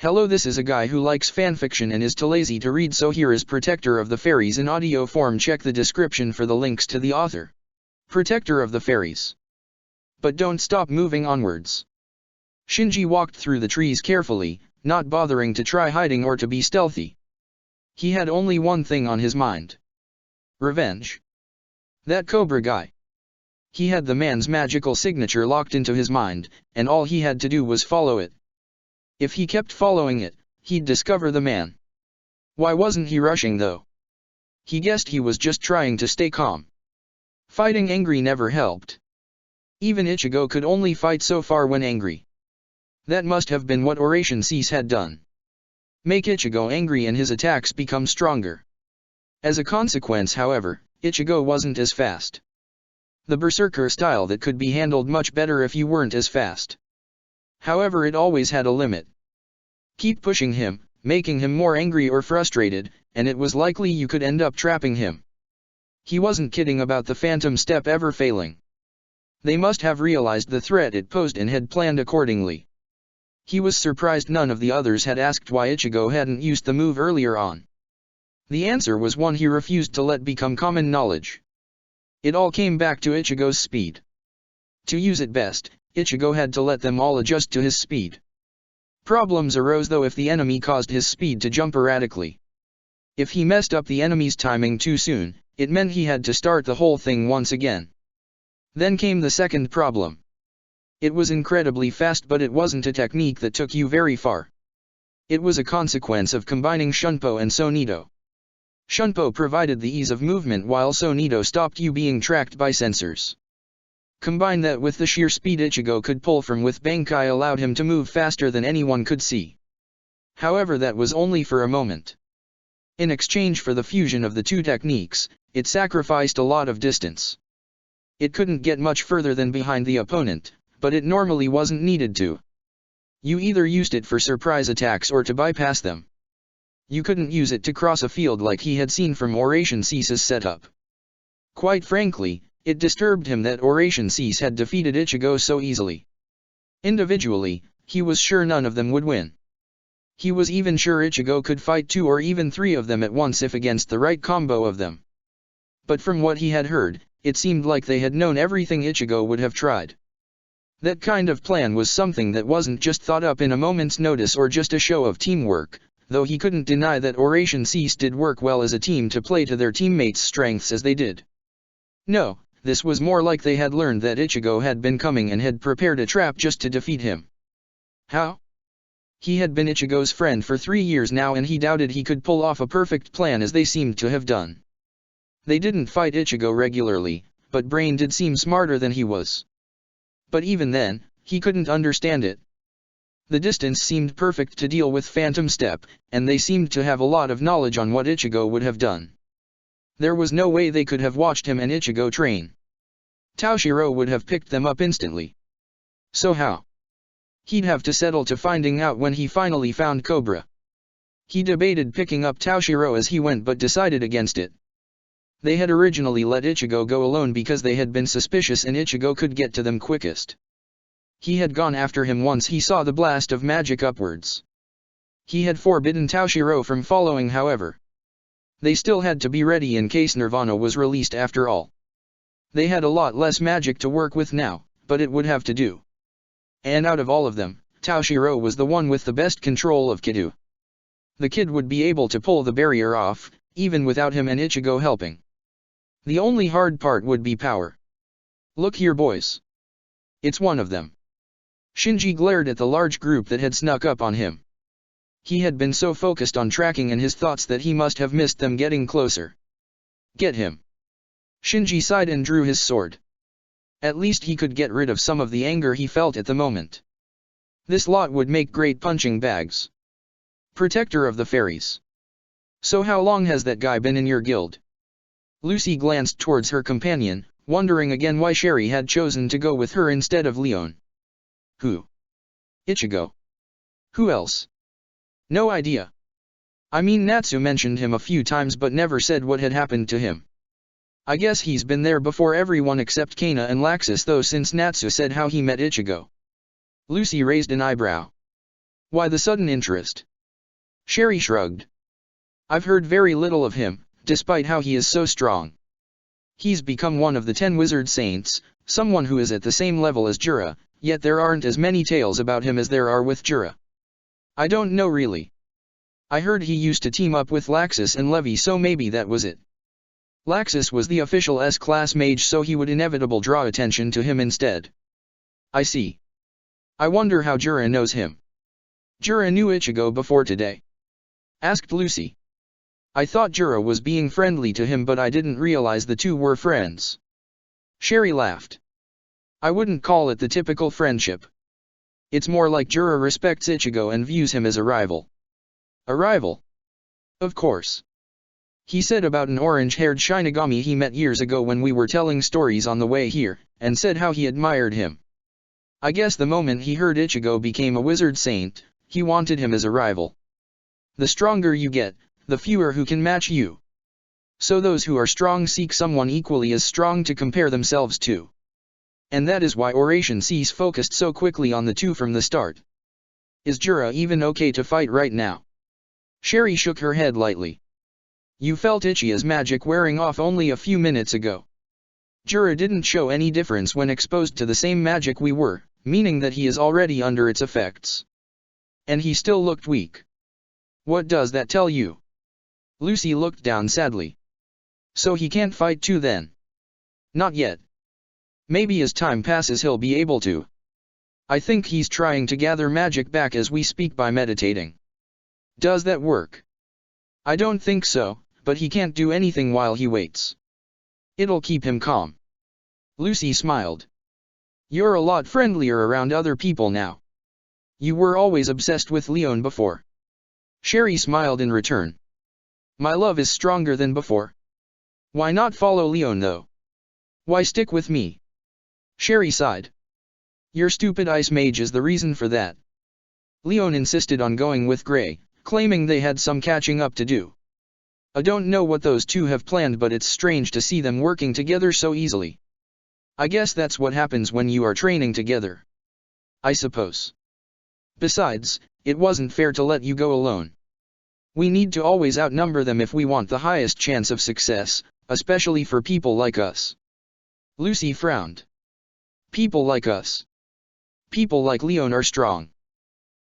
Hello, this is a guy who likes fanfiction and is too lazy to read, so here is Protector of the Fairies in audio form. Check the description for the links to the author. Protector of the Fairies. But don't stop moving onwards. Shinji walked through the trees carefully, not bothering to try hiding or to be stealthy. He had only one thing on his mind. Revenge. That Cobra guy. He had the man's magical signature locked into his mind, and all he had to do was follow it. If he kept following it, he'd discover the man. Why wasn't he rushing though? He guessed he was just trying to stay calm. Fighting angry never helped. Even Ichigo could only fight so far when angry. That must have been what Oration Cease had done. Make Ichigo angry and his attacks become stronger. As a consequence, however, Ichigo wasn't as fast. The berserker style that could be handled much better if you weren't as fast. However, it always had a limit. Keep pushing him, making him more angry or frustrated, and it was likely you could end up trapping him. He wasn't kidding about the phantom step ever failing. They must have realized the threat it posed and had planned accordingly. He was surprised none of the others had asked why Ichigo hadn't used the move earlier on. The answer was one he refused to let become common knowledge. It all came back to Ichigo's speed. To use it best, Ichigo had to let them all adjust to his speed. Problems arose though if the enemy caused his speed to jump erratically. If he messed up the enemy's timing too soon, it meant he had to start the whole thing once again. Then came the second problem. It was incredibly fast, but it wasn't a technique that took you very far. It was a consequence of combining Shunpo and Sonido. Shunpo provided the ease of movement while Sonido stopped you being tracked by sensors. Combine that with the sheer speed Ichigo could pull from with Bankai allowed him to move faster than anyone could see. However, that was only for a moment. In exchange for the fusion of the two techniques, it sacrificed a lot of distance. It couldn't get much further than behind the opponent, but it normally wasn't needed to. You either used it for surprise attacks or to bypass them. You couldn't use it to cross a field like he had seen from Oration Cease's setup. Quite frankly, it disturbed him that Oration Cease had defeated Ichigo so easily. Individually, he was sure none of them would win. He was even sure Ichigo could fight 2 or even 3 of them at once if against the right combo of them. But from what he had heard, it seemed like they had known everything Ichigo would have tried. That kind of plan was something that wasn't just thought up in a moment's notice or just a show of teamwork, though he couldn't deny that Oration Cease did work well as a team to play to their teammates' strengths as they did. No, this was more like they had learned that Ichigo had been coming and had prepared a trap just to defeat him. How? He had been Ichigo's friend for 3 years now, and he doubted he could pull off a perfect plan as they seemed to have done. They didn't fight Ichigo regularly, but Brain did seem smarter than he was. But even then, he couldn't understand it. The distance seemed perfect to deal with Phantom Step, and they seemed to have a lot of knowledge on what Ichigo would have done. There was no way they could have watched him and Ichigo train. Taoshiro would have picked them up instantly. So how? He'd have to settle to finding out when he finally found Cobra. He debated picking up Taoshiro as he went but decided against it. They had originally let Ichigo go alone because they had been suspicious and Ichigo could get to them quickest. He had gone after him once he saw the blast of magic upwards. He had forbidden Taoshiro from following, however. They still had to be ready in case Nirvana was released after all. They had a lot less magic to work with now, but it would have to do. And out of all of them, Taoshiro was the one with the best control of Kido. The kid would be able to pull the barrier off, even without him and Ichigo helping. The only hard part would be power. Look here, boys. It's one of them. Shinji glared at the large group that had snuck up on him. He had been so focused on tracking in his thoughts that he must have missed them getting closer. Get him. Shinji sighed and drew his sword. At least he could get rid of some of the anger he felt at the moment. This lot would make great punching bags. Protector of the Fairies. So how long has that guy been in your guild? Lucy glanced towards her companion, wondering again why Sherry had chosen to go with her instead of Leon. Who? Ichigo. Who else? No idea. I mean, Natsu mentioned him a few times but never said what had happened to him. I guess he's been there before everyone except Kana and Laxus though, since Natsu said how he met Ichigo. Lucy raised an eyebrow. Why the sudden interest? Sherry shrugged. I've heard very little of him, despite how he is so strong. He's become one of the 10 wizard saints, someone who is at the same level as Jura, yet there aren't as many tales about him as there are with Jura. I don't know really. I heard he used to team up with Laxus and Levi, so maybe that was it. Laxus was the official S-class mage, so he would inevitably draw attention to him instead. I see. I wonder how Jura knows him. Jura knew Ichigo before today? Asked Lucy. I thought Jura was being friendly to him, but I didn't realize the two were friends. Sherry laughed. I wouldn't call it the typical friendship. It's more like Jura respects Ichigo and views him as a rival. A rival? Of course. He said about an orange-haired Shinigami he met years ago when we were telling stories on the way here, and said how he admired him. I guess the moment he heard Ichigo became a wizard saint, he wanted him as a rival. The stronger you get, the fewer who can match you. So those who are strong seek someone equally as strong to compare themselves to. And that is why Oration Cease focused so quickly on the two from the start. Is Jura even okay to fight right now? Sherry shook her head lightly. You felt Ichigo's magic wearing off only a few minutes ago. Jura didn't show any difference when exposed to the same magic we were, meaning that he is already under its effects. And he still looked weak. What does that tell you? Lucy looked down sadly. So he can't fight too then? Not yet. Maybe as time passes he'll be able to. I think he's trying to gather magic back as we speak by meditating. Does that work? I don't think so, but he can't do anything while he waits. It'll keep him calm. Lucy smiled. You're a lot friendlier around other people now. You were always obsessed with Leon before. Sherry smiled in return. My love is stronger than before. Why not follow Leon though? Why stick with me? Sherry sighed. Your stupid ice mage is the reason for that. Leon insisted on going with Gray, claiming they had some catching up to do. I don't know what those two have planned, but it's strange to see them working together so easily. I guess that's what happens when you are training together. I suppose. Besides, it wasn't fair to let you go alone. We need to always outnumber them if we want the highest chance of success, especially for people like us. Lucy frowned. People like us. People like Leon are strong.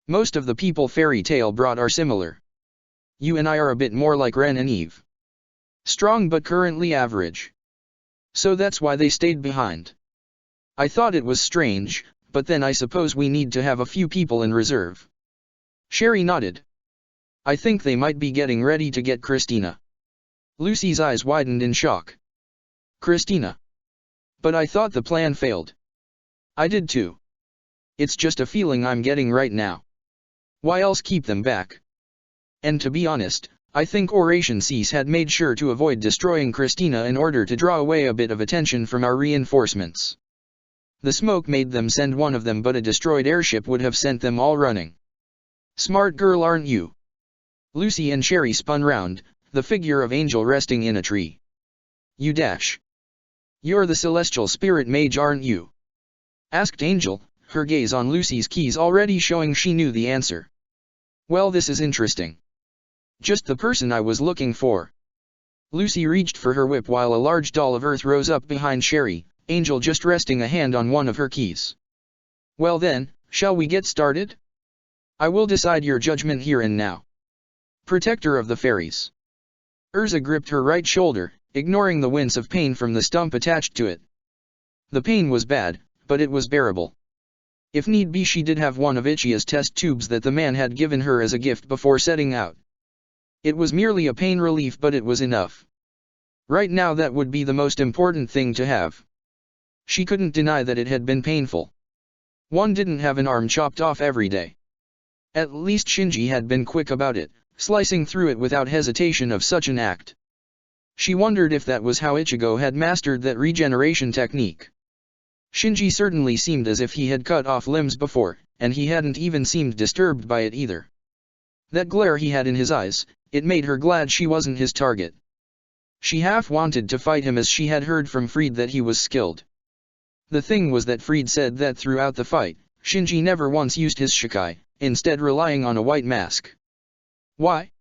Most of the people Fairy Tail brought are similar. You and I are a bit more like Ren and Eve. Strong but currently average. So that's why they stayed behind. I thought it was strange, but then I suppose we need to have a few people in reserve. Sherry nodded. I think they might be getting ready to get Christina. Lucy's eyes widened in shock. Christina. But I thought the plan failed. I did too. It's just a feeling I'm getting right now. Why else keep them back? And to be honest, I think Oration Cease had made sure to avoid destroying Christina in order to draw away a bit of attention from our reinforcements. The smoke made them send one of them, but a destroyed airship would have sent them all running. Smart girl, aren't you? Lucy and Sherry spun round, the figure of Angel resting in a tree. You dash. You're the celestial spirit mage, aren't you? Asked Angel, her gaze on Lucy's keys already showing she knew the answer. Well, this is interesting. Just the person I was looking for. Lucy reached for her whip while a large doll of earth rose up behind Sherry, Angel just resting a hand on one of her keys. Well then, shall we get started? I will decide your judgment here and now. Protector of the Fairies. Urza gripped her right shoulder, ignoring the wince of pain from the stump attached to it. The pain was bad, but it was bearable. If need be, she did have one of Ichigo's test tubes that the man had given her as a gift before setting out. It was merely a pain relief, but it was enough. Right now that would be the most important thing to have. She couldn't deny that it had been painful. One didn't have an arm chopped off every day. At least Shinji had been quick about it, slicing through it without hesitation of such an act. She wondered if that was how Ichigo had mastered that regeneration technique. Shinji certainly seemed as if he had cut off limbs before, and he hadn't even seemed disturbed by it either. That glare he had in his eyes, it made her glad she wasn't his target. She half wanted to fight him, as she had heard from Fried that he was skilled. The thing was that Fried said that throughout the fight, Shinji never once used his Shikai, instead relying on a white mask. Why?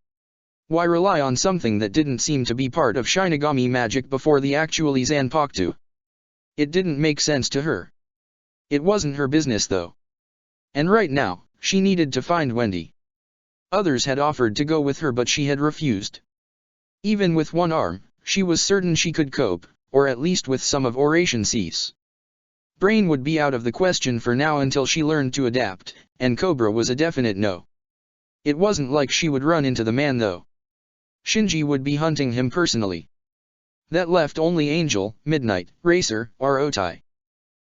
Why rely on something that didn't seem to be part of Shinigami magic before the actually Zanpakuto? It didn't make sense to her. It wasn't her business though. And right now, she needed to find Wendy. Others had offered to go with her but she had refused. Even with one arm, she was certain she could cope, or at least with some of Oration C's. Brain would be out of the question for now until she learned to adapt, and Cobra was a definite no. It wasn't like she would run into the man though. Shinji would be hunting him personally. That left only Angel, Midnight, Racer, or Otai.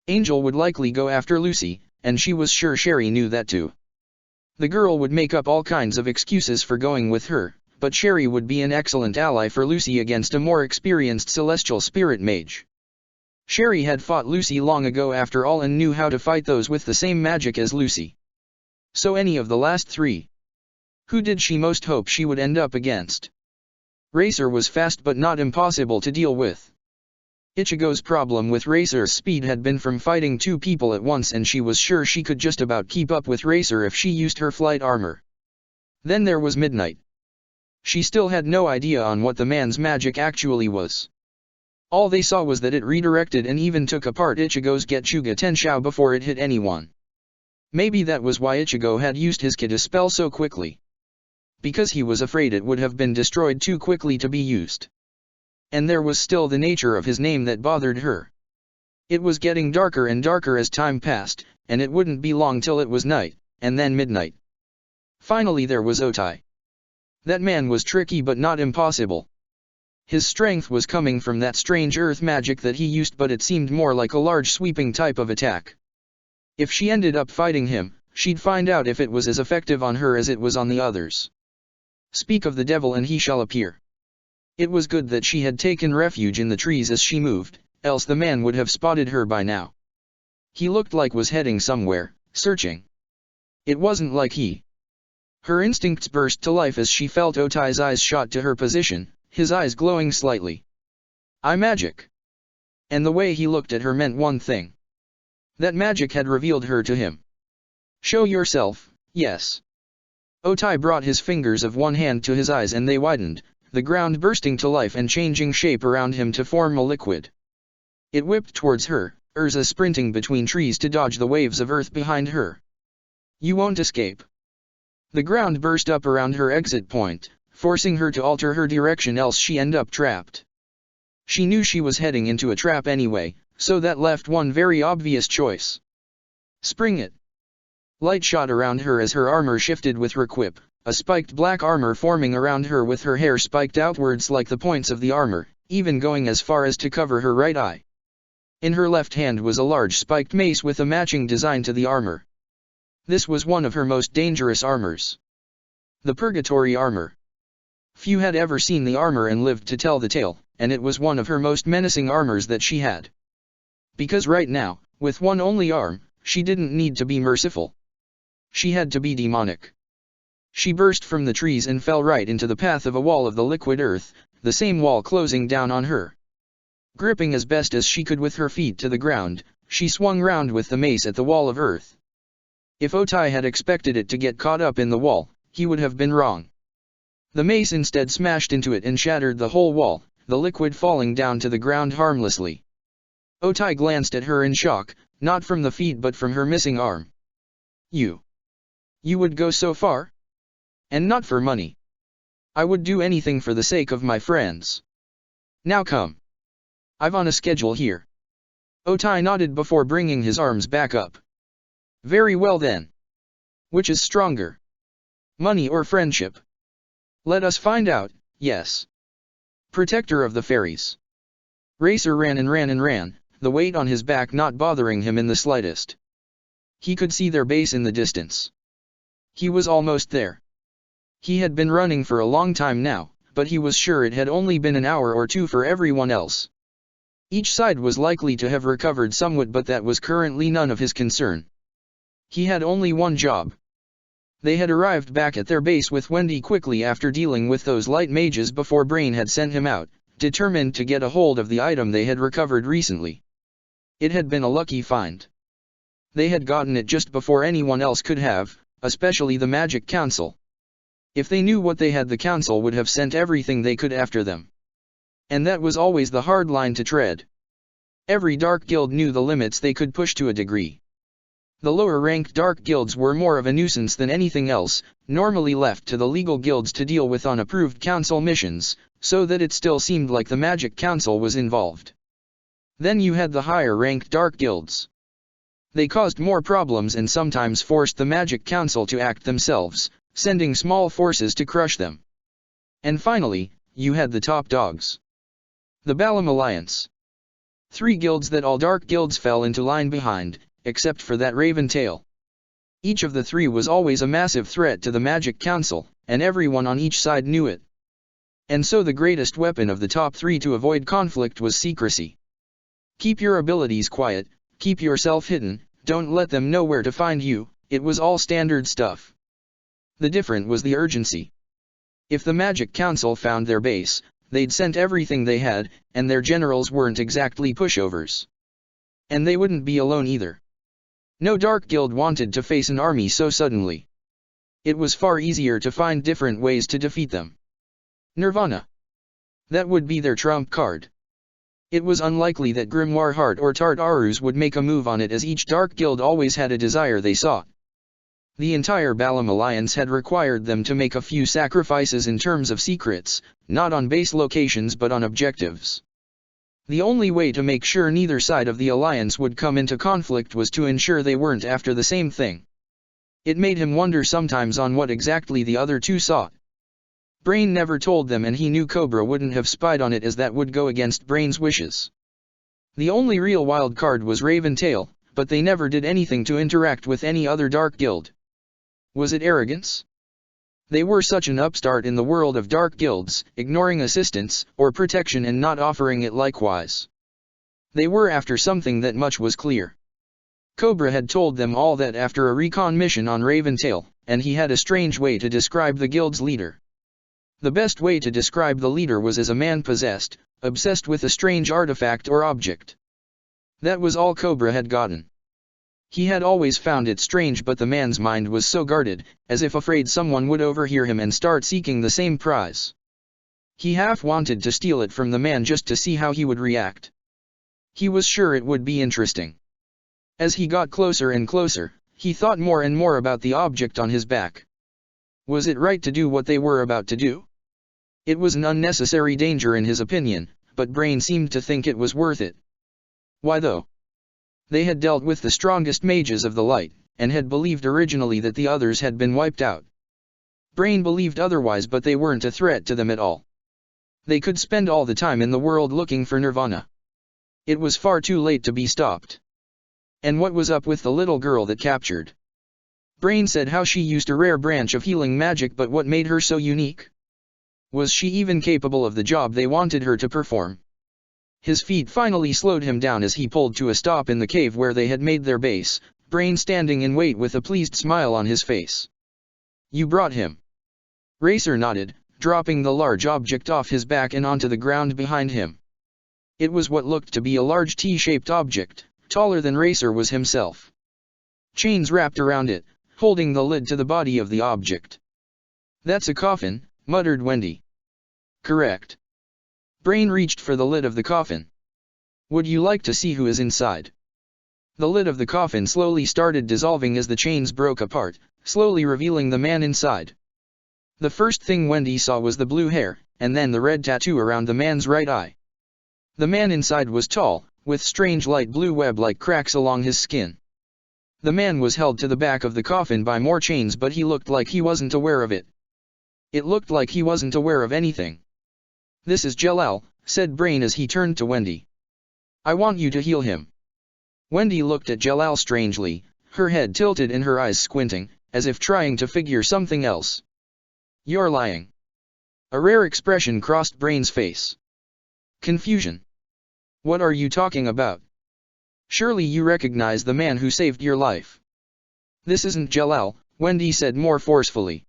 Angel would likely go after Lucy, and she was sure Sherry knew that too. The girl would make up all kinds of excuses for going with her, but Sherry would be an excellent ally for Lucy against a more experienced celestial spirit mage. Sherry had fought Lucy long ago after all and knew how to fight those with the same magic as Lucy. So any of the last three. Who did she most hope she would end up against? Racer was fast but not impossible to deal with. Ichigo's problem with Racer's speed had been from fighting two people at once, and she was sure she could just about keep up with Racer if she used her flight armor. Then there was Midnight. She still had no idea on what the man's magic actually was. All they saw was that it redirected and even took apart Ichigo's Getsuga Tenshou before it hit anyone. Maybe that was why Ichigo had used his Ki to spell so quickly. Because he was afraid it would have been destroyed too quickly to be used. And there was still the nature of his name that bothered her. It was getting darker and darker as time passed, and it wouldn't be long till it was night, and then midnight. Finally there was Otai. That man was tricky but not impossible. His strength was coming from that strange earth magic that he used, but it seemed more like a large sweeping type of attack. If she ended up fighting him, she'd find out if it was as effective on her as it was on the others. Speak of the devil and he shall appear. It was good that she had taken refuge in the trees as she moved, else the man would have spotted her by now. He looked like was heading somewhere, searching. It wasn't like he. Her instincts burst to life as she felt Otai's eyes shot to her position, his eyes glowing slightly. "I magic." And the way he looked at her meant one thing. That magic had revealed her to him. "Show yourself, yes." Otai brought his fingers of one hand to his eyes and they widened, the ground bursting to life and changing shape around him to form a liquid. It whipped towards her, Urza sprinting between trees to dodge the waves of earth behind her. "You won't escape." The ground burst up around her exit point, forcing her to alter her direction, else she end up trapped. She knew she was heading into a trap anyway, so that left one very obvious choice. Spring it. Light shot around her as her armor shifted with her quip, a spiked black armor forming around her with her hair spiked outwards like the points of the armor, even going as far as to cover her right eye. In her left hand was a large spiked mace with a matching design to the armor. This was one of her most dangerous armors. The Purgatory armor. Few had ever seen the armor and lived to tell the tale, and it was one of her most menacing armors that she had. Because right now, with one only arm, she didn't need to be merciful. She had to be demonic. She burst from the trees and fell right into the path of a wall of the liquid earth, the same wall closing down on her. Gripping as best as she could with her feet to the ground, she swung round with the mace at the wall of earth. If Otai had expected it to get caught up in the wall, he would have been wrong. The mace instead smashed into it and shattered the whole wall, the liquid falling down to the ground harmlessly. Otai glanced at her in shock, not from the feet but from her missing arm. You would go so far? And not for money. I would do anything for the sake of my friends. Now come. I've on a schedule here." Otai nodded before bringing his arms back up. "Very well then. Which is stronger? Money or friendship? Let us find out, yes." Protector of the Fairies. Racer ran and ran and ran, the weight on his back not bothering him in the slightest. He could see their base in the distance. He was almost there. He had been running for a long time now, but he was sure it had only been an hour or two for everyone else. Each side was likely to have recovered somewhat, but that was currently none of his concern. He had only one job. They had arrived back at their base with Wendy quickly after dealing with those light mages before Brain had sent him out, determined to get a hold of the item they had recovered recently. It had been a lucky find. They had gotten it just before anyone else could have, especially the Magic Council. If they knew what they had, the council would have sent everything they could after them. And that was always the hard line to tread. Every dark guild knew the limits they could push to a degree. The lower-ranked dark guilds were more of a nuisance than anything else, normally left to the legal guilds to deal with unapproved council missions, so that it still seemed like the Magic Council was involved. Then you had the higher-ranked dark guilds. They caused more problems and sometimes forced the Magic Council to act themselves, sending small forces to crush them. And finally, you had the top dogs. The Balam Alliance. 3 guilds that all dark guilds fell into line behind, except for that Raven Tail. Each of the 3 was always a massive threat to the Magic Council, and everyone on each side knew it. And so the greatest weapon of the top 3 to avoid conflict was secrecy. Keep your abilities quiet, keep yourself hidden, don't let them know where to find you, it was all standard stuff. The difference was the urgency. If the Magic Council found their base, they'd sent everything they had, and their generals weren't exactly pushovers. And they wouldn't be alone either. No dark guild wanted to face an army so suddenly. It was far easier to find different ways to defeat them. Nirvana. That would be their trump card. It was unlikely that Grimoire Heart or Tartarus would make a move on it, as each dark guild always had a desire they sought. The entire Balam Alliance had required them to make a few sacrifices in terms of secrets, not on base locations but on objectives. The only way to make sure neither side of the alliance would come into conflict was to ensure they weren't after the same thing. It made him wonder sometimes on what exactly the other 2 sought. Brain never told them, and he knew Cobra wouldn't have spied on it, as that would go against Brain's wishes. The only real wild card was Raven Tail, but they never did anything to interact with any other dark guild. Was it arrogance? They were such an upstart in the world of dark guilds, ignoring assistance or protection and not offering it likewise. They were after something, that much was clear. Cobra had told them all that after a recon mission on Raven Tail, and he had a strange way to describe the guild's leader. The best way to describe the leader was as a man possessed, obsessed with a strange artifact or object. That was all Cobra had gotten. He had always found it strange, but the man's mind was so guarded, as if afraid someone would overhear him and start seeking the same prize. He half wanted to steal it from the man just to see how he would react. He was sure it would be interesting. As he got closer and closer, he thought more and more about the object on his back. Was it right to do what they were about to do? It was an unnecessary danger in his opinion, but Brain seemed to think it was worth it. Why though? They had dealt with the strongest mages of the light, and had believed originally that the others had been wiped out. Brain believed otherwise, but they weren't a threat to them at all. They could spend all the time in the world looking for Nirvana. It was far too late to be stopped. And what was up with the little girl that captured? Brain said how she used a rare branch of healing magic, but what made her so unique? Was she even capable of the job they wanted her to perform? His feet finally slowed him down as he pulled to a stop in the cave where they had made their base, Brain standing in wait with a pleased smile on his face. You brought him. Racer nodded, dropping the large object off his back and onto the ground behind him. It was what looked to be a large T-shaped object, taller than Racer was himself. Chains wrapped around it, holding the lid to the body of the object. That's a coffin, muttered Wendy. Correct. Brain reached for the lid of the coffin. Would you like to see who is inside? The lid of the coffin slowly started dissolving as the chains broke apart, slowly revealing the man inside. The first thing Wendy saw was the blue hair, and then the red tattoo around the man's right eye. The man inside was tall, with strange light blue web-like cracks along his skin. The man was held to the back of the coffin by more chains, but he looked like he wasn't aware of it. It looked like he wasn't aware of anything. This is Jalal, said Brain as he turned to Wendy. I want you to heal him. Wendy looked at Jalal strangely, her head tilted and her eyes squinting, as if trying to figure something else. You're lying. A rare expression crossed Brain's face. Confusion. What are you talking about? Surely you recognize the man who saved your life. This isn't Jalal, Wendy said more forcefully.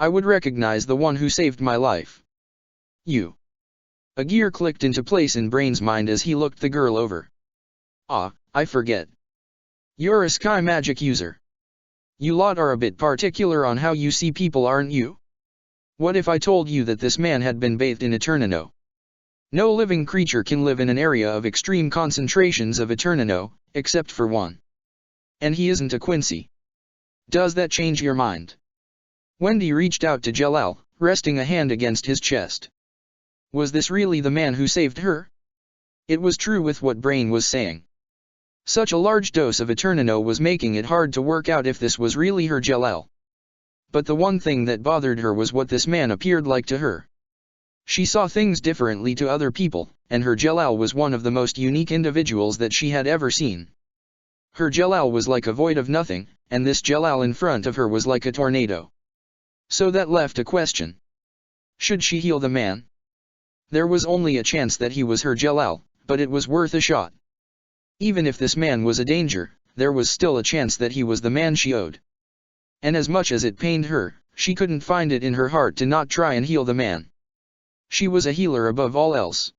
I would recognize the one who saved my life. You. A gear clicked into place in Brain's mind as he looked the girl over. Ah, I forget. You're a sky magic user. You lot are a bit particular on how you see people, aren't you? What if I told you that this man had been bathed in Eternino? No living creature can live in an area of extreme concentrations of Eternino, except for one. And he isn't a Quincy. Does that change your mind? Wendy reached out to Jalal, resting a hand against his chest. Was this really the man who saved her? It was true with what Brain was saying. Such a large dose of Eternino was making it hard to work out if this was really her Jalal. But the one thing that bothered her was what this man appeared like to her. She saw things differently to other people, and her Jalal was one of the most unique individuals that she had ever seen. Her Jalal was like a void of nothing, and this Jalal in front of her was like a tornado. So that left a question. Should she heal the man? There was only a chance that he was her Jalal, but it was worth a shot. Even if this man was a danger, there was still a chance that he was the man she owed. And as much as it pained her, she couldn't find it in her heart to not try and heal the man. She was a healer above all else.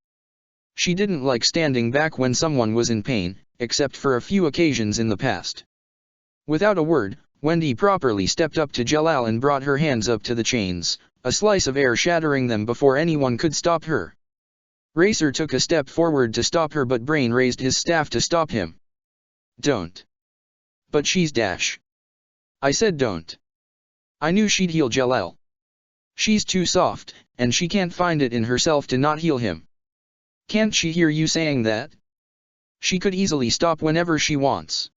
She didn't like standing back when someone was in pain, except for a few occasions in the past. Without a word, Wendy properly stepped up to Jalal and brought her hands up to the chains, a slice of air shattering them before anyone could stop her. Racer took a step forward to stop her, but Brain raised his staff to stop him. Don't. But she's dash. I said don't. I knew she'd heal Jalal. She's too soft, and she can't find it in herself to not heal him. Can't she hear you saying that? She could easily stop whenever she wants.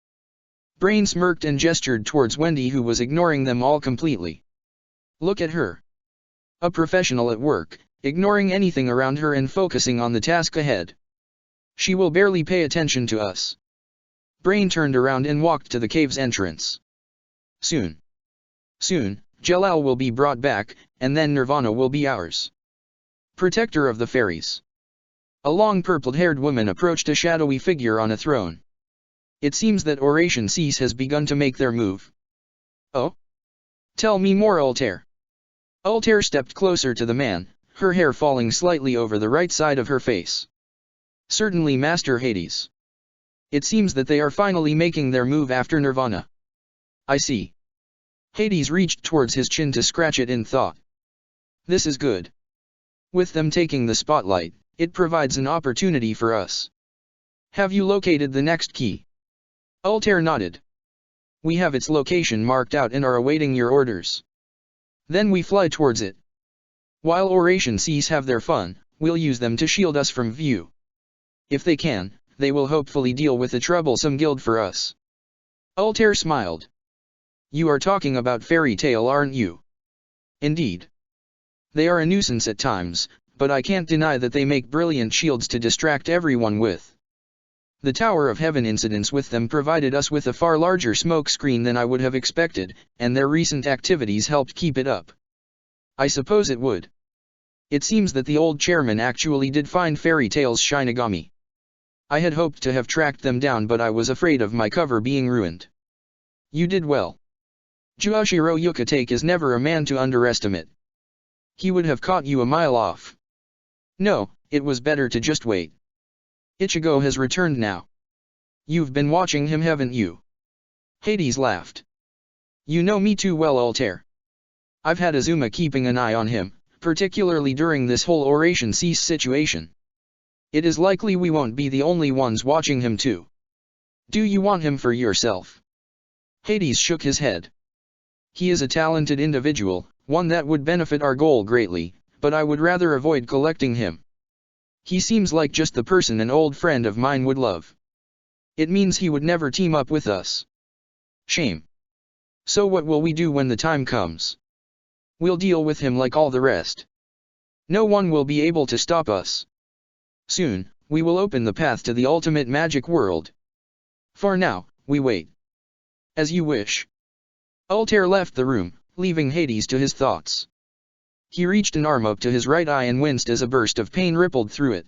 Brain smirked and gestured towards Wendy, who was ignoring them all completely. Look at her. A professional at work, ignoring anything around her and focusing on the task ahead. She will barely pay attention to us. Brain turned around and walked to the cave's entrance. Soon, Jalal will be brought back, and then Nirvana will be ours. Protector of the Fairies. A long purple-haired woman approached a shadowy figure on a throne. It seems that Oration Cease has begun to make their move. Oh? Tell me more, Altair. Altair stepped closer to the man, her hair falling slightly over the right side of her face. Certainly, Master Hades. It seems that they are finally making their move after Nirvana. I see. Hades reached towards his chin to scratch it in thought. This is good. With them taking the spotlight, it provides an opportunity for us. Have you located the next key? Altair nodded. We have its location marked out and are awaiting your orders. Then we fly towards it. While Oration Cease have their fun, we'll use them to shield us from view. If they can, they will hopefully deal with the troublesome guild for us. Altair smiled. You are talking about Fairy Tail, aren't you? Indeed. They are a nuisance at times, but I can't deny that they make brilliant shields to distract everyone with. The Tower of Heaven incidents with them provided us with a far larger smoke screen than I would have expected, and their recent activities helped keep it up. I suppose it would. It seems that the old chairman actually did find Fairy Tail's Shinigami. I had hoped to have tracked them down, but I was afraid of my cover being ruined. You did well. Juoshiro Yukatake is never a man to underestimate. He would have caught you a mile off. No, it was better to just wait. Ichigo has returned now. You've been watching him, haven't you? Hades laughed. You know me too well, Altair. I've had Azuma keeping an eye on him, particularly during this whole Oration Cease situation. It is likely we won't be the only ones watching him too. Do you want him for yourself? Hades shook his head. He is a talented individual, one that would benefit our goal greatly, but I would rather avoid collecting him. He seems like just the person an old friend of mine would love. It means he would never team up with us. Shame. So what will we do when the time comes? We'll deal with him like all the rest. No one will be able to stop us. Soon, we will open the path to the ultimate magic world. For now, we wait. As you wish. Altair left the room, leaving Hades to his thoughts. He reached an arm up to his right eye and winced as a burst of pain rippled through it.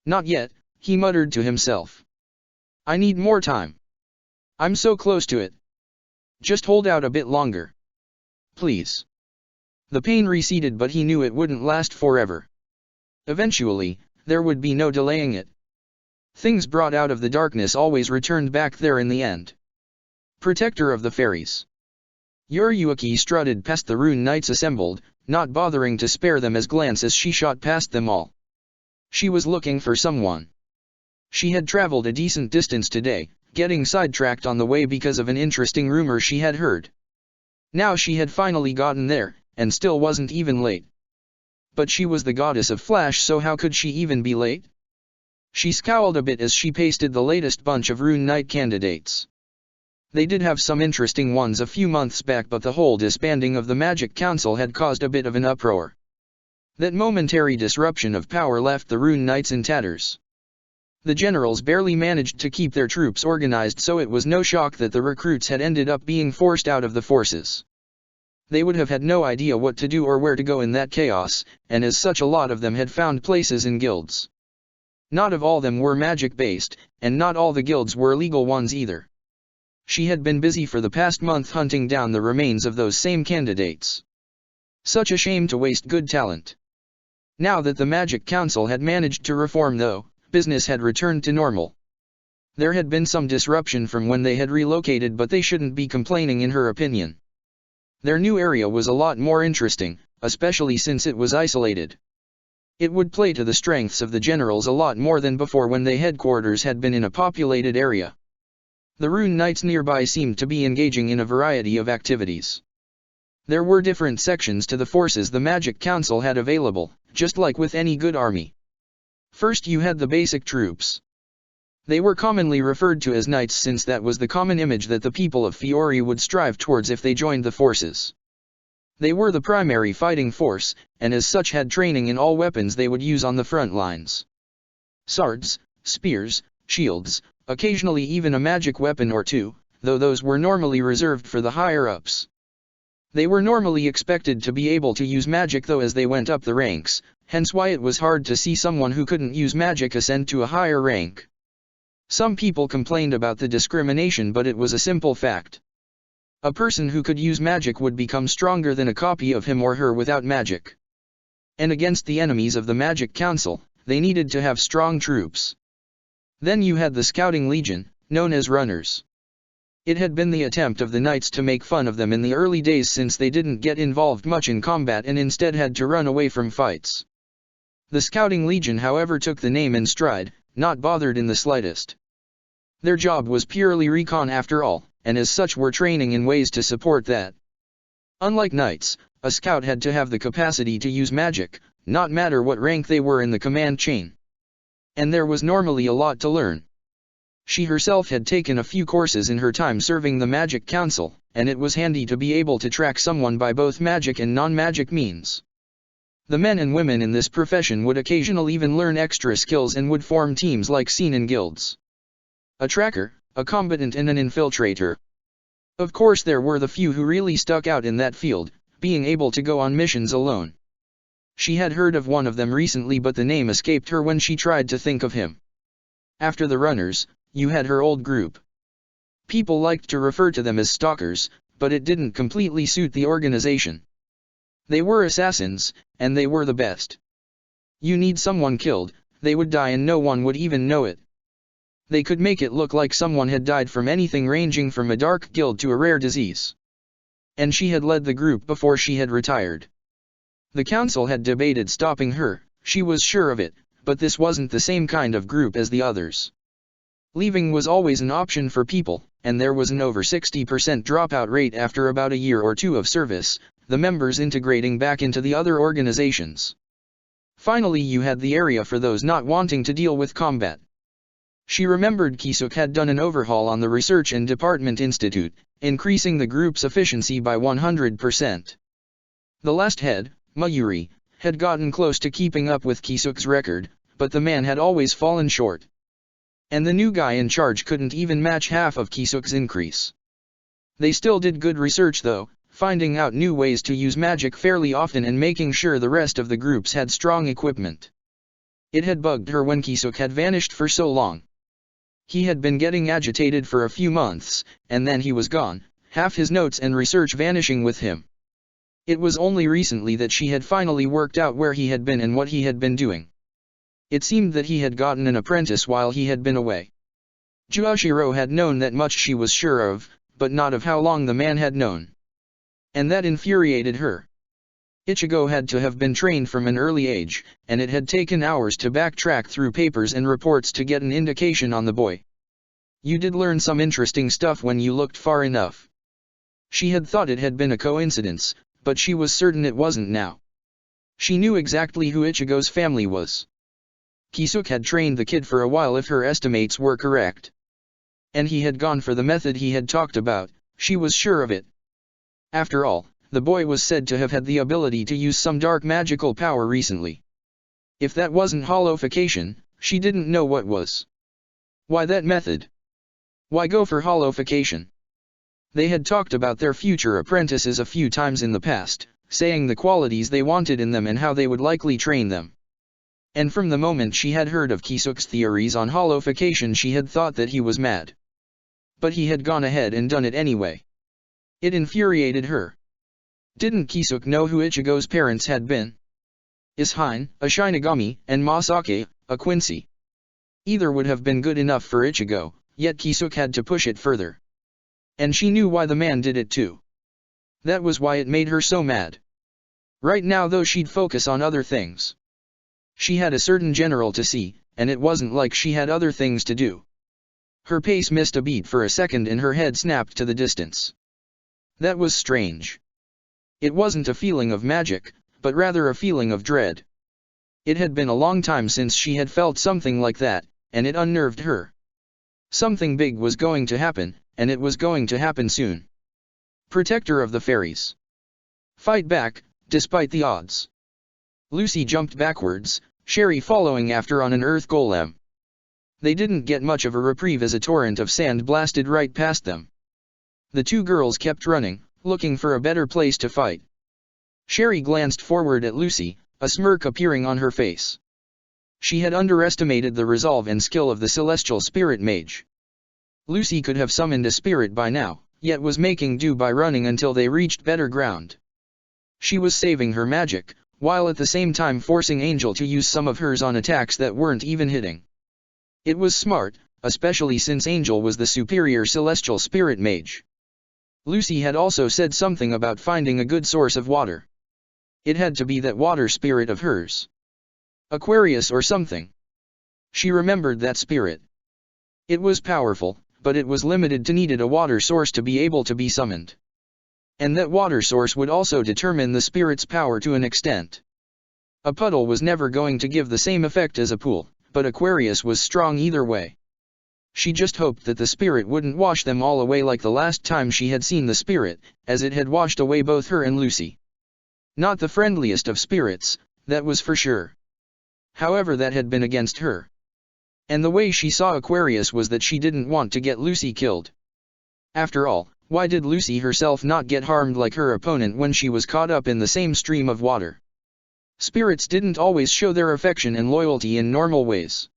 Not yet, he muttered to himself. I need more time. I'm so close to it. Just hold out a bit longer. Please. The pain receded, but he knew it wouldn't last forever. Eventually, there would be no delaying it. Things brought out of the darkness always returned back there in the end. Protector of the Fairies. Yuriyuki strutted past the rune knights assembled, not bothering to spare them as glance as she shot past them all. She was looking for someone. She had traveled a decent distance today, getting sidetracked on the way because of an interesting rumor she had heard. Now she had finally gotten there, and still wasn't even late. But she was the goddess of Flash, so how could she even be late? She scowled a bit as she pasted the latest bunch of Rune Knight candidates. They did have some interesting ones a few months back, but the whole disbanding of the Magic Council had caused a bit of an uproar. That momentary disruption of power left the Rune Knights in tatters. The generals barely managed to keep their troops organized, so it was no shock that the recruits had ended up being forced out of the forces. They would have had no idea what to do or where to go in that chaos, and as such a lot of them had found places in guilds. Not of all them were magic-based, and not all the guilds were legal ones either. She had been busy for the past month hunting down the remains of those same candidates. Such a shame to waste good talent. Now that the Magic Council had managed to reform, though, business had returned to normal. There had been some disruption from when they had relocated, but they shouldn't be complaining in her opinion. Their new area was a lot more interesting, especially since it was isolated. It would play to the strengths of the generals a lot more than before when their headquarters had been in a populated area. The Rune Knights nearby seemed to be engaging in a variety of activities. There were different sections to the forces the Magic Council had available, just like with any good army. First you had the basic troops. They were commonly referred to as knights since that was the common image that the people of Fiori would strive towards if they joined the forces. They were the primary fighting force, and as such had training in all weapons they would use on the front lines. Swords, spears, shields, occasionally even a magic weapon or two, though those were normally reserved for the higher-ups. They were normally expected to be able to use magic though as they went up the ranks, hence why it was hard to see someone who couldn't use magic ascend to a higher rank. Some people complained about the discrimination, but it was a simple fact. A person who could use magic would become stronger than a copy of him or her without magic. And against the enemies of the Magic Council, they needed to have strong troops. Then you had the Scouting Legion, known as Runners. It had been the attempt of the Knights to make fun of them in the early days since they didn't get involved much in combat and instead had to run away from fights. The Scouting Legion, however, took the name in stride, not bothered in the slightest. Their job was purely recon after all, and as such were training in ways to support that. Unlike Knights, a scout had to have the capacity to use magic, not matter what rank they were in the command chain. And there was normally a lot to learn. She herself had taken a few courses in her time serving the Magic Council, and it was handy to be able to track someone by both magic and non-magic means. The men and women in this profession would occasionally even learn extra skills and would form teams like seen in guilds. A tracker, a combatant and an infiltrator. Of course there were the few who really stuck out in that field, being able to go on missions alone. She had heard of one of them recently, but the name escaped her when she tried to think of him. After the Runners, you had her old group. People liked to refer to them as stalkers, but it didn't completely suit the organization. They were assassins, and they were the best. You need someone killed, they would die and no one would even know it. They could make it look like someone had died from anything ranging from a dark guild to a rare disease. And she had led the group before she had retired. The council had debated stopping her, she was sure of it, but this wasn't the same kind of group as the others. Leaving was always an option for people, and there was an over 60% dropout rate after about a year or two of service, the members integrating back into the other organizations. Finally you had the area for those not wanting to deal with combat. She remembered Kisuk had done an overhaul on the Research and Department Institute, increasing the group's efficiency by 100%. The last head, Mayuri, had gotten close to keeping up with Kisuk's record, but the man had always fallen short. And the new guy in charge couldn't even match half of Kisuk's increase. They still did good research though, finding out new ways to use magic fairly often and making sure the rest of the groups had strong equipment. It had bugged her when Kisuk had vanished for so long. He had been getting agitated for a few months, and then he was gone, half his notes and research vanishing with him. It was only recently that she had finally worked out where he had been and what he had been doing. It seemed that he had gotten an apprentice while he had been away. Juoshiro had known that much, she was sure of, but not of how long the man had known. And that infuriated her. Ichigo had to have been trained from an early age, and it had taken hours to backtrack through papers and reports to get an indication on the boy. You did learn some interesting stuff when you looked far enough. She had thought it had been a coincidence, but she was certain it wasn't now. She knew exactly who Ichigo's family was. Kisuke had trained the kid for a while if her estimates were correct. And he had gone for the method he had talked about, she was sure of it. After all, the boy was said to have had the ability to use some dark magical power recently. If that wasn't hollowification, she didn't know what was. Why that method? Why go for hollowification? They had talked about their future apprentices a few times in the past, saying the qualities they wanted in them and how they would likely train them. And from the moment she had heard of Kisuke's theories on hollowification, she had thought that he was mad. But he had gone ahead and done it anyway. It infuriated her. Didn't Kisuke know who Ichigo's parents had been? Ishine, a Shinigami, and Masake, a Quincy. Either would have been good enough for Ichigo, yet Kisuke had to push it further. And she knew why the man did it too. That was why it made her so mad. Right now though she'd focus on other things. She had a certain general to see, and it wasn't like she had other things to do. Her pace missed a beat for a second and her head snapped to the distance. That was strange. It wasn't a feeling of magic, but rather a feeling of dread. It had been a long time since she had felt something like that, and it unnerved her. Something big was going to happen, and it was going to happen soon. Protector of the Fairies. Fight back, despite the odds. Lucy jumped backwards, Sherry following after on an earth golem. They didn't get much of a reprieve as a torrent of sand blasted right past them. The two girls kept running, looking for a better place to fight. Sherry glanced forward at Lucy, a smirk appearing on her face. She had underestimated the resolve and skill of the celestial spirit mage. Lucy could have summoned a spirit by now, yet was making do by running until they reached better ground. She was saving her magic, while at the same time forcing Angel to use some of hers on attacks that weren't even hitting. It was smart, especially since Angel was the superior celestial spirit mage. Lucy had also said something about finding a good source of water. It had to be that water spirit of hers. Aquarius or something. She remembered that spirit. It was powerful, but it was limited to needed a water source to be able to be summoned. And that water source would also determine the spirit's power to an extent. A puddle was never going to give the same effect as a pool, but Aquarius was strong either way. She just hoped that the spirit wouldn't wash them all away like the last time she had seen the spirit, as it had washed away both her and Lucy. Not the friendliest of spirits, that was for sure. However, that had been against her. And the way she saw Aquarius was that she didn't want to get Lucy killed. After all, why did Lucy herself not get harmed like her opponent when she was caught up in the same stream of water? Spirits didn't always show their affection and loyalty in normal ways.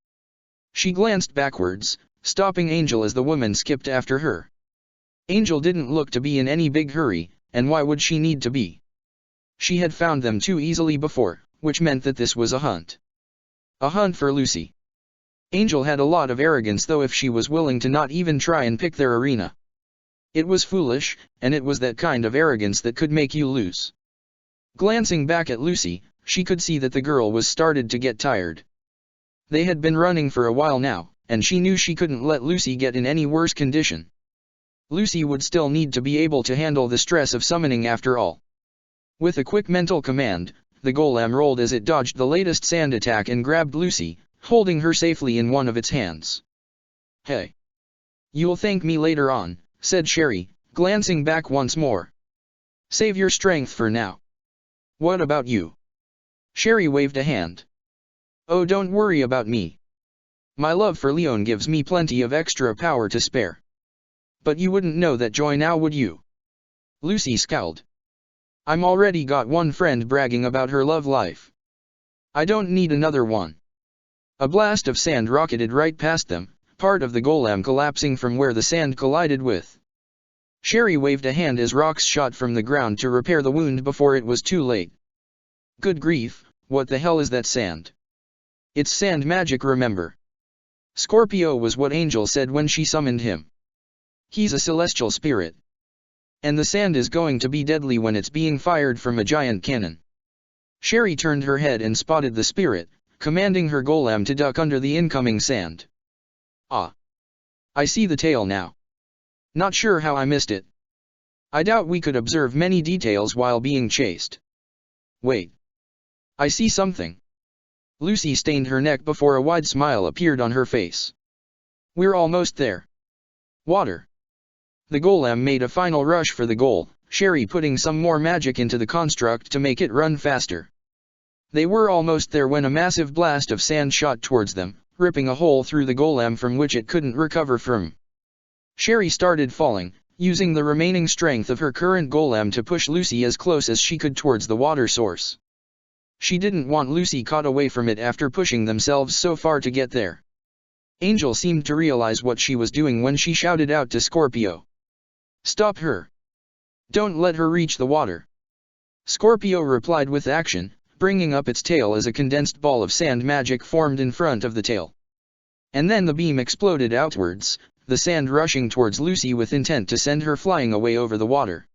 She glanced backwards, stopping Angel as the woman skipped after her. Angel didn't look to be in any big hurry, and why would she need to be? She had found them too easily before, which meant that this was a hunt. A hunt for Lucy. Angel had a lot of arrogance though if she was willing to not even try and pick their arena. It was foolish, and it was that kind of arrogance that could make you lose. Glancing back at Lucy, she could see that the girl was started to get tired. They had been running for a while now, and she knew she couldn't let Lucy get in any worse condition. Lucy would still need to be able to handle the stress of summoning after all. With a quick mental command, the golem rolled as it dodged the latest sand attack and grabbed Lucy, holding her safely in one of its hands. "Hey. You'll thank me later on," said Sherry, glancing back once more. "Save your strength for now." "What about you?" Sherry waved a hand. "Oh, don't worry about me. My love for Leon gives me plenty of extra power to spare." "But you wouldn't know that joy now, would you?" Lucy scowled. "I'm already got one friend bragging about her love life. I don't need another one." A blast of sand rocketed right past them, part of the golem collapsing from where the sand collided with. Sherry waved a hand as rocks shot from the ground to repair the wound before it was too late. "Good grief, what the hell is that sand?" "It's sand magic, remember. Scorpio was what Angel said when she summoned him. He's a celestial spirit." And the sand is going to be deadly when it's being fired from a giant cannon. Sherry turned her head and spotted the spirit, commanding her golem to duck under the incoming sand. Ah! I see the tail now. Not sure how I missed it. I doubt we could observe many details while being chased. Wait. I see something. Lucy stained her neck before a wide smile appeared on her face. We're almost there. Water. The golem made a final rush for the goal, Sherry putting some more magic into the construct to make it run faster. They were almost there when a massive blast of sand shot towards them, ripping a hole through the golem from which it couldn't recover from. Sherry started falling, using the remaining strength of her current golem to push Lucy as close as she could towards the water source. She didn't want Lucy caught away from it after pushing themselves so far to get there. Angel seemed to realize what she was doing when she shouted out to Scorpio. Stop her! Don't let her reach the water! Scorpio replied with action, bringing up its tail as a condensed ball of sand magic formed in front of the tail. And then the beam exploded outwards, the sand rushing towards Lucy with intent to send her flying away over the water.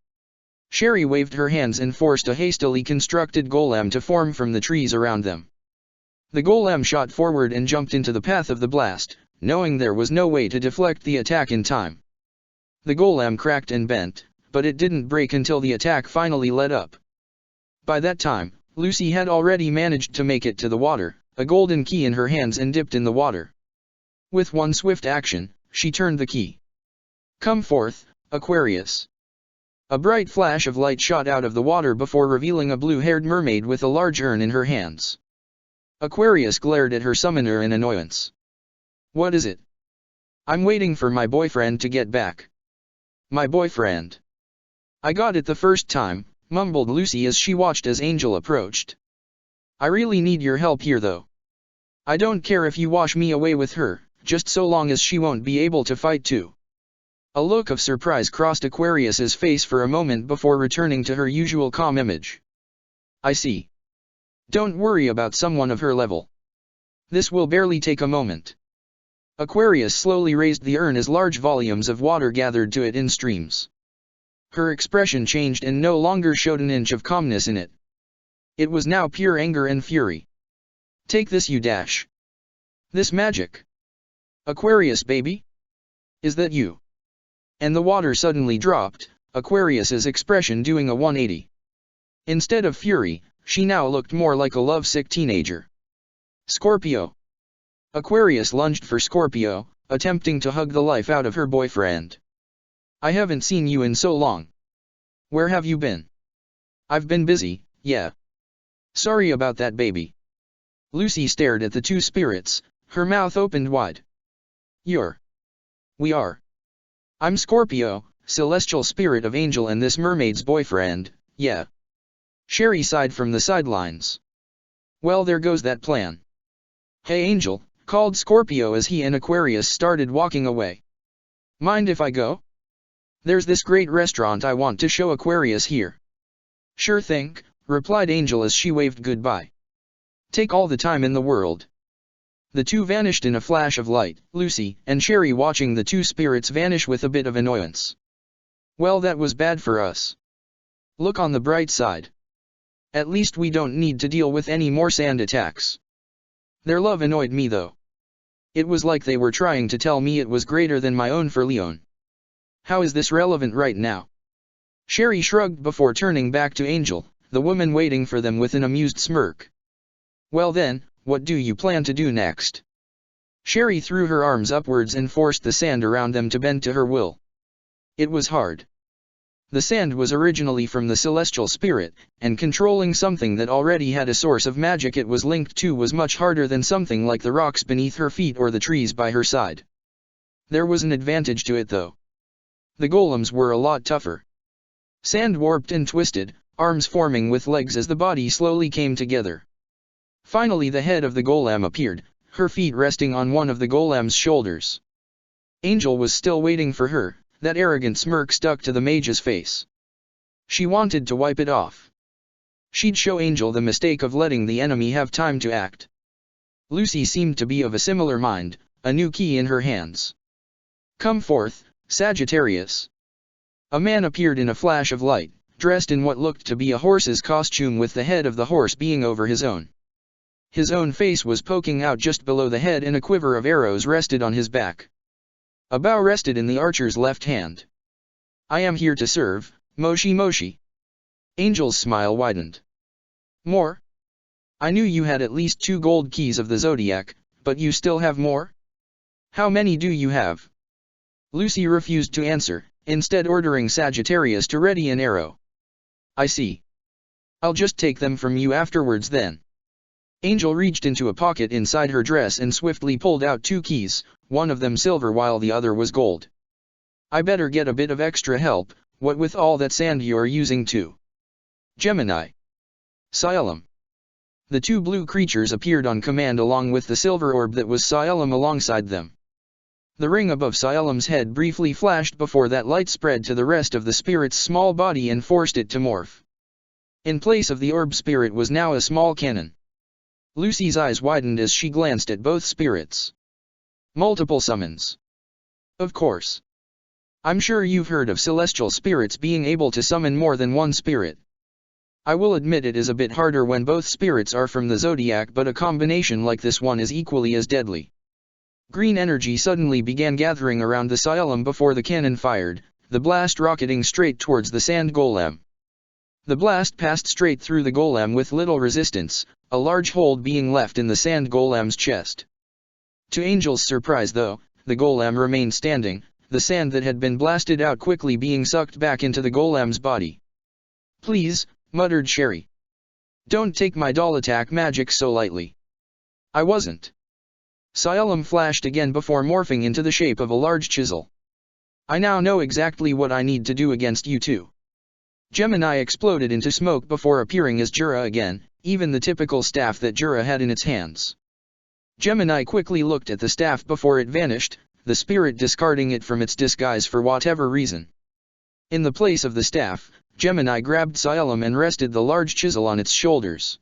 Sherry waved her hands and forced a hastily constructed golem to form from the trees around them. The golem shot forward and jumped into the path of the blast, knowing there was no way to deflect the attack in time. The golem cracked and bent, but it didn't break until the attack finally let up. By that time, Lucy had already managed to make it to the water, a golden key in her hands and dipped in the water. With one swift action, she turned the key. Come forth, Aquarius. A bright flash of light shot out of the water before revealing a blue-haired mermaid with a large urn in her hands. Aquarius glared at her summoner in annoyance. What is it? I'm waiting for my boyfriend to get back. My boyfriend. I got it the first time, mumbled Lucy as she watched as Angel approached. I really need your help here though. I don't care if you wash me away with her, just so long as she won't be able to fight too. A look of surprise crossed Aquarius's face for a moment before returning to her usual calm image. I see. Don't worry about someone of her level. This will barely take a moment. Aquarius slowly raised the urn as large volumes of water gathered to it in streams. Her expression changed and no longer showed an inch of calmness in it. It was now pure anger and fury. Take this, you dash. This magic. Aquarius baby? Is that you? And the water suddenly dropped, Aquarius's expression doing a 180. Instead of fury, she now looked more like a lovesick teenager. Scorpio. Aquarius lunged for Scorpio, attempting to hug the life out of her boyfriend. I haven't seen you in so long. Where have you been? I've been busy, yeah. Sorry about that baby. Lucy stared at the two spirits, her mouth opened wide. We are. I'm Scorpio, celestial spirit of Angel and this mermaid's boyfriend, yeah. Sherry sighed from the sidelines. Well, there goes that plan. Hey Angel, called Scorpio as he and Aquarius started walking away. Mind if I go? There's this great restaurant I want to show Aquarius here. Sure thing, replied Angel as she waved goodbye. Take all the time in the world. The two vanished in a flash of light, Lucy and Sherry watching the two spirits vanish with a bit of annoyance. Well, that was bad for us. Look on the bright side. At least we don't need to deal with any more sand attacks. Their love annoyed me though. It was like they were trying to tell me it was greater than my own for Leon. How is this relevant right now? Sherry shrugged before turning back to Angel, the woman waiting for them with an amused smirk. Well then, what do you plan to do next? Sherry threw her arms upwards and forced the sand around them to bend to her will. It was hard. The sand was originally from the celestial spirit, and controlling something that already had a source of magic it was linked to was much harder than something like the rocks beneath her feet or the trees by her side. There was an advantage to it though. The golems were a lot tougher. Sand warped and twisted, arms forming with legs as the body slowly came together. Finally the head of the golem appeared, her feet resting on one of the golem's shoulders. Angel was still waiting for her, that arrogant smirk stuck to the mage's face. She wanted to wipe it off. She'd show Angel the mistake of letting the enemy have time to act. Lucy seemed to be of a similar mind, a new key in her hands. Come forth, Sagittarius. A man appeared in a flash of light, dressed in what looked to be a horse's costume with the head of the horse being over his own. His own face was poking out just below the head and a quiver of arrows rested on his back. A bow rested in the archer's left hand. I am here to serve, Moshi Moshi. Angel's smile widened. More? I knew you had at least 2 gold keys of the zodiac, but you still have more? How many do you have? Lucy refused to answer, instead ordering Sagittarius to ready an arrow. I see. I'll just take them from you afterwards then. Angel reached into a pocket inside her dress and swiftly pulled out 2 keys, one of them silver while the other was gold. I better get a bit of extra help, what with all that sand you're using too. Gemini. Sialum. The 2 blue creatures appeared on command along with the silver orb that was Sialum alongside them. The ring above Sialum's head briefly flashed before that light spread to the rest of the spirit's small body and forced it to morph. In place of the orb spirit was now a small cannon. Lucy's eyes widened as she glanced at both spirits. Multiple summons. Of course. I'm sure you've heard of celestial spirits being able to summon more than one spirit. I will admit it is a bit harder when both spirits are from the zodiac, but a combination like this one is equally as deadly. Green energy suddenly began gathering around the Sialum before the cannon fired, the blast rocketing straight towards the sand golem. The blast passed straight through the golem with little resistance, a large hole being left in the sand golem's chest. To Angel's surprise though, the golem remained standing, the sand that had been blasted out quickly being sucked back into the golem's body. Please, muttered Sherry. Don't take my doll attack magic so lightly. I wasn't. Sialum flashed again before morphing into the shape of a large chisel. I now know exactly what I need to do against you two. Gemini exploded into smoke before appearing as Jura again, even the typical staff that Jura had in its hands. Gemini quickly looked at the staff before it vanished, the spirit discarding it from its disguise for whatever reason. In the place of the staff, Gemini grabbed Sialum and rested the large chisel on its shoulders.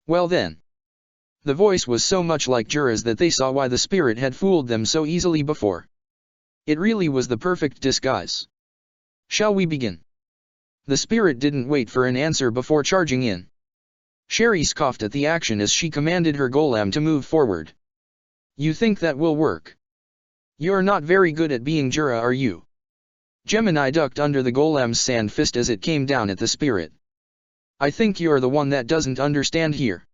Well then. The voice was so much like Jura's that they saw why the spirit had fooled them so easily before. It really was the perfect disguise. Shall we begin? The spirit didn't wait for an answer before charging in. Sherry scoffed at the action as she commanded her golem to move forward. You think that will work? You're not very good at being Jura, are you? Gemini ducked under the golem's sand fist as it came down at the spirit. I think you're the one that doesn't understand here.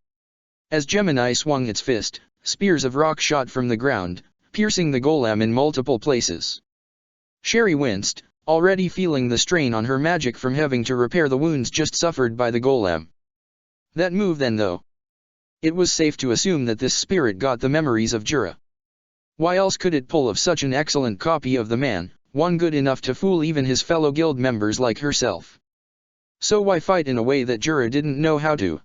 As Gemini swung its fist, spears of rock shot from the ground, piercing the golem in multiple places. Sherry winced, already feeling the strain on her magic from having to repair the wounds just suffered by the golem. That move then though. It was safe to assume that this spirit got the memories of Jura. Why else could it pull off such an excellent copy of the man, one good enough to fool even his fellow guild members like herself? So why fight in a way that Jura didn't know how to?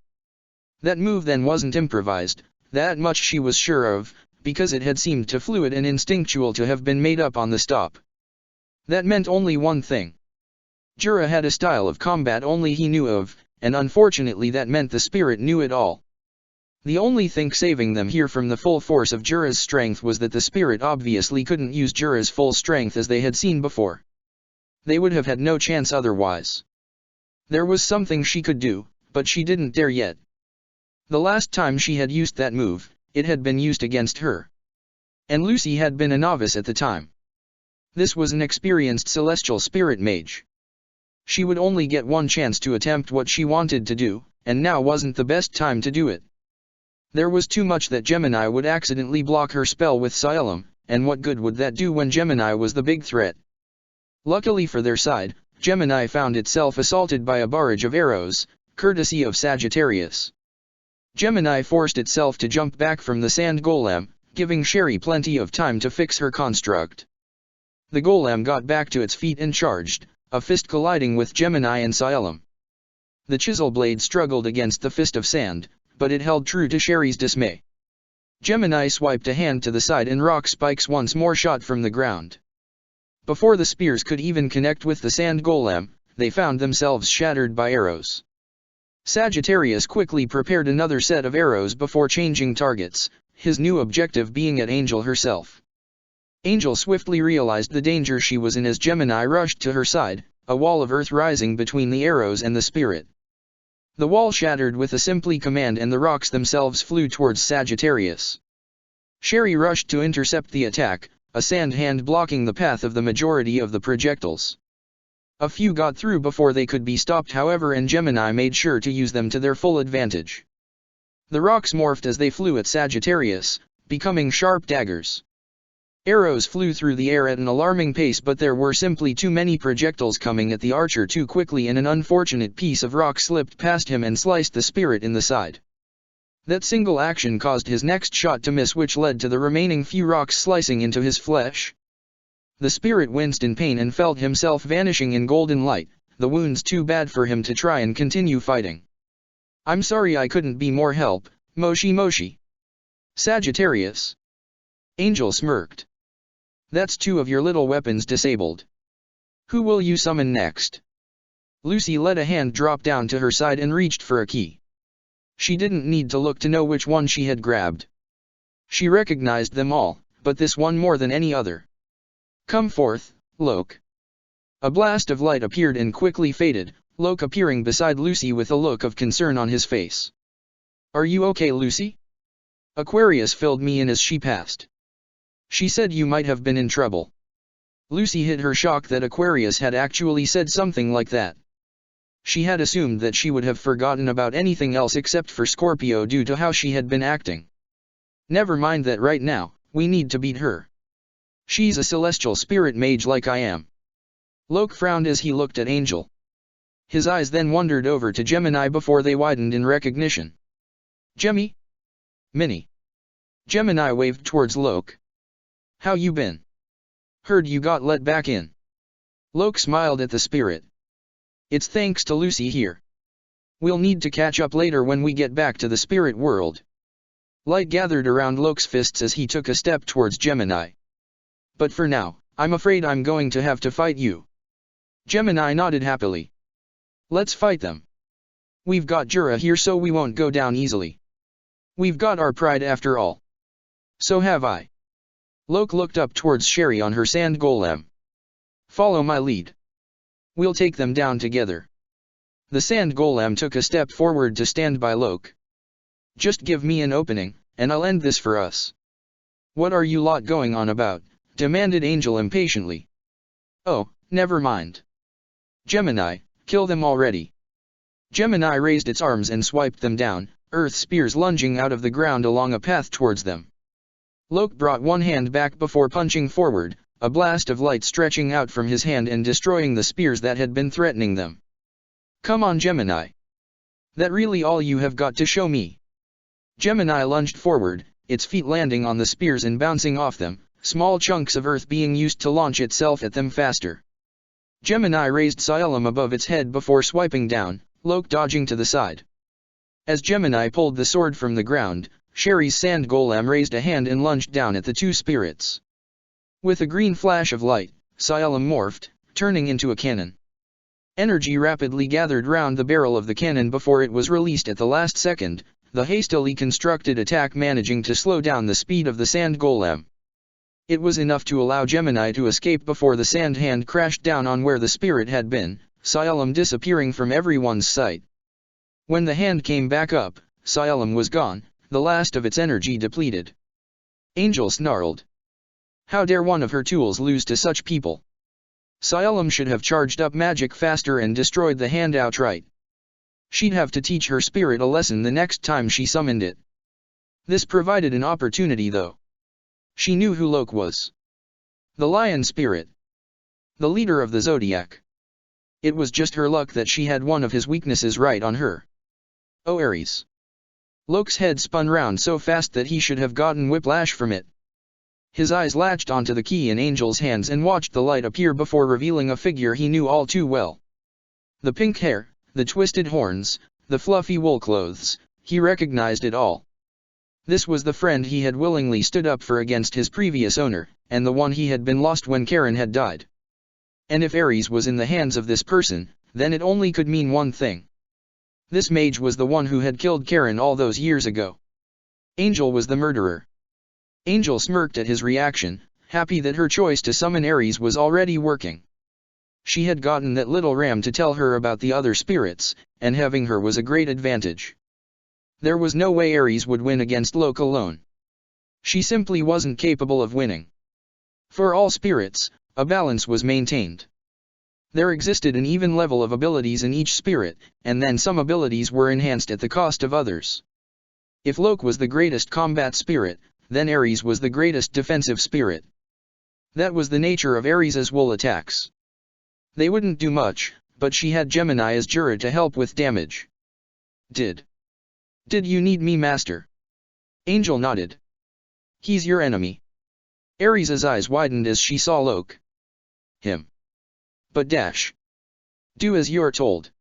That move then wasn't improvised, that much she was sure of, because it had seemed too fluid and instinctual to have been made up on the stop. That meant only one thing. Jura had a style of combat only he knew of, and unfortunately that meant the spirit knew it all. The only thing saving them here from the full force of Jura's strength was that the spirit obviously couldn't use Jura's full strength as they had seen before. They would have had no chance otherwise. There was something she could do, but she didn't dare yet. The last time she had used that move, it had been used against her. And Lucy had been a novice at the time. This was an experienced celestial spirit mage. She would only get one chance to attempt what she wanted to do, and now wasn't the best time to do it. There was too much that Gemini would accidentally block her spell with Sialum, and what good would that do when Gemini was the big threat? Luckily for their side, Gemini found itself assaulted by a barrage of arrows, courtesy of Sagittarius. Gemini forced itself to jump back from the sand golem, giving Sherry plenty of time to fix her construct. The golem got back to its feet and charged, a fist colliding with Gemini and Sialum. The chisel blade struggled against the fist of sand, but it held true to Sherry's dismay. Gemini swiped a hand to the side and rock spikes once more shot from the ground. Before the spears could even connect with the sand golem, they found themselves shattered by arrows. Sagittarius quickly prepared another set of arrows before changing targets, his new objective being at Angel herself. Angel swiftly realized the danger she was in as Gemini rushed to her side, a wall of earth rising between the arrows and the spirit. The wall shattered with a simply command and the rocks themselves flew towards Sagittarius. Sherry rushed to intercept the attack, a sand hand blocking the path of the majority of the projectiles. A few got through before they could be stopped, however, and Gemini made sure to use them to their full advantage. The rocks morphed as they flew at Sagittarius, becoming sharp daggers. Arrows flew through the air at an alarming pace, but there were simply too many projectiles coming at the archer too quickly, and an unfortunate piece of rock slipped past him and sliced the spirit in the side. That single action caused his next shot to miss, which led to the remaining few rocks slicing into his flesh. The spirit winced in pain and felt himself vanishing in golden light, the wounds too bad for him to try and continue fighting. "I'm sorry I couldn't be more help, Moshi Moshi." "Sagittarius." Angel smirked. "That's 2 of your little weapons disabled. Who will you summon next?" Lucy let a hand drop down to her side and reached for a key. She didn't need to look to know which one she had grabbed. She recognized them all, but this one more than any other. "Come forth, Loke." A blast of light appeared and quickly faded, Loke appearing beside Lucy with a look of concern on his face. "Are you okay, Lucy?" "Aquarius filled me in as she passed. She said you might have been in trouble." Lucy hid her shock that Aquarius had actually said something like that. She had assumed that she would have forgotten about anything else except for Scorpio due to how she had been acting. "Never mind that right now, we need to beat her. She's a celestial spirit mage like I am." Loke frowned as he looked at Angel. His eyes then wandered over to Gemini before they widened in recognition. "Gemmy?" "Minnie." Gemini waved towards Loke. "How you been? Heard you got let back in." Loke smiled at the spirit. "It's thanks to Lucy here. We'll need to catch up later when we get back to the spirit world." Light gathered around Loke's fists as he took a step towards Gemini. "But for now, I'm afraid I'm going to have to fight you." Gemini nodded happily. "Let's fight them. We've got Jura here, so we won't go down easily. We've got our pride after all." "So have I." Loke looked up towards Sherry on her sand golem. "Follow my lead. We'll take them down together." The sand golem took a step forward to stand by Loke. "Just give me an opening, and I'll end this for us." "What are you lot going on about?" demanded Angel impatiently. "Oh, never mind. Gemini, kill them already." Gemini raised its arms and swiped them down, earth spears lunging out of the ground along a path towards them. Loke brought one hand back before punching forward, a blast of light stretching out from his hand and destroying the spears that had been threatening them. "Come on, Gemini. That really all you have got to show me?" Gemini lunged forward, its feet landing on the spears and bouncing off them, small chunks of earth being used to launch itself at them faster. Gemini raised Xylem above its head before swiping down, Loke dodging to the side. As Gemini pulled the sword from the ground, Sherry's sand golem raised a hand and lunged down at the 2 spirits. With a green flash of light, Xylem morphed, turning into a cannon. Energy rapidly gathered round the barrel of the cannon before it was released at the last second, the hastily constructed attack managing to slow down the speed of the sand golem. It was enough to allow Gemini to escape before the sand hand crashed down on where the spirit had been, Xylem disappearing from everyone's sight. When the hand came back up, Xylem was gone, the last of its energy depleted. Angel snarled. How dare one of her tools lose to such people? Xylem should have charged up magic faster and destroyed the hand outright. She'd have to teach her spirit a lesson the next time she summoned it. This provided an opportunity though. She knew who Loke was. The lion spirit. The leader of the zodiac. It was just her luck that she had one of his weaknesses right on her. Oh, Aries. Loke's head spun round so fast that he should have gotten whiplash from it. His eyes latched onto the key in Angel's hands and watched the light appear before revealing a figure he knew all too well. The pink hair, the twisted horns, the fluffy wool clothes, he recognized it all. This was the friend he had willingly stood up for against his previous owner, and the one he had been lost when Karen had died. And if Aries was in the hands of this person, then it only could mean one thing. This mage was the one who had killed Karen all those years ago. Angel was the murderer. Angel smirked at his reaction, happy that her choice to summon Aries was already working. She had gotten that little ram to tell her about the other spirits, and having her was a great advantage. There was no way Aries would win against Loke alone. She simply wasn't capable of winning. For all spirits, a balance was maintained. There existed an even level of abilities in each spirit, and then some abilities were enhanced at the cost of others. If Loke was the greatest combat spirit, then Aries was the greatest defensive spirit. That was the nature of Aries' wool attacks. They wouldn't do much, but she had Gemini as Jura to help with damage. Did you need me, Master? Angel nodded. He's your enemy. Aries' eyes widened as she saw Loke. Him. But dash. Do as you're told.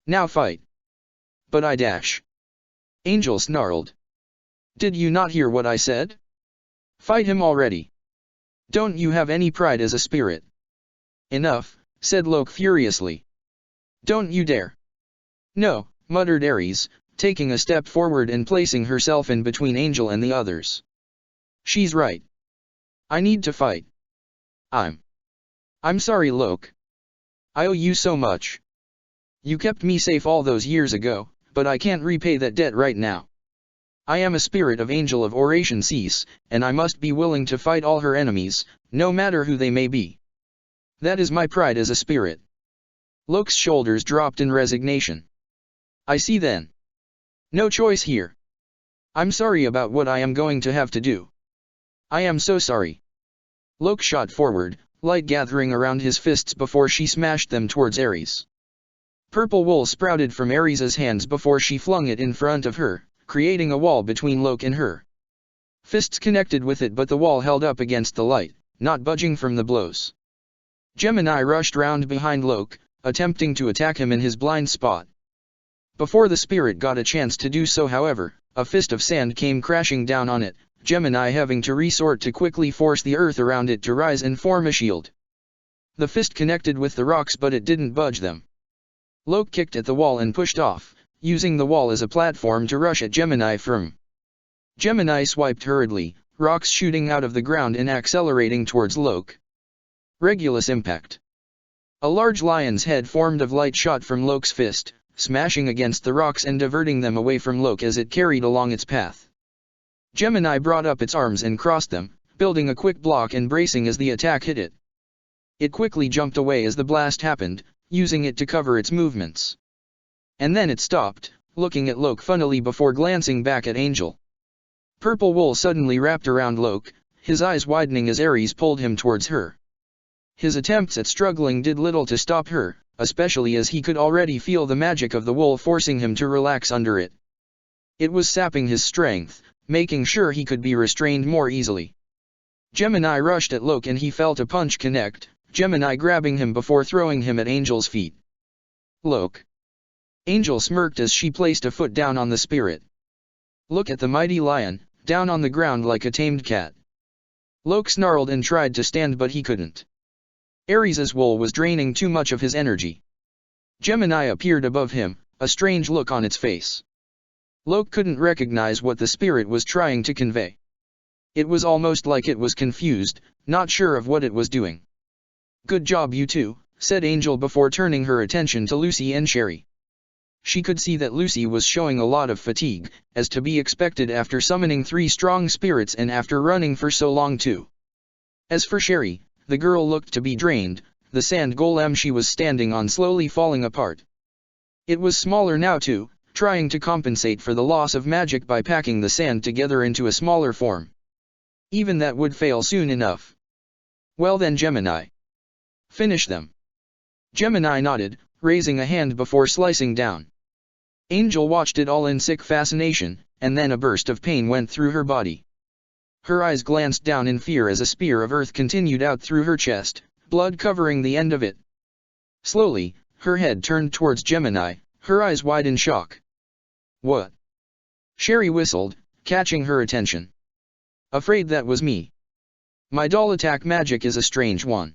Now fight. But I dash. Angel snarled. Did you not hear what I said? Fight him already. Don't you have any pride as a spirit? Enough, said Loke furiously. Don't you dare. No, muttered Aries, taking a step forward and placing herself in between Angel and the others. She's right. I need to fight. I'm sorry, Loke. I owe you so much. You kept me safe all those years ago, but I can't repay that debt right now. I am a spirit of Angel of Oration Cease, and I must be willing to fight all her enemies, no matter who they may be. That is my pride as a spirit. Loke's shoulders dropped in resignation. I see then. No choice here. I'm sorry about what I am going to have to do. I am so sorry. Loke shot forward, light gathering around his fists before she smashed them towards Aries. Purple wool sprouted from Aries' hands before she flung it in front of her, creating a wall between Loke and her. Fists connected with it, but the wall held up against the light, not budging from the blows. Gemini rushed round behind Loke, attempting to attack him in his blind spot. Before the spirit got a chance to do so, however, a fist of sand came crashing down on it, Gemini having to resort to quickly force the earth around it to rise and form a shield. The fist connected with the rocks, but it didn't budge them. Loke kicked at the wall and pushed off, using the wall as a platform to rush at Gemini from. Gemini swiped hurriedly, rocks shooting out of the ground and accelerating towards Loke. Regulus impact. A large lion's head formed of light shot from Loke's fist, smashing against the rocks and diverting them away from Loke as it carried along its path. Gemini brought up its arms and crossed them, building a quick block and bracing as the attack hit it. It quickly jumped away as the blast happened, using it to cover its movements. And then it stopped, looking at Loke funnily before glancing back at Angel. Purple wool suddenly wrapped around Loke, his eyes widening as Aries pulled him towards her. His attempts at struggling did little to stop her, especially as he could already feel the magic of the wool forcing him to relax under it. It was sapping his strength, making sure he could be restrained more easily. Gemini rushed at Loke and he felt a punch connect, Gemini grabbing him before throwing him at Angel's feet. Loke. Angel smirked as she placed a foot down on the spirit. Look at the mighty lion, down on the ground like a tamed cat. Loke snarled and tried to stand, but he couldn't. Aries' wool was draining too much of his energy. Gemini appeared above him, a strange look on its face. Loke couldn't recognize what the spirit was trying to convey. It was almost like it was confused, not sure of what it was doing. Good job, you two, said Angel before turning her attention to Lucy and Sherry. She could see that Lucy was showing a lot of fatigue, as to be expected after summoning 3 strong spirits and after running for so long too. As for Sherry, the girl looked to be drained, the sand golem she was standing on slowly falling apart. It was smaller now too, trying to compensate for the loss of magic by packing the sand together into a smaller form. Even that would fail soon enough. Well then, Gemini. Finish them. Gemini nodded, raising a hand before slicing down. Angel watched it all in sick fascination, and then a burst of pain went through her body. Her eyes glanced down in fear as a spear of earth continued out through her chest, blood covering the end of it. Slowly, her head turned towards Gemini, her eyes wide in shock. What? Sherry whistled, catching her attention. Afraid that was me. My doll attack magic is a strange one.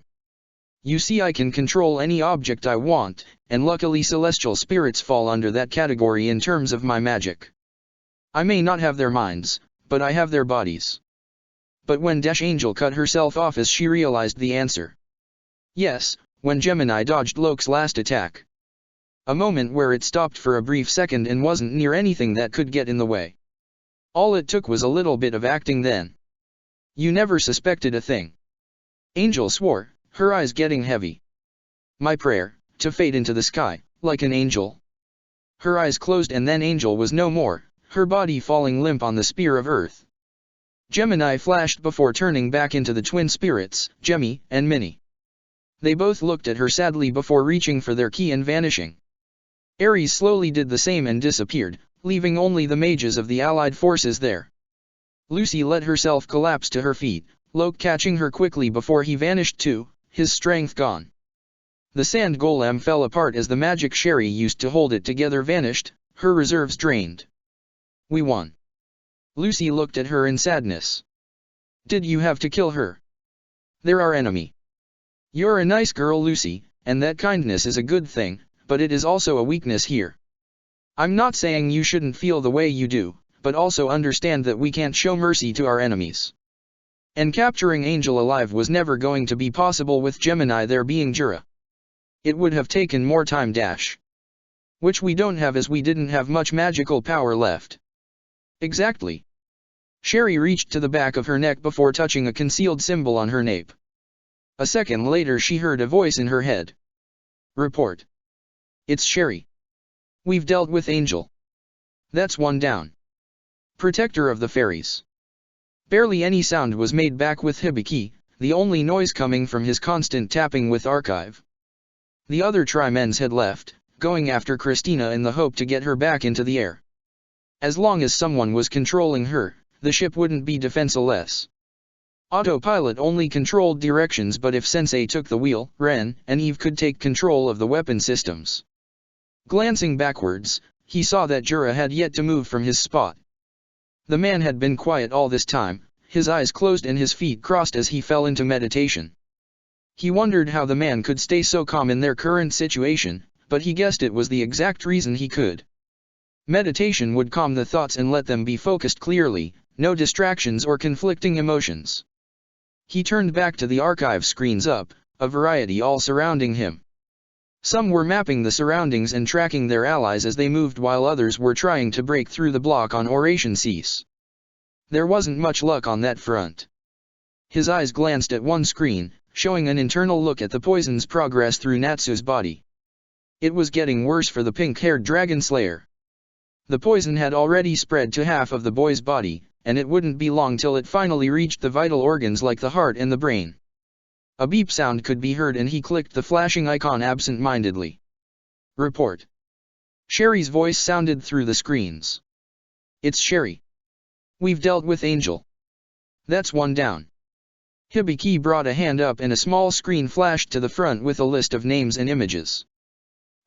You see, I can control any object I want, and luckily celestial spirits fall under that category in terms of my magic. I may not have their minds, but I have their bodies. But when Angel cut herself off as she realized the answer. Yes, when Gemini dodged Loke's last attack. A moment where it stopped for a brief second and wasn't near anything that could get in the way. All it took was a little bit of acting then. You never suspected a thing. Angel swore, her eyes getting heavy. My prayer, to fade into the sky, like an angel. Her eyes closed and then Angel was no more, her body falling limp on the spear of earth. Gemini flashed before turning back into the twin spirits, Gemmy and Minnie. They both looked at her sadly before reaching for their key and vanishing. Ares slowly did the same and disappeared, leaving only the mages of the allied forces there. Lucy let herself collapse to her feet, Loke catching her quickly before he vanished too, his strength gone. The sand golem fell apart as the magic Sherry used to hold it together vanished, her reserves drained. We won. Lucy looked at her in sadness. Did you have to kill her? They're our enemy. You're a nice girl, Lucy, and that kindness is a good thing, but it is also a weakness here. I'm not saying you shouldn't feel the way you do, but also understand that we can't show mercy to our enemies. And capturing Angel alive was never going to be possible with Gemini there being Jura. It would have taken more time dash. Which we don't have as we didn't have much magical power left. Exactly. Sherry reached to the back of her neck before touching a concealed symbol on her nape. A second later she heard a voice in her head. Report. It's Sherry. We've dealt with Angel. That's one down. Protector of the fairies. Barely any sound was made back with Hibiki, the only noise coming from his constant tapping with archive. The other Trimens had left, going after Christina in the hope to get her back into the air. As long as someone was controlling her, the ship wouldn't be defenseless. Autopilot only controlled directions, but if Sensei took the wheel, Ren and Eve could take control of the weapon systems. Glancing backwards, he saw that Jura had yet to move from his spot. The man had been quiet all this time, his eyes closed and his feet crossed as he fell into meditation. He wondered how the man could stay so calm in their current situation, but he guessed it was the exact reason he could. Meditation would calm the thoughts and let them be focused clearly, no distractions or conflicting emotions. He turned back to the archive screens up, a variety all surrounding him. Some were mapping the surroundings and tracking their allies as they moved while others were trying to break through the block on Oration Cease. There wasn't much luck on that front. His eyes glanced at one screen, showing an internal look at the poison's progress through Natsu's body. It was getting worse for the pink-haired dragon slayer. The poison had already spread to half of the boy's body, and it wouldn't be long till it finally reached the vital organs like the heart and the brain. A beep sound could be heard and he clicked the flashing icon absent-mindedly. Report. Sherry's voice sounded through the screens. It's Sherry. We've dealt with Angel. That's one down. Hibiki brought a hand up and a small screen flashed to the front with a list of names and images.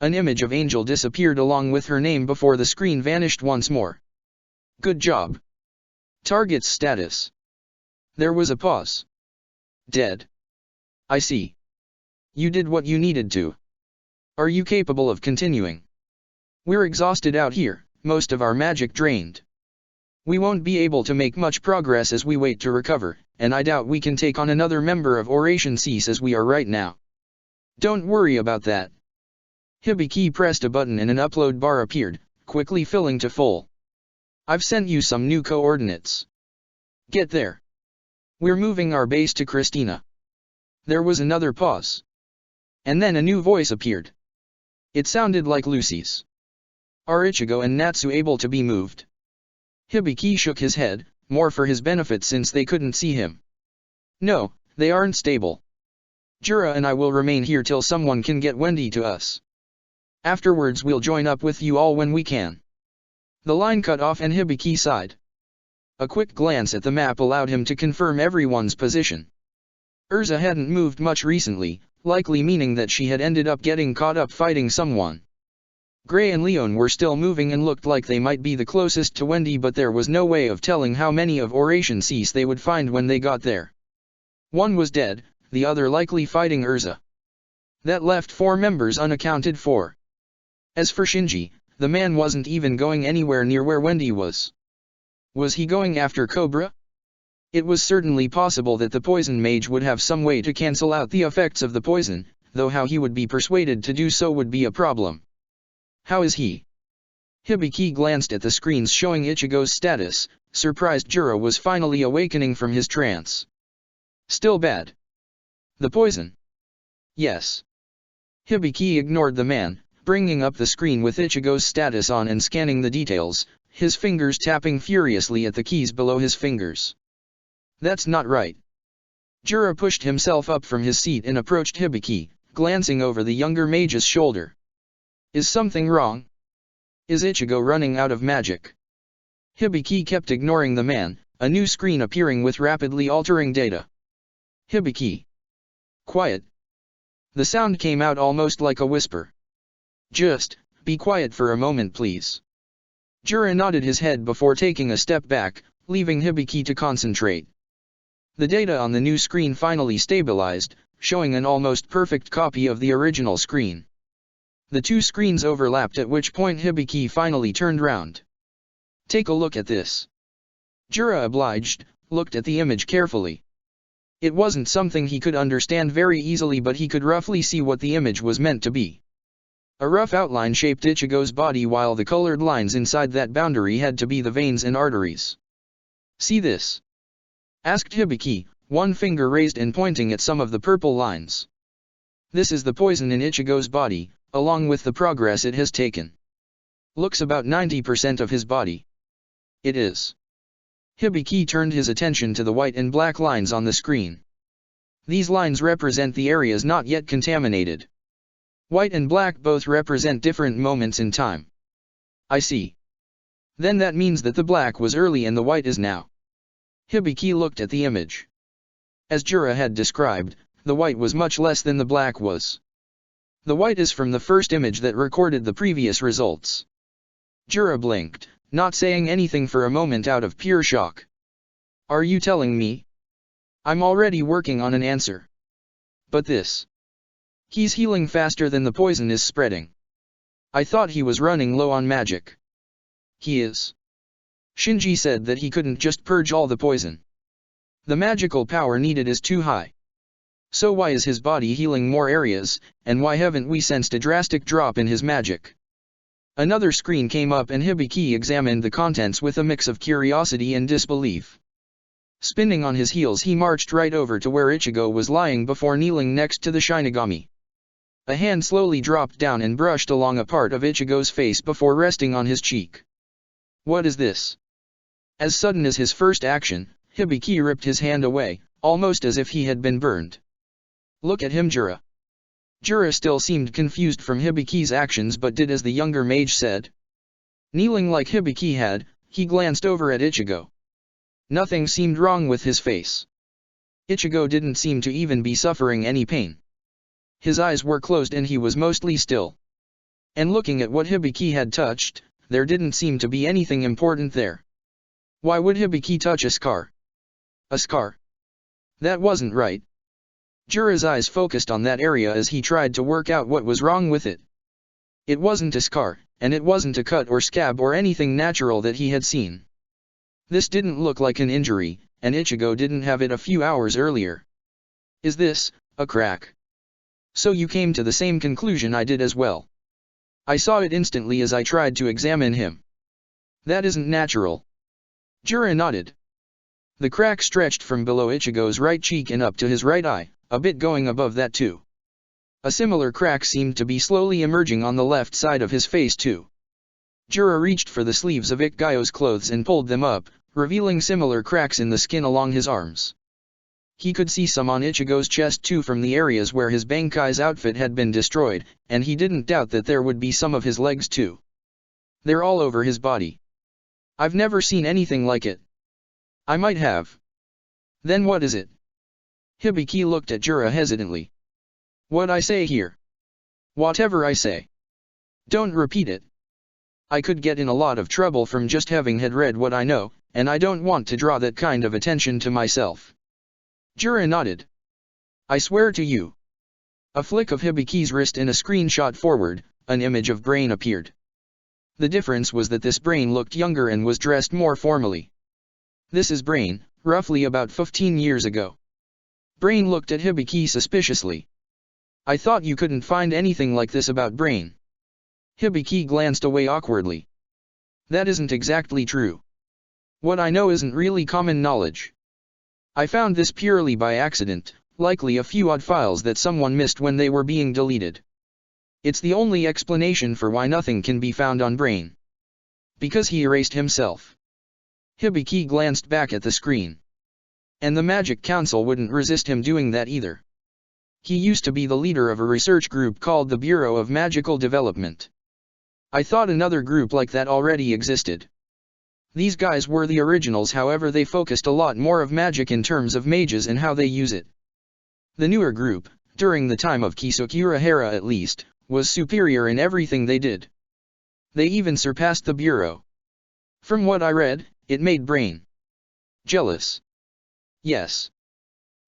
An image of Angel disappeared along with her name before the screen vanished once more. Good job. Target's status. There was a pause. Dead. I see. You did what you needed to. Are you capable of continuing? We're exhausted out here, most of our magic drained. We won't be able to make much progress as we wait to recover, and I doubt we can take on another member of Oration Cease as we are right now. Don't worry about that. Hibiki pressed a button and an upload bar appeared, quickly filling to full. I've sent you some new coordinates. Get there. We're moving our base to Christina. There was another pause. And then a new voice appeared. It sounded like Lucy's. Are Ichigo and Natsu able to be moved? Hibiki shook his head, more for his benefit since they couldn't see him. No, they aren't stable. Jura and I will remain here till someone can get Wendy to us. Afterwards we'll join up with you all when we can. The line cut off and Hibiki sighed. A quick glance at the map allowed him to confirm everyone's position. Urza hadn't moved much recently, likely meaning that she had ended up getting caught up fighting someone. Gray and Leon were still moving and looked like they might be the closest to Wendy, but there was no way of telling how many of Oration Cease they would find when they got there. One was dead, the other likely fighting Urza. That left 4 members unaccounted for. As for Shinji, the man wasn't even going anywhere near where Wendy was. Was he going after Cobra? It was certainly possible that the poison mage would have some way to cancel out the effects of the poison, though how he would be persuaded to do so would be a problem. How is he? Hibiki glanced at the screens showing Ichigo's status, surprised Juro was finally awakening from his trance. Still bad. The poison? Yes. Hibiki ignored the man, bringing up the screen with Ichigo's status on and scanning the details, his fingers tapping furiously at the keys below his fingers. That's not right. Juro pushed himself up from his seat and approached Hibiki, glancing over the younger mage's shoulder. Is something wrong? Is Ichigo running out of magic? Hibiki kept ignoring the man, a new screen appearing with rapidly altering data. Hibiki. Quiet. The sound came out almost like a whisper. Just, be quiet for a moment please. Juro nodded his head before taking a step back, leaving Hibiki to concentrate. The data on the new screen finally stabilized, showing an almost perfect copy of the original screen. The two screens overlapped, at which point Hibiki finally turned round. Take a look at this. Juro obliged, looked at the image carefully. It wasn't something he could understand very easily, but he could roughly see what the image was meant to be. A rough outline shaped Ichigo's body, while the colored lines inside that boundary had to be the veins and arteries. See this? Asked Hibiki, one finger raised and pointing at some of the purple lines. This is the poison in Ichigo's body, along with the progress it has taken. Looks about 90% of his body. It is. Hibiki turned his attention to the white and black lines on the screen. These lines represent the areas not yet contaminated. White and black both represent different moments in time. I see. Then that means that the black was early and the white is now. Hibiki looked at the image. As Juro had described, the white was much less than the black was. The white is from the first image that recorded the previous results. Juro blinked, not saying anything for a moment out of pure shock. Are you telling me? I'm already working on an answer. But this. He's healing faster than the poison is spreading. I thought he was running low on magic. He is. Shinji said that he couldn't just purge all the poison. The magical power needed is too high. So why is his body healing more areas, and why haven't we sensed a drastic drop in his magic? Another screen came up and Hibiki examined the contents with a mix of curiosity and disbelief. Spinning on his heels, he marched right over to where Ichigo was lying before kneeling next to the Shinigami. A hand slowly dropped down and brushed along a part of Ichigo's face before resting on his cheek. What is this? As sudden as his first action, Hibiki ripped his hand away, almost as if he had been burned. Look at him, Juro. Juro still seemed confused from Hibiki's actions but did as the younger mage said. Kneeling like Hibiki had, he glanced over at Ichigo. Nothing seemed wrong with his face. Ichigo didn't seem to even be suffering any pain. His eyes were closed and he was mostly still. And looking at what Hibiki had touched, there didn't seem to be anything important there. Why would Hibiki touch a scar? A scar? That wasn't right. Juro's eyes focused on that area as he tried to work out what was wrong with it. It wasn't a scar, and it wasn't a cut or scab or anything natural that he had seen. This didn't look like an injury, and Ichigo didn't have it a few hours earlier. Is this a crack? So you came to the same conclusion I did as well. I saw it instantly as I tried to examine him. That isn't natural. Juro nodded. The crack stretched from below Ichigo's right cheek and up to his right eye, a bit going above that too. A similar crack seemed to be slowly emerging on the left side of his face too. Juro reached for the sleeves of Ichigo's clothes and pulled them up, revealing similar cracks in the skin along his arms. He could see some on Ichigo's chest too from the areas where his Bankai's outfit had been destroyed, and he didn't doubt that there would be some of his legs too. They're all over his body. I've never seen anything like it. I might have. Then what is it? Hibiki looked at Juro hesitantly. What I say here? Whatever I say. Don't repeat it. I could get in a lot of trouble from just having had read what I know, and I don't want to draw that kind of attention to myself. Juro nodded. I swear to you. A flick of Hibiki's wrist and a screen shot forward, an image of Brain appeared. The difference was that this Brain looked younger and was dressed more formally. This is Brain, roughly about 15 years ago. Brain looked at Hibiki suspiciously. I thought you couldn't find anything like this about Brain. Hibiki glanced away awkwardly. That isn't exactly true. What I know isn't really common knowledge. I found this purely by accident, likely a few odd files that someone missed when they were being deleted. It's the only explanation for why nothing can be found on Brain. Because he erased himself. Hibiki glanced back at the screen. And the Magic Council wouldn't resist him doing that either. He used to be the leader of a research group called the Bureau of Magical Development. I thought another group like that already existed. These guys were the originals, however they focused a lot more of magic in terms of mages and how they use it. The newer group, during the time of Kisokura Hara at least, was superior in everything they did. They even surpassed the Bureau. From what I read, it made Brain jealous. Yes.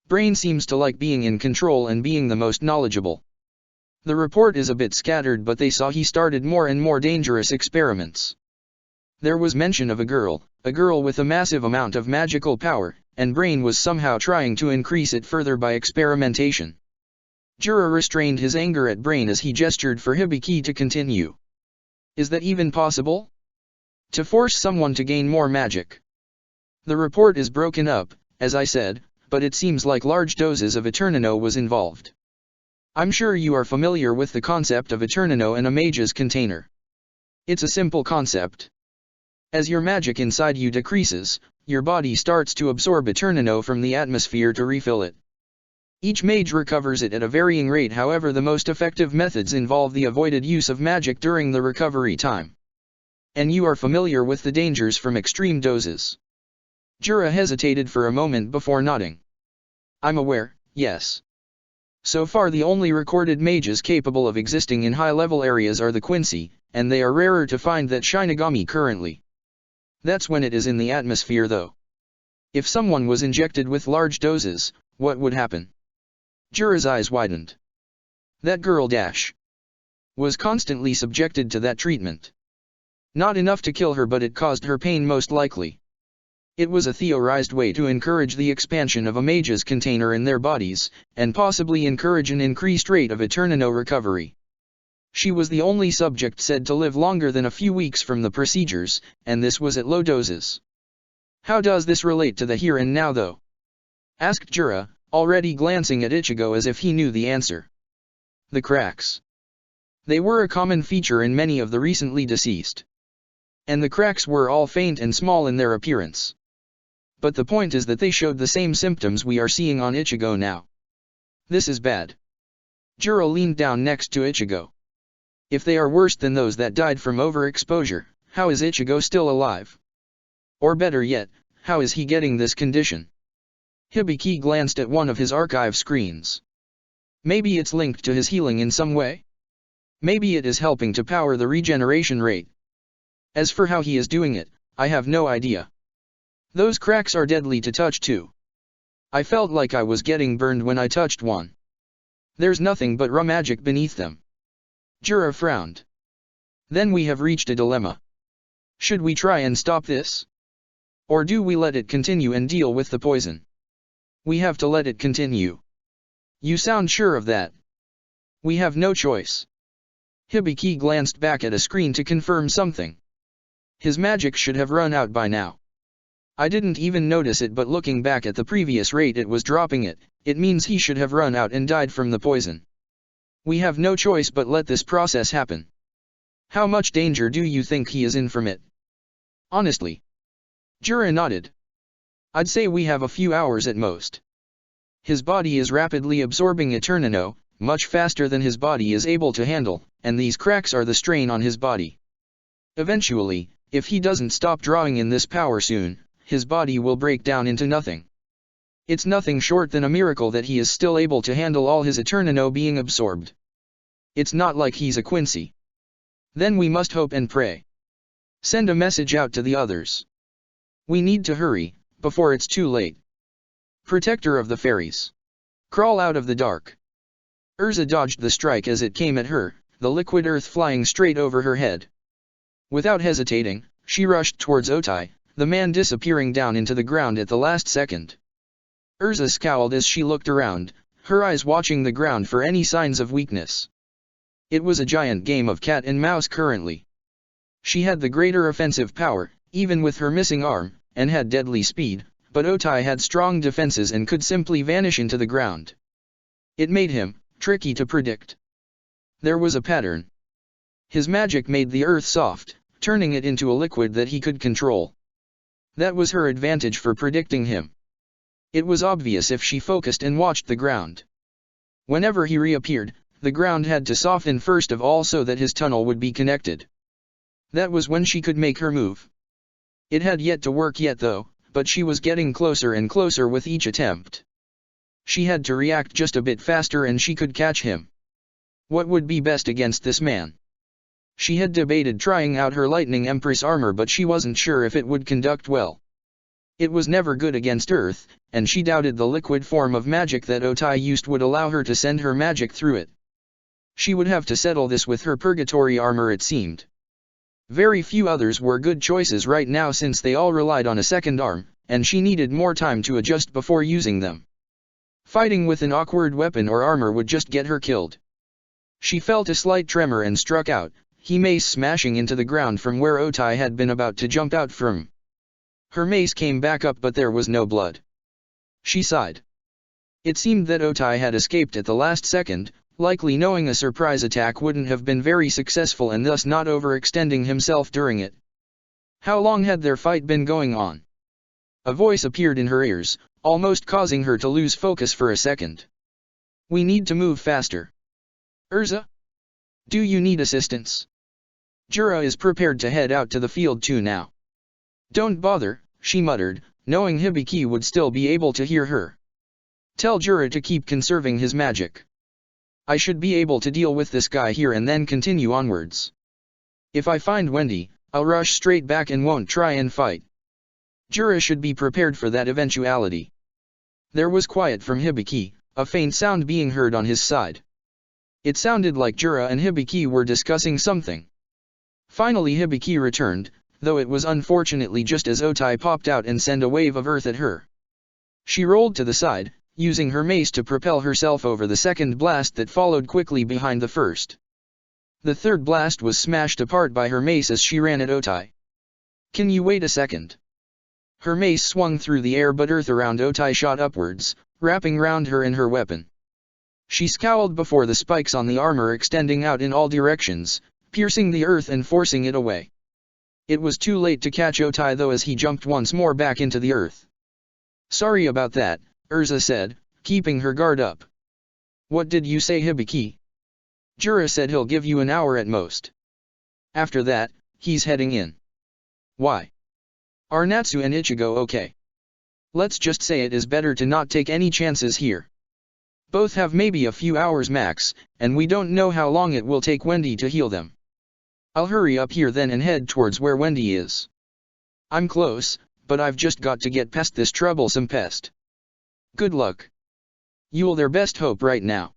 Brain seems to like being in control and being the most knowledgeable. The report is a bit scattered, but they saw he started more and more dangerous experiments. There was mention of a girl with a massive amount of magical power, and Brain was somehow trying to increase it further by experimentation. Jura restrained his anger at Brain as he gestured for Hibiki to continue. Is that even possible? To force someone to gain more magic? The report is broken up, as I said, but it seems like large doses of Eternino was involved. I'm sure you are familiar with the concept of Eternino and a mage's container. It's a simple concept. As your magic inside you decreases, your body starts to absorb Eternino from the atmosphere to refill it. Each mage recovers it at a varying rate, however the most effective methods involve the avoided use of magic during the recovery time. And you are familiar with the dangers from extreme doses. Jura hesitated for a moment before nodding. I'm aware, yes. So far the only recorded mages capable of existing in high-level areas are the Quincy, and they are rarer to find than Shinigami currently. That's when it is in the atmosphere though. If someone was injected with large doses, what would happen? Jura's eyes widened. That girl was constantly subjected to that treatment. Not enough to kill her, but it caused her pain most likely. It was a theorized way to encourage the expansion of a mage's container in their bodies, and possibly encourage an increased rate of Eternino recovery. She was the only subject said to live longer than a few weeks from the procedures, and this was at low doses. How does this relate to the here and now though? Asked Jura, already glancing at Ichigo as if he knew the answer. The cracks. They were a common feature in many of the recently deceased. And the cracks were all faint and small in their appearance. But the point is that they showed the same symptoms we are seeing on Ichigo now. This is bad. Jura leaned down next to Ichigo. If they are worse than those that died from overexposure, how is Ichigo still alive? Or better yet, how is he getting this condition? Hibiki glanced at one of his archive screens. Maybe it's linked to his healing in some way? Maybe it is helping to power the regeneration rate. As for how he is doing it, I have no idea. Those cracks are deadly to touch too. I felt like I was getting burned when I touched one. There's nothing but raw magic beneath them. Jura frowned. Then we have reached a dilemma. Should we try and stop this? Or do we let it continue and deal with the poison? We have to let it continue. You sound sure of that. We have no choice. Hibiki glanced back at a screen to confirm something. His magic should have run out by now. I didn't even notice it, but looking back at the previous rate it was dropping it means he should have run out and died from the poison. We have no choice but let this process happen. How much danger do you think he is in from it? Honestly. Jura nodded. I'd say we have a few hours at most. His body is rapidly absorbing Eternino, much faster than his body is able to handle, and these cracks are the strain on his body. Eventually, if he doesn't stop drawing in this power soon, his body will break down into nothing. It's nothing short than a miracle that he is still able to handle all his Eternino being absorbed. It's not like he's a Quincy. Then we must hope and pray. Send a message out to the others. We need to hurry, before it's too late. Protector of the Fairies. Crawl out of the dark. Urza dodged the strike as it came at her, the liquid earth flying straight over her head. Without hesitating, she rushed towards Otai, the man disappearing down into the ground at the last second. Urza scowled as she looked around, her eyes watching the ground for any signs of weakness. It was a giant game of cat and mouse currently. She had the greater offensive power, even with her missing arm, and had deadly speed, but Otai had strong defenses and could simply vanish into the ground. It made him tricky to predict. There was a pattern. His magic made the earth soft, turning it into a liquid that he could control. That was her advantage for predicting him. It was obvious if she focused and watched the ground. Whenever he reappeared, the ground had to soften first of all so that his tunnel would be connected. That was when she could make her move. It had yet to work yet though, but she was getting closer and closer with each attempt. She had to react just a bit faster and she could catch him. What would be best against this man? She had debated trying out her Lightning Empress armor, but she wasn't sure if it would conduct well. It was never good against Earth, and she doubted the liquid form of magic that Otai used would allow her to send her magic through it. She would have to settle this with her purgatory armor, it seemed. Very few others were good choices right now since they all relied on a second arm, and she needed more time to adjust before using them. Fighting with an awkward weapon or armor would just get her killed. She felt a slight tremor and struck out, her mace smashing into the ground from where Otai had been about to jump out from. Her mace came back up but there was no blood. She sighed. It seemed that Otai had escaped at the last second, likely knowing a surprise attack wouldn't have been very successful and thus not overextending himself during it. How long had their fight been going on? A voice appeared in her ears, almost causing her to lose focus for a second. We need to move faster. Urza? Do you need assistance? Jura is prepared to head out to the field too now. Don't bother, she muttered, knowing Hibiki would still be able to hear her. Tell Jura to keep conserving his magic. I should be able to deal with this guy here and then continue onwards. If I find Wendy, I'll rush straight back and won't try and fight. Jura should be prepared for that eventuality. There was quiet from Hibiki, a faint sound being heard on his side. It sounded like Jura and Hibiki were discussing something. Finally Hibiki returned, though it was unfortunately just as Otai popped out and sent a wave of earth at her. She rolled to the side, using her mace to propel herself over the second blast that followed quickly behind the first. The third blast was smashed apart by her mace as she ran at Otai. Can you wait a second? Her mace swung through the air but earth around Otai shot upwards, wrapping round her and her weapon. She scowled before the spikes on the armor extending out in all directions, piercing the earth and forcing it away. It was too late to catch Otai though as he jumped once more back into the earth. Sorry about that, Urza said, keeping her guard up. What did you say, Hibiki? Jura said he'll give you an hour at most. After that, he's heading in. Why? Are Natsu and Ichigo okay? Let's just say it is better to not take any chances here. Both have maybe a few hours max, and we don't know how long it will take Wendy to heal them. I'll hurry up here then and head towards where Wendy is. I'm close, but I've just got to get past this troublesome pest. Good luck. You'll their best hope right now.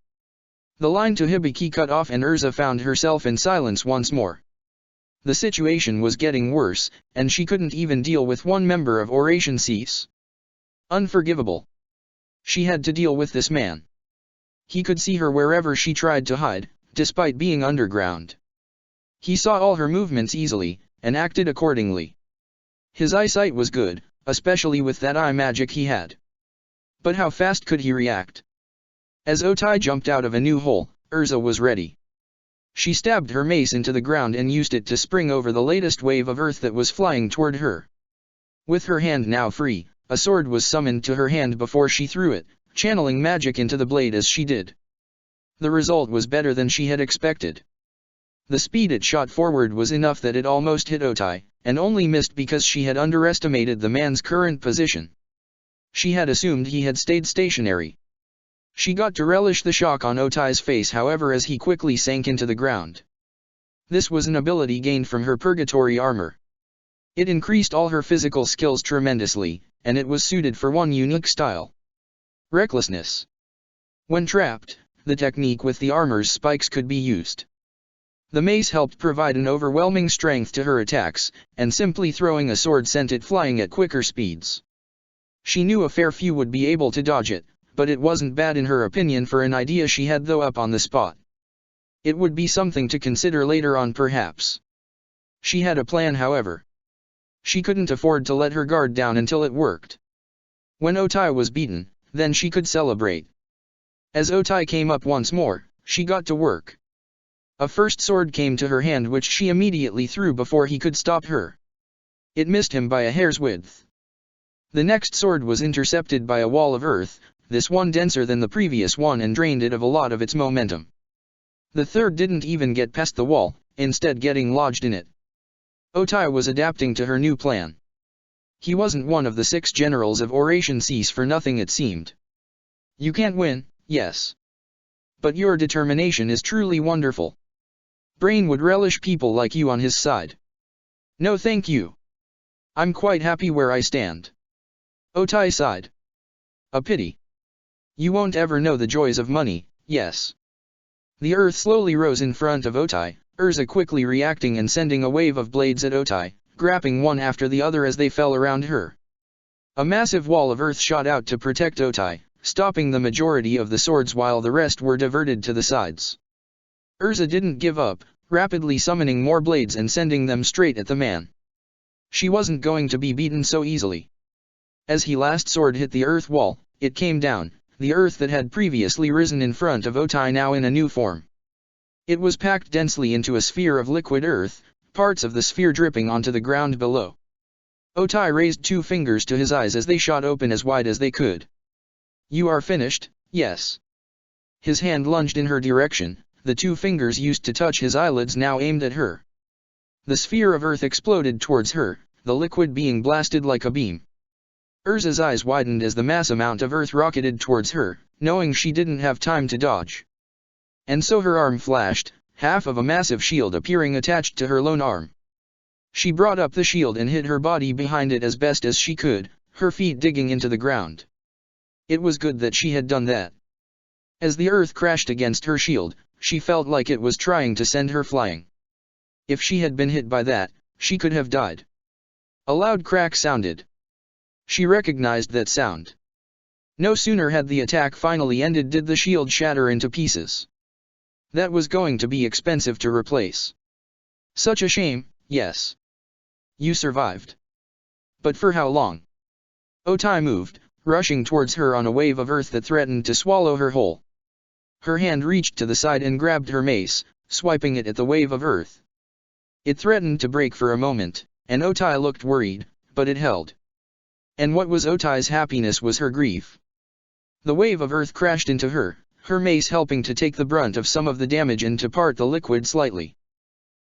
The line to Hibiki cut off and Urza found herself in silence once more. The situation was getting worse, and she couldn't even deal with one member of Oration Cease. Unforgivable. She had to deal with this man. He could see her wherever she tried to hide, despite being underground. He saw all her movements easily, and acted accordingly. His eyesight was good, especially with that eye magic he had. But how fast could he react? As Otai jumped out of a new hole, Urza was ready. She stabbed her mace into the ground and used it to spring over the latest wave of earth that was flying toward her. With her hand now free, a sword was summoned to her hand before she threw it, channeling magic into the blade as she did. The result was better than she had expected. The speed it shot forward was enough that it almost hit Otai, and only missed because she had underestimated the man's current position. She had assumed he had stayed stationary. She got to relish the shock on Otai's face however as he quickly sank into the ground. This was an ability gained from her purgatory armor. It increased all her physical skills tremendously, and it was suited for one unique style. Recklessness. When trapped, the technique with the armor's spikes could be used. The mace helped provide an overwhelming strength to her attacks, and simply throwing a sword sent it flying at quicker speeds. She knew a fair few would be able to dodge it, but it wasn't bad in her opinion for an idea she had though up on the spot. It would be something to consider later on perhaps. She had a plan however. She couldn't afford to let her guard down until it worked. When Otai was beaten, then she could celebrate. As Otai came up once more, she got to work. A first sword came to her hand which she immediately threw before he could stop her. It missed him by a hair's width. The next sword was intercepted by a wall of earth, this one denser than the previous one and drained it of a lot of its momentum. The third didn't even get past the wall, instead getting lodged in it. Otai was adapting to her new plan. He wasn't one of the 6 generals of Oration Cease for nothing it seemed. You can't win, yes. But your determination is truly wonderful. Brain would relish people like you on his side. No thank you. I'm quite happy where I stand. Otai sighed. A pity. You won't ever know the joys of money, yes. The earth slowly rose in front of Otai, Urza quickly reacting and sending a wave of blades at Otai, grabbing one after the other as they fell around her. A massive wall of earth shot out to protect Otai, stopping the majority of the swords while the rest were diverted to the sides. Urza didn't give up, rapidly summoning more blades and sending them straight at the man. She wasn't going to be beaten so easily. As his last sword hit the earth wall, it came down, the earth that had previously risen in front of Otai now in a new form. It was packed densely into a sphere of liquid earth, parts of the sphere dripping onto the ground below. Otai raised 2 fingers to his eyes as they shot open as wide as they could. You are finished, yes. His hand lunged in her direction, the 2 fingers used to touch his eyelids now aimed at her. The sphere of earth exploded towards her, the liquid being blasted like a beam. Urza's eyes widened as the mass amount of earth rocketed towards her, knowing she didn't have time to dodge. And so her arm flashed, half of a massive shield appearing attached to her lone arm. She brought up the shield and hid her body behind it as best as she could, her feet digging into the ground. It was good that she had done that. As the earth crashed against her shield, she felt like it was trying to send her flying. If she had been hit by that, she could have died. A loud crack sounded. She recognized that sound. No sooner had the attack finally ended did the shield shatter into pieces. That was going to be expensive to replace. Such a shame, yes. You survived. But for how long? Otai moved, rushing towards her on a wave of earth that threatened to swallow her whole. Her hand reached to the side and grabbed her mace, swiping it at the wave of earth. It threatened to break for a moment, and Otai looked worried, but it held. And what was Otai's happiness was her grief. The wave of earth crashed into her, her mace helping to take the brunt of some of the damage and to part the liquid slightly.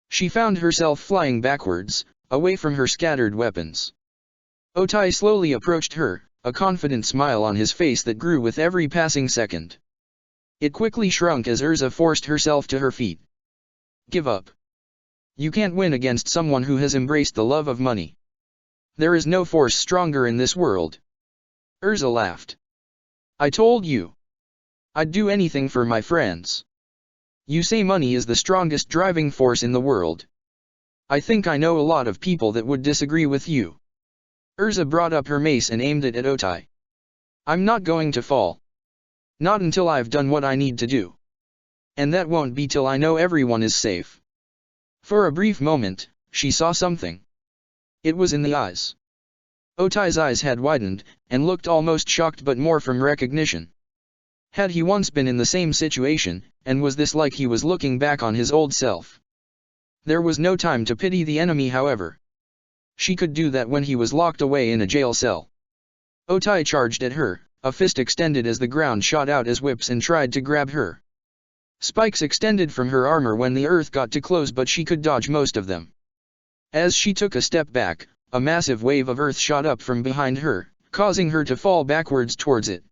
She found herself flying backwards, away from her scattered weapons. Otai slowly approached her, a confident smile on his face that grew with every passing second. It quickly shrunk as Urza forced herself to her feet. Give up. You can't win against someone who has embraced the love of money. There is no force stronger in this world. Urza laughed. I told you. I'd do anything for my friends. You say money is the strongest driving force in the world. I think I know a lot of people that would disagree with you. Urza brought up her mace and aimed it at Otai. I'm not going to fall. Not until I've done what I need to do. And that won't be till I know everyone is safe. For a brief moment, she saw something. It was in the eyes. Otai's eyes had widened, and looked almost shocked but more from recognition. Had he once been in the same situation, and was this like he was looking back on his old self? There was no time to pity the enemy however. She could do that when he was locked away in a jail cell. Otai charged at her, a fist extended as the ground shot out as whips and tried to grab her. Spikes extended from her armor when the earth got too close but she could dodge most of them. As she took a step back, a massive wave of earth shot up from behind her, causing her to fall backwards towards it.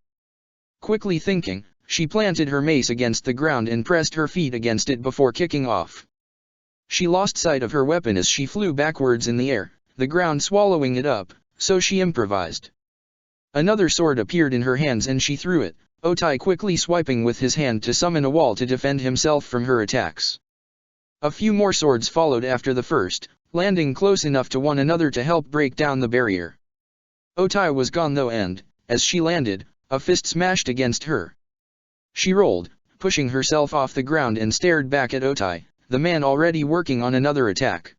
Quickly thinking, she planted her mace against the ground and pressed her feet against it before kicking off. She lost sight of her weapon as she flew backwards in the air, the ground swallowing it up, so she improvised. Another sword appeared in her hands and she threw it, Otai quickly swiping with his hand to summon a wall to defend himself from her attacks. A few more swords followed after the first, landing close enough to one another to help break down the barrier. Otai was gone though and, as she landed, A fist smashed against her. She rolled, pushing herself off the ground and stared back at Otai, the man already working on another attack.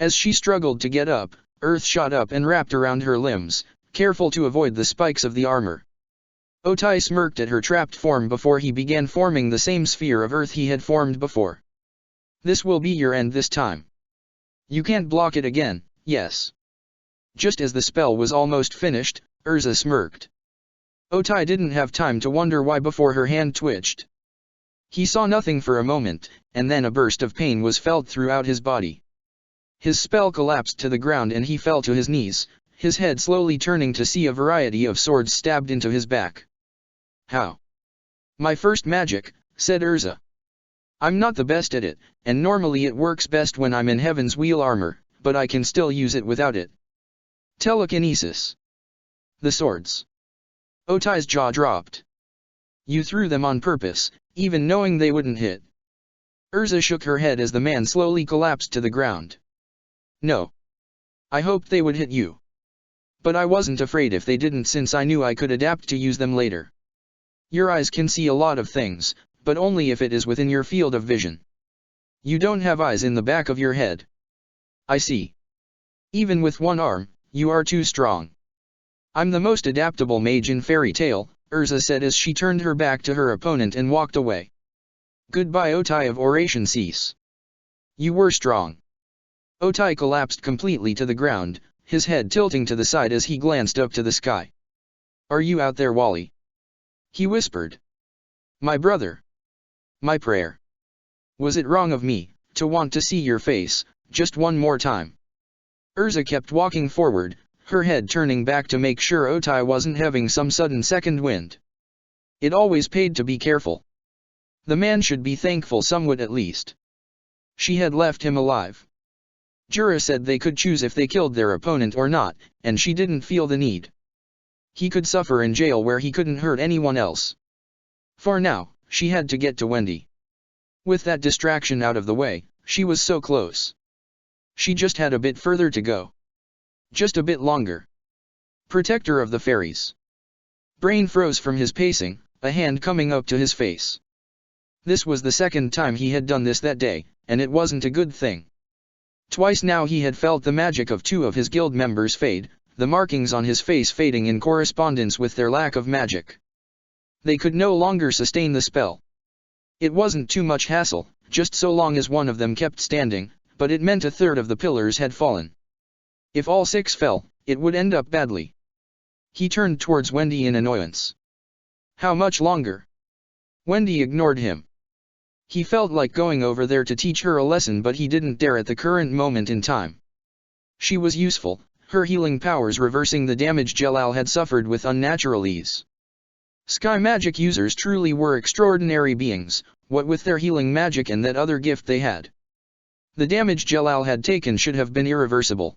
As she struggled to get up, earth shot up and wrapped around her limbs, careful to avoid the spikes of the armor. Otai smirked at her trapped form before he began forming the same sphere of earth he had formed before. This will be your end this time. You can't block it again, yes. Just as the spell was almost finished, Urza smirked. Otai didn't have time to wonder why before her hand twitched. He saw nothing for a moment, and then a burst of pain was felt throughout his body. His spell collapsed to the ground and he fell to his knees, his head slowly turning to see a variety of swords stabbed into his back. How? My first magic, said Urza. I'm not the best at it, and normally it works best when I'm in Heaven's Wheel armor, but I can still use it without it. Telekinesis. The swords. Otai's jaw dropped. You threw them on purpose, even knowing they wouldn't hit. Urza shook her head as the man slowly collapsed to the ground. No. I hoped they would hit you. But I wasn't afraid if they didn't since I knew I could adapt to use them later. Your eyes can see a lot of things, but only if it is within your field of vision. You don't have eyes in the back of your head. I see. Even with one arm, you are too strong. I'm the most adaptable mage in Fairy Tale, Urza said as she turned her back to her opponent and walked away. Goodbye Otai of Oration Cease. You were strong. Otai collapsed completely to the ground, his head tilting to the side as he glanced up to the sky. Are you out there, Wally? He whispered. My brother. My prayer. Was it wrong of me, to want to see your face, just one more time? Urza kept walking forward, her head turning back to make sure Otai wasn't having some sudden second wind. It always paid to be careful. The man should be thankful somewhat at least. She had left him alive. Jura said they could choose if they killed their opponent or not, and she didn't feel the need. He could suffer in jail where he couldn't hurt anyone else. For now, she had to get to Wendy. With that distraction out of the way, she was so close. She just had a bit further to go. Just a bit longer. Protector of the Fairies. Brain froze from his pacing, a hand coming up to his face. This was the second time he had done this that day, and it wasn't a good thing. Twice now he had felt the magic of two of his guild members fade, the markings on his face fading in correspondence with their lack of magic. They could no longer sustain the spell. It wasn't too much hassle, just so long as one of them kept standing, but it meant a third of the pillars had fallen. If all six fell, it would end up badly. He turned towards Wendy in annoyance. How much longer? Wendy ignored him. He felt like going over there to teach her a lesson, but he didn't dare at the current moment in time. She was useful, her healing powers reversing the damage Jelal had suffered with unnatural ease. Sky magic users truly were extraordinary beings, what with their healing magic and that other gift they had. The damage Jelal had taken should have been irreversible.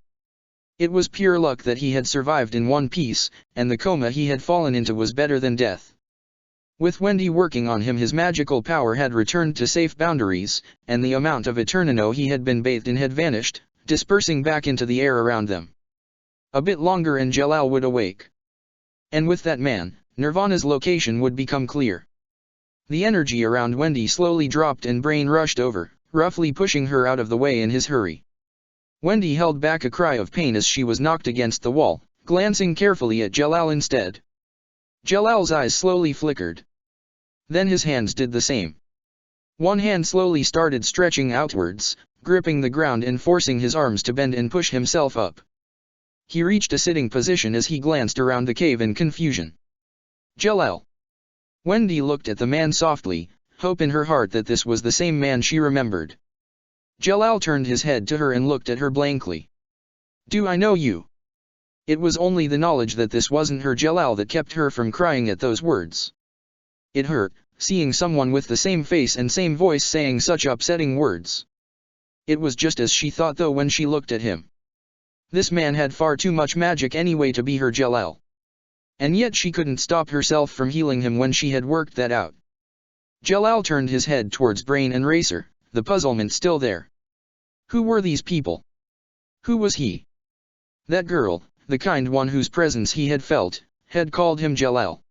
It was pure luck that he had survived in one piece, and the coma he had fallen into was better than death. With Wendy working on him, his magical power had returned to safe boundaries, and the amount of Eternino he had been bathed in had vanished, dispersing back into the air around them. A bit longer and Jelal would awake. And with that man, Nirvana's location would become clear. The energy around Wendy slowly dropped and Brain rushed over, roughly pushing her out of the way in his hurry. Wendy held back a cry of pain as she was knocked against the wall, glancing carefully at Jelal instead. Jelal's eyes slowly flickered. Then his hands did the same. One hand slowly started stretching outwards, gripping the ground and forcing his arms to bend and push himself up. He reached a sitting position as he glanced around the cave in confusion. Jelal. Wendy looked at the man softly, hope in her heart that this was the same man she remembered. Jelal turned his head to her and looked at her blankly. Do I know you? It was only the knowledge that this wasn't her Jelal that kept her from crying at those words. It hurt, seeing someone with the same face and same voice saying such upsetting words. It was just as she thought though when she looked at him. This man had far too much magic anyway to be her Jelal. And yet she couldn't stop herself from healing him when she had worked that out. Jelal turned his head towards Brain and Racer, the puzzlement still there. Who were these people? Who was he? That girl, the kind one whose presence he had felt, had called him Jelal.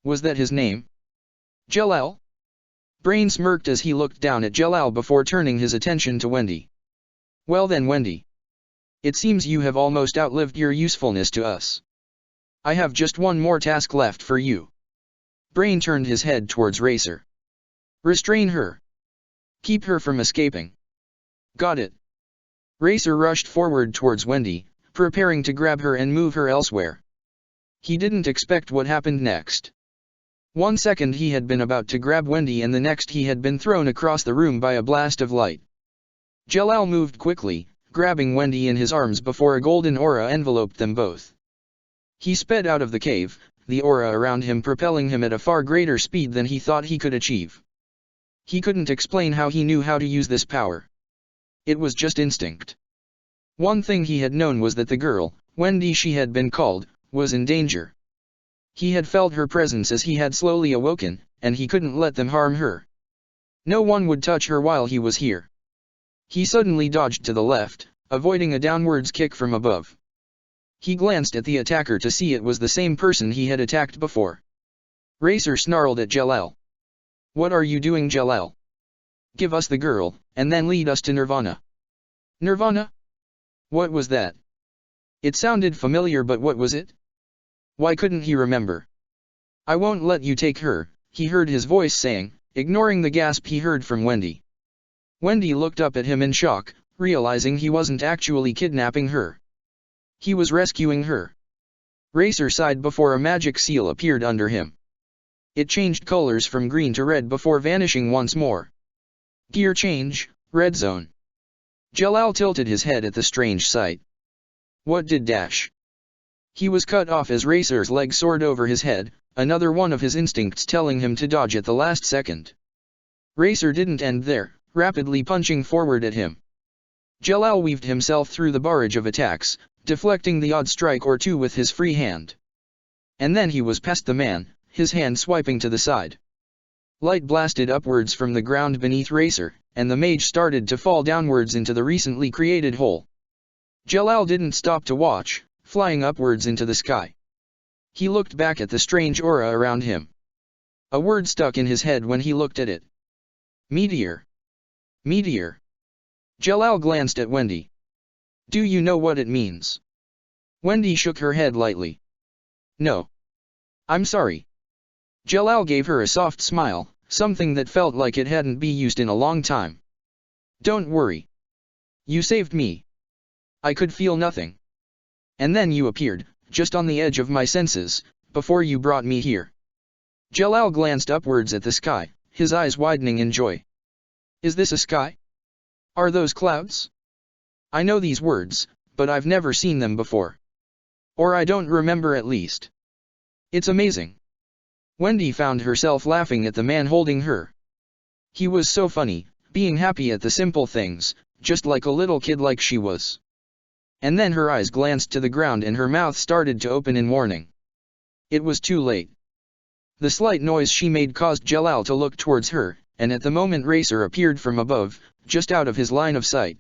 Was that his name? Jalal? Brain smirked as he looked down at Jalal before turning his attention to Wendy. Well then, Wendy. It seems you have almost outlived your usefulness to us. I have just one more task left for you. Brain turned his head towards Racer. Restrain her. Keep her from escaping. Got it. Racer rushed forward towards Wendy, preparing to grab her and move her elsewhere. He didn't expect what happened next. 1 second he had been about to grab Wendy and the next he had been thrown across the room by a blast of light. Jalal moved quickly, grabbing Wendy in his arms before a golden aura enveloped them both. He sped out of the cave, the aura around him propelling him at a far greater speed than he thought he could achieve. He couldn't explain how he knew how to use this power. It was just instinct. One thing he had known was that the girl, Wendy she had been called, was in danger. He had felt her presence as he had slowly awoken, and he couldn't let them harm her. No one would touch her while he was here. He suddenly dodged to the left, avoiding a downwards kick from above. He glanced at the attacker to see it was the same person he had attacked before. Racer snarled at Jalal. What are you doing, Jalal? Give us the girl, and then lead us to Nirvana. Nirvana? What was that? It sounded familiar, but what was it? Why couldn't he remember? I won't let you take her, he heard his voice saying, ignoring the gasp he heard from Wendy. Wendy looked up at him in shock, realizing he wasn't actually kidnapping her. He was rescuing her. Racer sighed before a magic seal appeared under him. It changed colors from green to red before vanishing once more. Gear change, red zone. Jalal tilted his head at the strange sight. What did dash? He was cut off as Racer's leg soared over his head, another one of his instincts telling him to dodge at the last second. Racer didn't end there, rapidly punching forward at him. Jalal weaved himself through the barrage of attacks, deflecting the odd strike or two with his free hand. And then he was past the man, his hand swiping to the side. Light blasted upwards from the ground beneath Racer, and the mage started to fall downwards into the recently created hole. Jalal didn't stop to watch, flying upwards into the sky. He looked back at the strange aura around him. A word stuck in his head when he looked at it. Meteor. Meteor. Jalal glanced at Wendy. Do you know what it means? Wendy shook her head lightly. No. I'm sorry. Jalal gave her a soft smile, something that felt like it hadn't been used in a long time. Don't worry. You saved me. I could feel nothing. And then you appeared, just on the edge of my senses, before you brought me here. Jalal glanced upwards at the sky, his eyes widening in joy. Is this a sky? Are those clouds? I know these words, but I've never seen them before. Or I don't remember at least. It's amazing. Wendy found herself laughing at the man holding her. He was so funny, being happy at the simple things, just like a little kid like she was. And then her eyes glanced to the ground and her mouth started to open in warning. It was too late. The slight noise she made caused Jalal to look towards her, and at the moment Racer appeared from above, just out of his line of sight.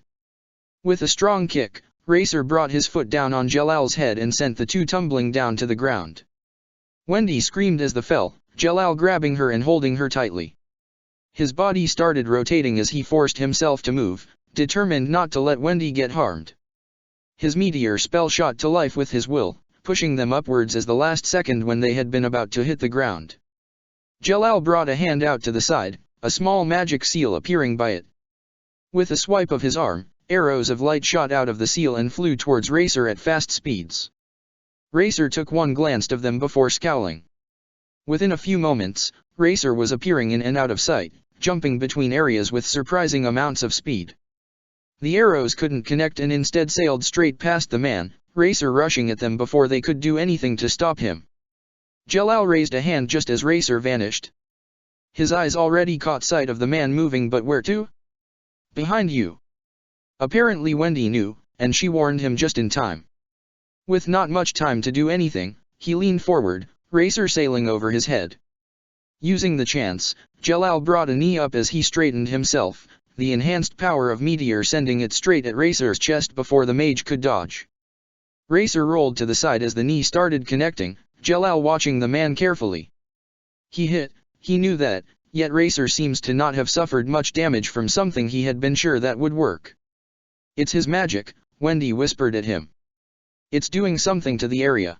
With a strong kick, Racer brought his foot down on Jalal's head and sent the two tumbling down to the ground. Wendy screamed as they fell, Jalal grabbing her and holding her tightly. His body started rotating as he forced himself to move, determined not to let Wendy get harmed. His meteor spell shot to life with his will, pushing them upwards as the last second when they had been about to hit the ground. Jalal brought a hand out to the side, a small magic seal appearing by it. With a swipe of his arm, arrows of light shot out of the seal and flew towards Racer at fast speeds. Racer took one glance of them before scowling. Within a few moments, Racer was appearing in and out of sight, jumping between areas with surprising amounts of speed. The arrows couldn't connect and instead sailed straight past the man, Racer rushing at them before they could do anything to stop him. Jalal raised a hand just as Racer vanished. His eyes already caught sight of the man moving, but where to? Behind you. Apparently Wendy knew, and she warned him just in time. With not much time to do anything, he leaned forward, Racer sailing over his head. Using the chance, Jalal brought a knee up as he straightened himself, the enhanced power of Meteor sending it straight at Racer's chest before the mage could dodge. Racer rolled to the side as the knee started connecting, Jalal watching the man carefully. He hit, he knew that, yet Racer seems to not have suffered much damage from something he had been sure that would work. It's his magic, Wendy whispered at him. It's doing something to the area.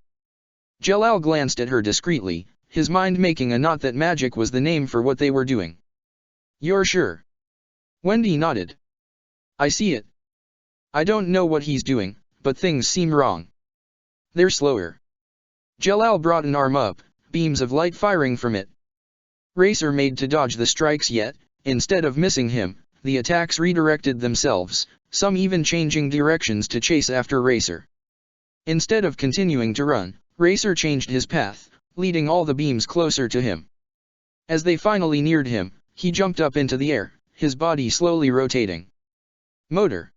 Jalal glanced at her discreetly, his mind making a note that magic was the name for what they were doing. You're sure? Wendy nodded. I see it. I don't know what he's doing, but things seem wrong. They're slower. Jalal brought an arm up, beams of light firing from it. Racer made to dodge the strikes yet, instead of missing him, the attacks redirected themselves, some even changing directions to chase after Racer. Instead of continuing to run, Racer changed his path, leading all the beams closer to him. As they finally neared him, he jumped up into the air, his body slowly rotating. Motor.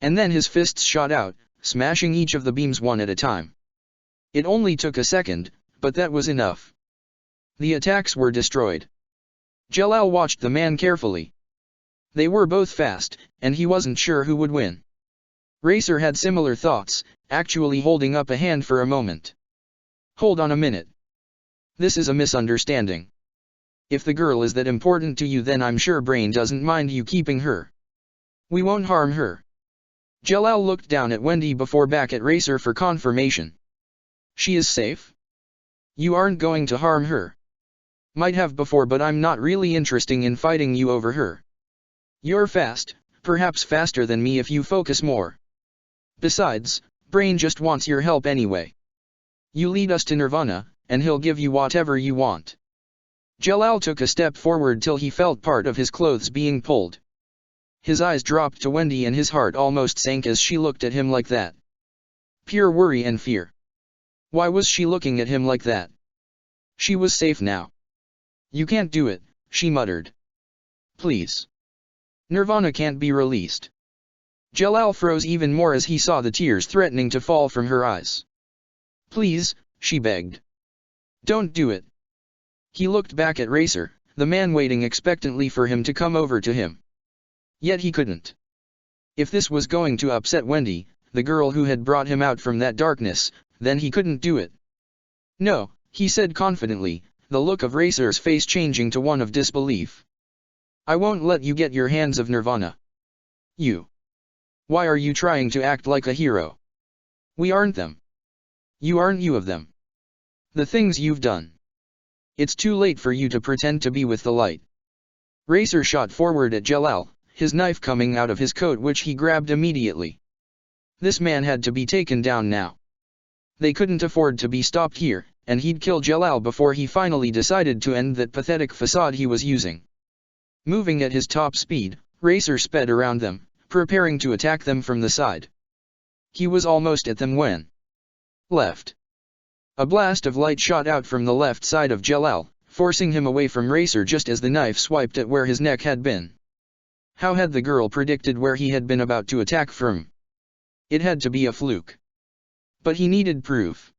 And then his fists shot out, smashing each of the beams one at a time. It only took a second, but that was enough. The attacks were destroyed. Jalal watched the man carefully. They were both fast, and he wasn't sure who would win. Racer had similar thoughts, actually holding up a hand for a moment. Hold on a minute. This is a misunderstanding. If the girl is that important to you, then I'm sure Brain doesn't mind you keeping her. We won't harm her. Jalal looked down at Wendy before back at Racer for confirmation. She is safe? You aren't going to harm her. Might have before, but I'm not really interested in fighting you over her. You're fast, perhaps faster than me if you focus more. Besides, Brain just wants your help anyway. You lead us to Nirvana, and he'll give you whatever you want. Jalal took a step forward till he felt part of his clothes being pulled. His eyes dropped to Wendy and his heart almost sank as she looked at him like that. Pure worry and fear. Why was she looking at him like that? She was safe now. You can't do it, she muttered. Please. Nirvana can't be released. Jalal froze even more as he saw the tears threatening to fall from her eyes. Please, she begged. Don't do it. He looked back at Racer, the man waiting expectantly for him to come over to him. Yet he couldn't. If this was going to upset Wendy, the girl who had brought him out from that darkness, then he couldn't do it. No, he said confidently, the look of Racer's face changing to one of disbelief. I won't let you get your hands of Nirvana. You. Why are you trying to act like a hero? We aren't them. You aren't you of them. The things you've done. It's too late for you to pretend to be with the light. Racer shot forward at Jalal, his knife coming out of his coat, which he grabbed immediately. This man had to be taken down now. They couldn't afford to be stopped here, and he'd kill Jalal before he finally decided to end that pathetic facade he was using. Moving at his top speed, Racer sped around them, preparing to attack them from the side. He was almost at them when... Left. A blast of light shot out from the left side of Jalal, forcing him away from Racer just as the knife swiped at where his neck had been. How had the girl predicted where he had been about to attack from? It had to be a fluke. But he needed proof.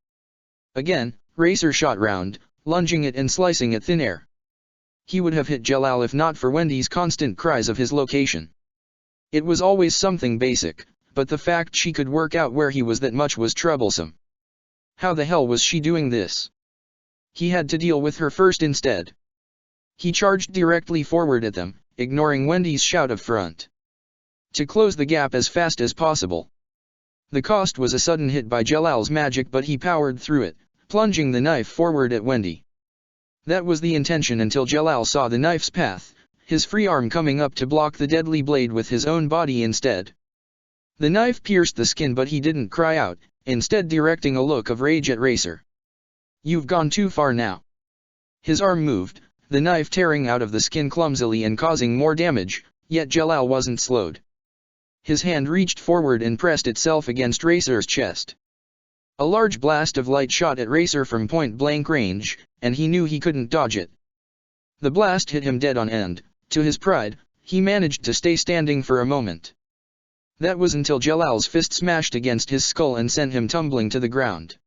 Again, Racer shot round, lunging it and slicing at thin air. He would have hit Jalal if not for Wendy's constant cries of his location. It was always something basic, but the fact she could work out where he was that much was troublesome. How the hell was she doing this? He had to deal with her first instead. He charged directly forward at them, ignoring Wendy's shout of front. To close the gap as fast as possible. The cost was a sudden hit by Jalal's magic, but he powered through it, plunging the knife forward at Wendy. That was the intention until Jalal saw the knife's path, his free arm coming up to block the deadly blade with his own body instead. The knife pierced the skin, but he didn't cry out, instead directing a look of rage at Racer. You've gone too far now. His arm moved, the knife tearing out of the skin clumsily and causing more damage, yet Jalal wasn't slowed. His hand reached forward and pressed itself against Racer's chest. A large blast of light shot at Racer from point-blank range, and he knew he couldn't dodge it. The blast hit him dead on end. To his pride, he managed to stay standing for a moment. That was until Jalal's fist smashed against his skull and sent him tumbling to the ground.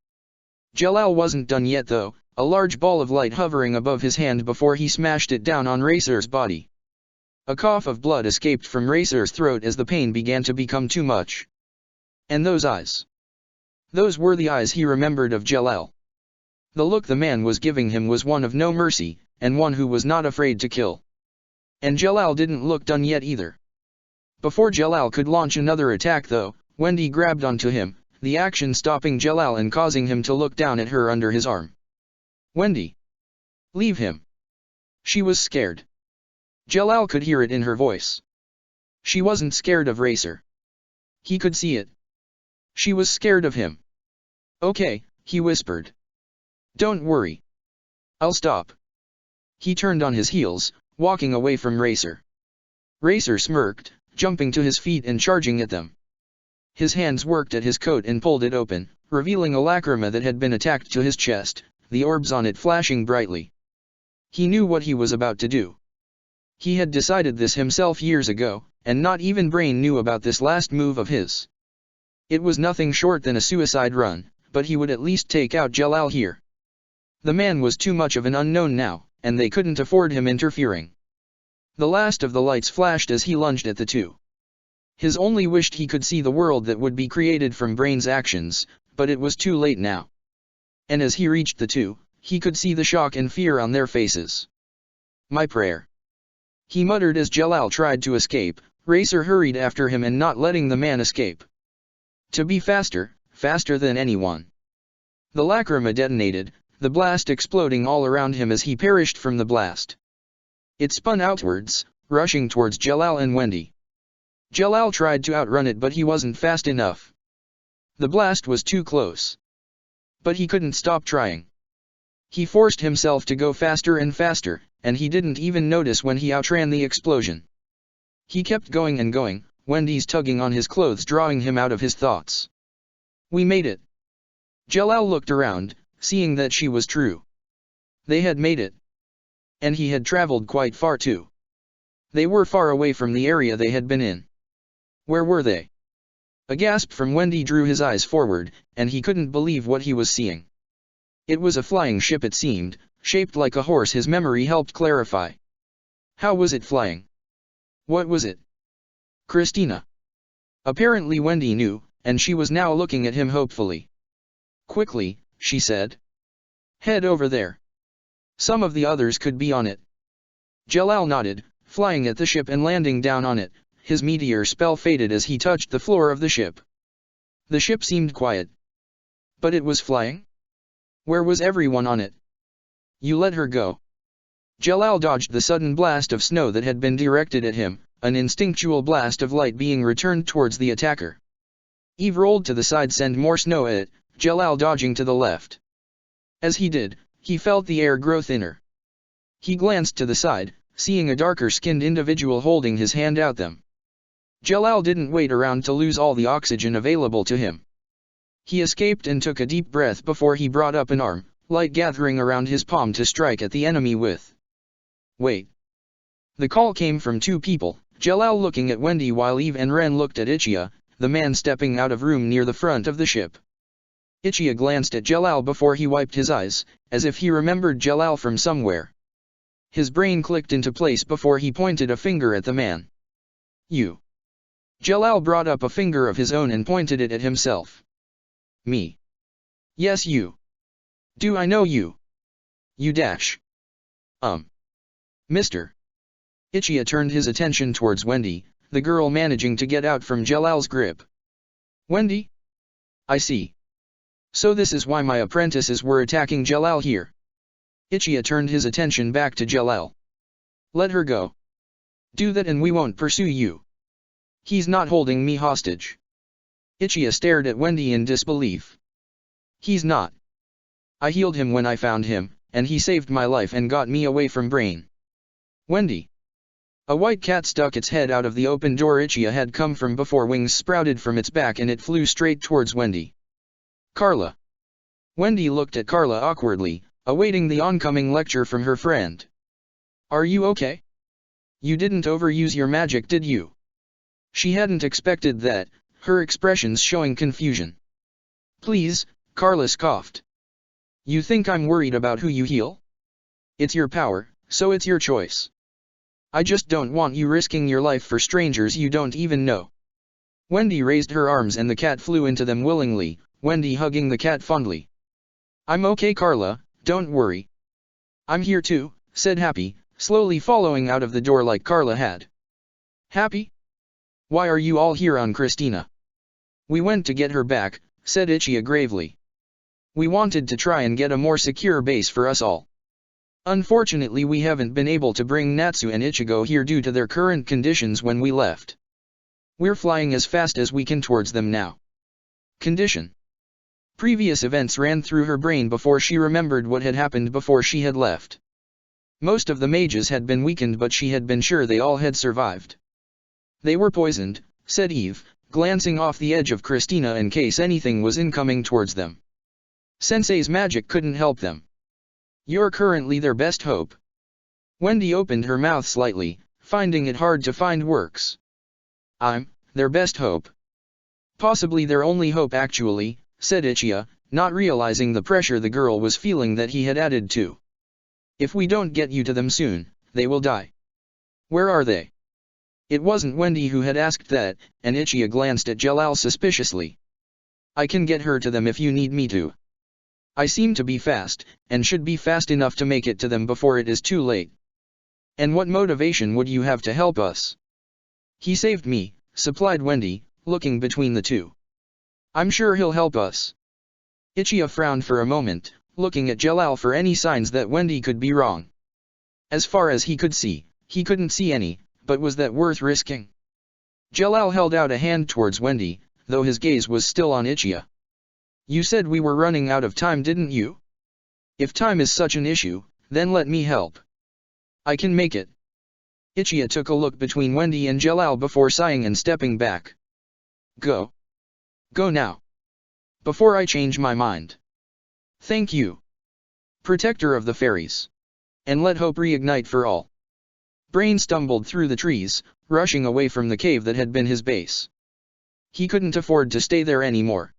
Jalal wasn't done yet though, a large ball of light hovering above his hand before he smashed it down on Racer's body. A cough of blood escaped from Racer's throat as the pain began to become too much. And those eyes. Those were the eyes he remembered of Jalal. The look the man was giving him was one of no mercy, and one who was not afraid to kill. And Jalal didn't look done yet either. Before Jalal could launch another attack though, Wendy grabbed onto him, the action stopping Jalal and causing him to look down at her under his arm. "Wendy! Leave him!" She was scared. Jalal could hear it in her voice. She wasn't scared of Racer. He could see it. She was scared of him. "Okay," he whispered. "Don't worry. I'll stop." He turned on his heels, walking away from Racer. Racer smirked, jumping to his feet and charging at them. His hands worked at his coat and pulled it open, revealing a lacrima that had been attacked to his chest, the orbs on it flashing brightly. He knew what he was about to do. He had decided this himself years ago, and not even Brain knew about this last move of his. It was nothing short than a suicide run, but he would at least take out Jalal here. The man was too much of an unknown now, and they couldn't afford him interfering. The last of the lights flashed as he lunged at the two. His only wished he could see the world that would be created from Brain's actions, but it was too late now. And as he reached the two, he could see the shock and fear on their faces. "My prayer," he muttered as Jalal tried to escape. Racer hurried after him and not letting the man escape. To be faster, faster than anyone. The lacrima detonated, the blast exploding all around him as he perished from the blast. It spun outwards, rushing towards Jalal and Wendy. Jalal tried to outrun it but he wasn't fast enough. The blast was too close. But he couldn't stop trying. He forced himself to go faster and faster, and he didn't even notice when he outran the explosion. He kept going and going, Wendy's tugging on his clothes drawing him out of his thoughts. "We made it." Jalal looked around, seeing that she was true. They had made it. And he had traveled quite far too. They were far away from the area they had been in. Where were they? A gasp from Wendy drew his eyes forward, and he couldn't believe what he was seeing. It was a flying ship it seemed, shaped like a horse his memory helped clarify. How was it flying? What was it? Christina. Apparently Wendy knew, and she was now looking at him hopefully. "Quickly," she said. "Head over there. Some of the others could be on it." Jalal nodded, flying at the ship and landing down on it. His meteor spell faded as he touched the floor of the ship. The ship seemed quiet. But it was flying? Where was everyone on it? "You let her go." Jalal dodged the sudden blast of snow that had been directed at him, an instinctual blast of light being returned towards the attacker. Eve rolled to the side, send more snow at it, Jalal dodging to the left. As he did, he felt the air grow thinner. He glanced to the side, seeing a darker-skinned individual holding his hand out them. Jalal didn't wait around to lose all the oxygen available to him. He escaped and took a deep breath before he brought up an arm, light gathering around his palm to strike at the enemy with. "Wait." The call came from two people, Jalal looking at Wendy while Eve and Ren looked at Ichia, the man stepping out of room near the front of the ship. Ichia glanced at Jalal before he wiped his eyes, as if he remembered Jalal from somewhere. His brain clicked into place before he pointed a finger at the man. "You." Jalal brought up a finger of his own and pointed it at himself. "Me." "Yes, you." "Do I know you?" "You dash." Mister." Ichia turned his attention towards Wendy, the girl managing to get out from Jalal's grip. "Wendy? I see. So this is why my apprentices were attacking Jalal here." Ichia turned his attention back to Jalal. "Let her go. Do that and we won't pursue you. He's not holding me hostage." Ichia stared at Wendy in disbelief. "He's not. I healed him when I found him, and he saved my life and got me away from Brain." "Wendy." A white cat stuck its head out of the open door Ichia had come from before. Wings sprouted from its back and it flew straight towards Wendy. "Carla." Wendy looked at Carla awkwardly, awaiting the oncoming lecture from her friend. "Are you okay? You didn't overuse your magic, did you?" She hadn't expected that, her expressions showing confusion. "Please," Carla scoffed. "You think I'm worried about who you heal? It's your power, so it's your choice. I just don't want you risking your life for strangers you don't even know." Wendy raised her arms and the cat flew into them willingly, Wendy hugging the cat fondly. "I'm okay, Carla, Don't worry. I'm here too, said Happy, slowly following out of the door like Carla had. Happy? Why are you all here on Christina? We went to get her back, said Ichiya gravely. We wanted to try and get a more secure base for us all. Unfortunately we haven't been able to bring Natsu and Ichigo here due to their current conditions when we left. We're flying as fast as we can towards them now. Condition. Previous events ran through her brain before she remembered what had happened before she had left. Most of the mages had been weakened but she had been sure they all had survived. They were poisoned, said Eve, glancing off the edge of Christina in case anything was incoming towards them. Sensei's magic couldn't help them. You're currently their best hope. Wendy opened her mouth slightly, finding it hard to find words. I'm their best hope. Possibly their only hope actually, said Ichiya, not realizing the pressure the girl was feeling that he had added to. If we don't get you to them soon, they will die. Where are they? It wasn't Wendy who had asked that, and Ichiya glanced at Jalal suspiciously. I can get her to them if you need me to. I seem to be fast, and should be fast enough to make it to them before it is too late. And what motivation would you have to help us? He saved me, supplied Wendy, looking between the two. I'm sure he'll help us. Ichiya frowned for a moment, looking at Jalal for any signs that Wendy could be wrong. As far as he could see, he couldn't see any, but was that worth risking? Jalal held out a hand towards Wendy, though his gaze was still on Ichiya. You said we were running out of time, didn't you? If time is such an issue, then let me help. I can make it. Ichiya took a look between Wendy and Jalal before sighing and stepping back. Go. Go now. Before I change my mind. Thank you. Protector of the fairies. And let hope reignite for all. Brain stumbled through the trees, rushing away from the cave that had been his base. He couldn't afford to stay there anymore.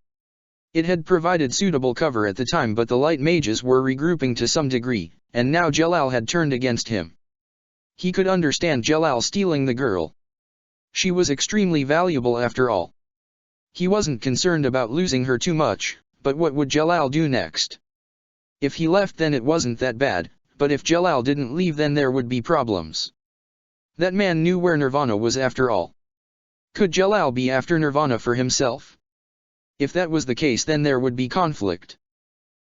It had provided suitable cover at the time, but the light mages were regrouping to some degree, and now Jalal had turned against him. He could understand Jalal stealing the girl. She was extremely valuable after all. He wasn't concerned about losing her too much, but what would Jalal do next? If he left then it wasn't that bad, but if Jalal didn't leave then there would be problems. That man knew where Nirvana was after all. Could Jalal be after Nirvana for himself? If that was the case then there would be conflict.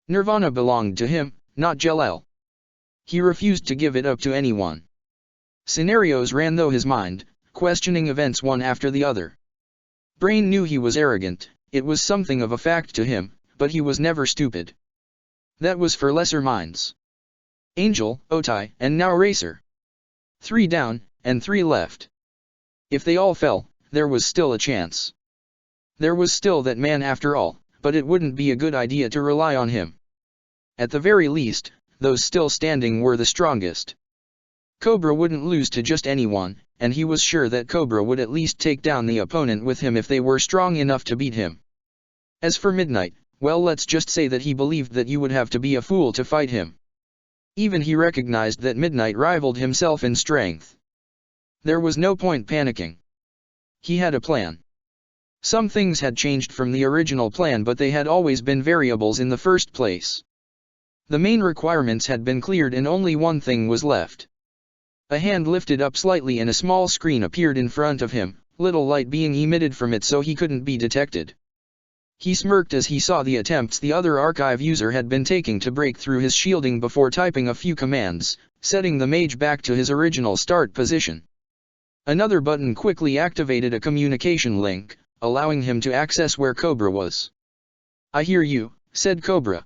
Nirvana belonged to him, not Jalal. He refused to give it up to anyone. Scenarios ran through his mind, questioning events one after the other. Brain knew he was arrogant, it was something of a fact to him, but he was never stupid. That was for lesser minds. Angel, Otai, and now Racer. 3 down, and 3 left. If they all fell, there was still a chance. There was still that man after all, but it wouldn't be a good idea to rely on him. At the very least, those still standing were the strongest. Cobra wouldn't lose to just anyone, and he was sure that Cobra would at least take down the opponent with him if they were strong enough to beat him. As for Midnight, well, let's just say that he believed that you would have to be a fool to fight him. Even he recognized that Midnight rivaled himself in strength. There was no point panicking. He had a plan. Some things had changed from the original plan, but they had always been variables in the first place. The main requirements had been cleared and only one thing was left. A hand lifted up slightly and a small screen appeared in front of him, little light being emitted from it so he couldn't be detected. He smirked as he saw the attempts the other archive user had been taking to break through his shielding before typing a few commands, setting the mage back to his original start position. Another button quickly activated a communication link, allowing him to access where Cobra was. I hear you, said Cobra.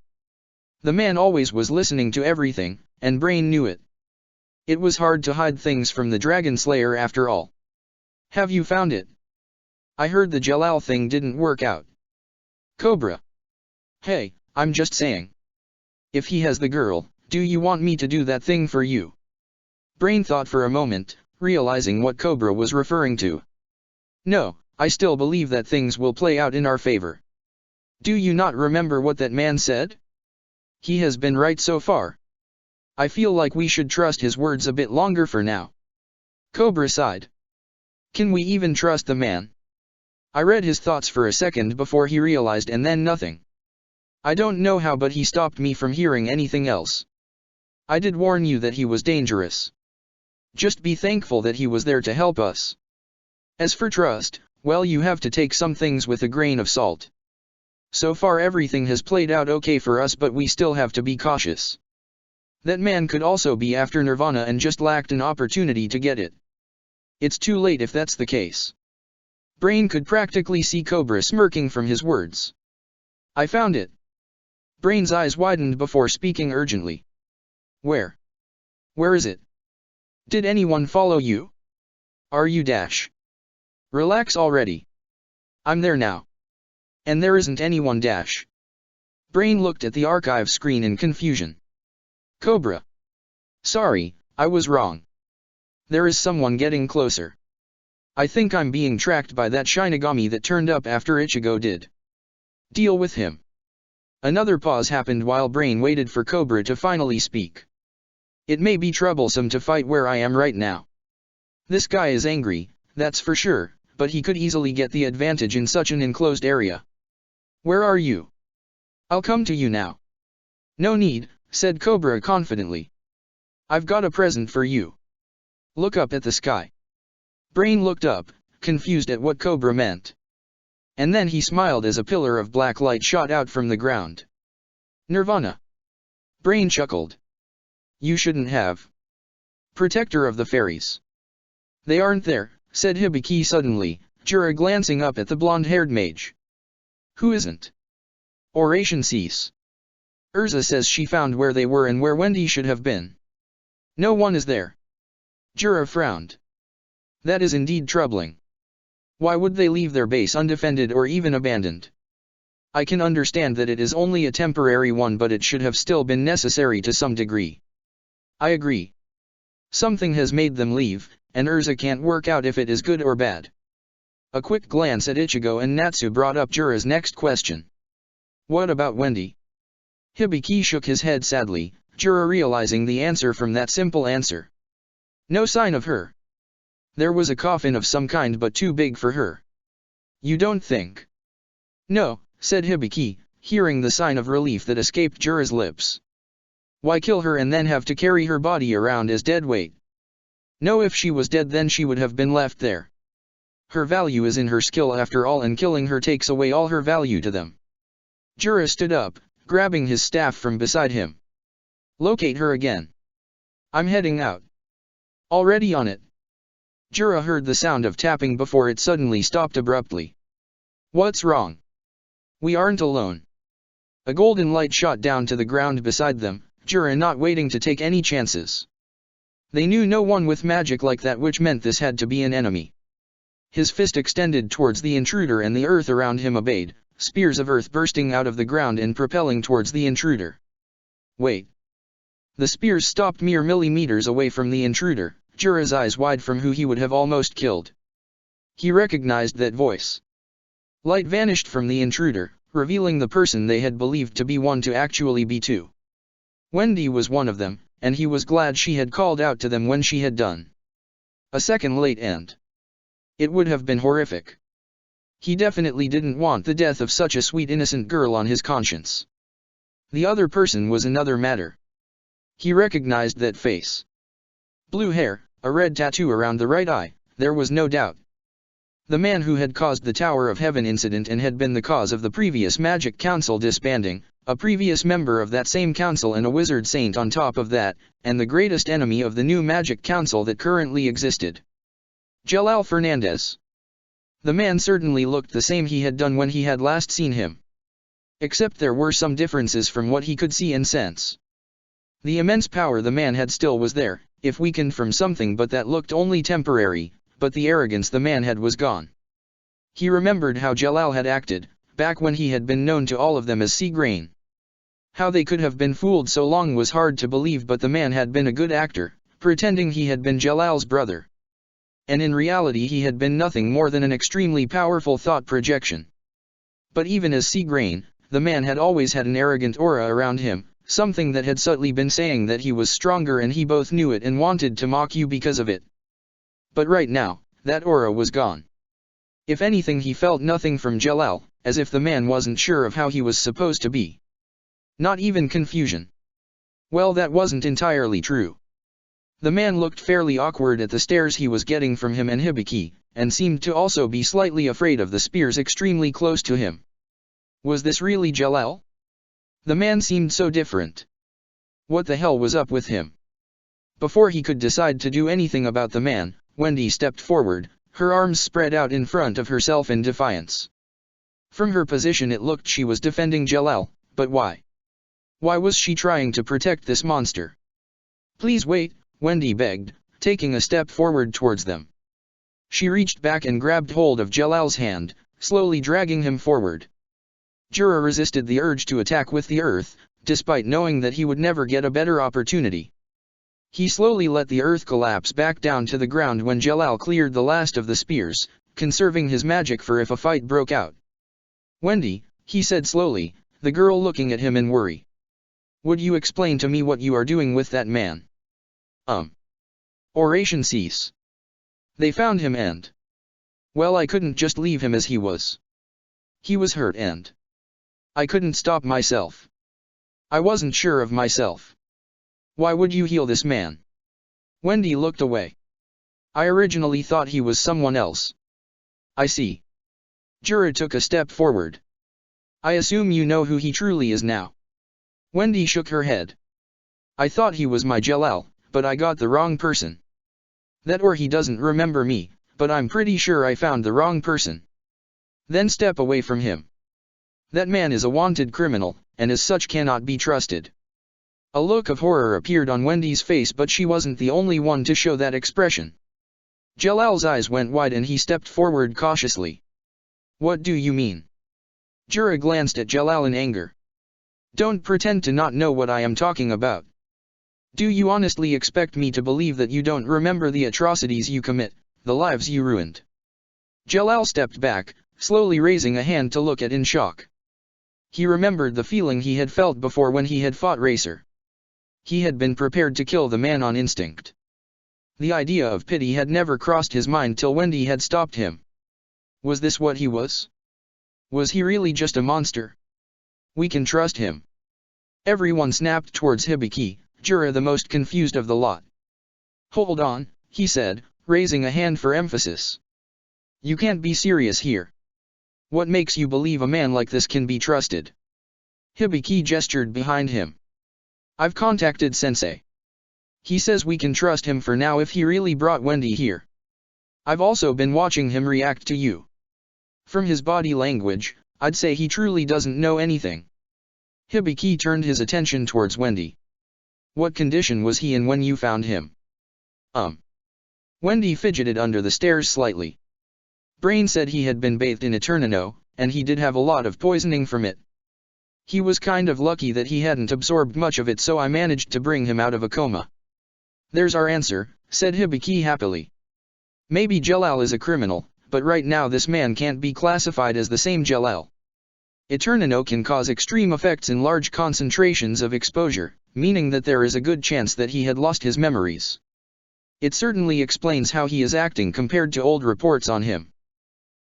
The man always was listening to everything, and Brain knew it. It was hard to hide things from the Dragon Slayer after all. Have you found it? I heard the Jalal thing didn't work out. Cobra. Hey, I'm just saying. If he has the girl, do you want me to do that thing for you? Brain thought for a moment, realizing what Cobra was referring to. No, I still believe that things will play out in our favor. Do you not remember what that man said? He has been right so far. I feel like we should trust his words a bit longer for now. Cobra sighed. Can we even trust the man? I read his thoughts for a second before he realized and then nothing. I don't know how, but he stopped me from hearing anything else. I did warn you that he was dangerous. Just be thankful that he was there to help us. As for trust, well, you have to take some things with a grain of salt. So far everything has played out okay for us, but we still have to be cautious. That man could also be after Nirvana and just lacked an opportunity to get it. It's too late if that's the case. Brain could practically see Cobra smirking from his words. I found it. Brain's eyes widened before speaking urgently. Where? Where is it? Did anyone follow you? Are you dash? Relax already. I'm there now. And there isn't anyone dash. Brain looked at the archive screen in confusion. Cobra. Sorry, I was wrong. There is someone getting closer. I think I'm being tracked by that Shinigami that turned up after Ichigo did. Deal with him. Another pause happened while Brain waited for Cobra to finally speak. It may be troublesome to fight where I am right now. This guy is angry, that's for sure, but he could easily get the advantage in such an enclosed area. Where are you? I'll come to you now. No need, said Cobra confidently. I've got a present for you. Look up at the sky. Brain looked up, confused at what Cobra meant. And then he smiled as a pillar of black light shot out from the ground. Nirvana. Brain chuckled. You shouldn't have. Protector of the fairies. They aren't there, said Hibiki suddenly, Jura glancing up at the blonde-haired mage. Who isn't? Oration cease. Urza says she found where they were and where Wendy should have been. No one is there. Jura frowned. That is indeed troubling. Why would they leave their base undefended or even abandoned? I can understand that it is only a temporary one, but it should have still been necessary to some degree. I agree. Something has made them leave, and Urza can't work out if it is good or bad. A quick glance at Ichigo and Natsu brought up Jura's next question. What about Wendy? Hibiki shook his head sadly, Jura realizing the answer from that simple answer. No sign of her. There was a coffin of some kind, but too big for her. You don't think? No, said Hibiki, hearing the sign of relief that escaped Jura's lips. Why kill her and then have to carry her body around as dead weight? No, if she was dead then she would have been left there. Her value is in her skill after all, and killing her takes away all her value to them. Jura stood up, grabbing his staff from beside him. Locate her again. I'm heading out. Already on it. Jura heard the sound of tapping before it suddenly stopped abruptly. What's wrong? We aren't alone. A golden light shot down to the ground beside them, Jura not waiting to take any chances. They knew no one with magic like that, which meant this had to be an enemy. His fist extended towards the intruder and the earth around him obeyed, spears of earth bursting out of the ground and propelling towards the intruder. Wait. The spears stopped mere millimeters away from the intruder, Jura's eyes wide from who he would have almost killed. He recognized that voice. Light vanished from the intruder, revealing the person they had believed to be one to actually be two. Wendy was one of them, and he was glad she had called out to them when she had done. A second late and it would have been horrific. He definitely didn't want the death of such a sweet innocent girl on his conscience. The other person was another matter. He recognized that face. Blue hair, a red tattoo around the right eye, there was no doubt. The man who had caused the Tower of Heaven incident and had been the cause of the previous Magic Council disbanding, a previous member of that same council and a wizard saint on top of that, and the greatest enemy of the new Magic Council that currently existed. Jalal Fernandez. The man certainly looked the same he had done when he had last seen him. Except there were some differences from what he could see and sense. The immense power the man had still was there, if weakened from something, but that looked only temporary, but the arrogance the man had was gone. He remembered how Jalal had acted, back when he had been known to all of them as Sea Grain. How they could have been fooled so long was hard to believe, but the man had been a good actor, pretending he had been Jalal's brother. And in reality he had been nothing more than an extremely powerful thought projection. But even as Sea Grain, the man had always had an arrogant aura around him, something that had subtly been saying that he was stronger, and he both knew it and wanted to mock you because of it. But right now, that aura was gone. If anything, he felt nothing from Jalal, as if the man wasn't sure of how he was supposed to be. Not even confusion. Well, that wasn't entirely true. The man looked fairly awkward at the stares he was getting from him and Hibiki, and seemed to also be slightly afraid of the spears extremely close to him. Was this really Jalal? The man seemed so different. What the hell was up with him? Before he could decide to do anything about the man, Wendy stepped forward, her arms spread out in front of herself in defiance. From her position it looked she was defending Jalal, but why? Why was she trying to protect this monster? Please wait, Wendy begged, taking a step forward towards them. She reached back and grabbed hold of Jalal's hand, slowly dragging him forward. Jura resisted the urge to attack with the earth, despite knowing that he would never get a better opportunity. He slowly let the earth collapse back down to the ground when Jalal cleared the last of the spears, conserving his magic for if a fight broke out. Wendy, he said slowly, the girl looking at him in worry. Would you explain to me what you are doing with that man? Oration cease. They found him and... Well, I couldn't just leave him as he was. He was hurt and... I couldn't stop myself. I wasn't sure of myself. Why would you heal this man? Wendy looked away. I originally thought he was someone else. I see. Jura took a step forward. I assume you know who he truly is now. Wendy shook her head. I thought he was my Jalal, but I got the wrong person. That or he doesn't remember me, but I'm pretty sure I found the wrong person. Then step away from him. That man is a wanted criminal, and as such cannot be trusted. A look of horror appeared on Wendy's face, but she wasn't the only one to show that expression. Jalal's eyes went wide and he stepped forward cautiously. What do you mean? Jura glanced at Jalal in anger. Don't pretend to not know what I am talking about. Do you honestly expect me to believe that you don't remember the atrocities you commit, the lives you ruined? Jalal stepped back, slowly raising a hand to look at in shock. He remembered the feeling he had felt before when he had fought Racer. He had been prepared to kill the man on instinct. The idea of pity had never crossed his mind till Wendy had stopped him. Was this what he was? Was he really just a monster? We can trust him. Everyone snapped towards Hibiki, Jura the most confused of the lot. Hold on, he said, raising a hand for emphasis. You can't be serious here. What makes you believe a man like this can be trusted? Hibiki gestured behind him. I've contacted Sensei. He says we can trust him for now if he really brought Wendy here. I've also been watching him react to you. From his body language, I'd say he truly doesn't know anything. Hibiki turned his attention towards Wendy. What condition was he in when you found him? Wendy fidgeted under the stairs slightly. Brain said he had been bathed in Eternino, and he did have a lot of poisoning from it. He was kind of lucky that he hadn't absorbed much of it, so I managed to bring him out of a coma. There's our answer, said Hibiki happily. Maybe Jalal is a criminal, but right now this man can't be classified as the same Jalal. Eternino can cause extreme effects in large concentrations of exposure, meaning that there is a good chance that he had lost his memories. It certainly explains how he is acting compared to old reports on him.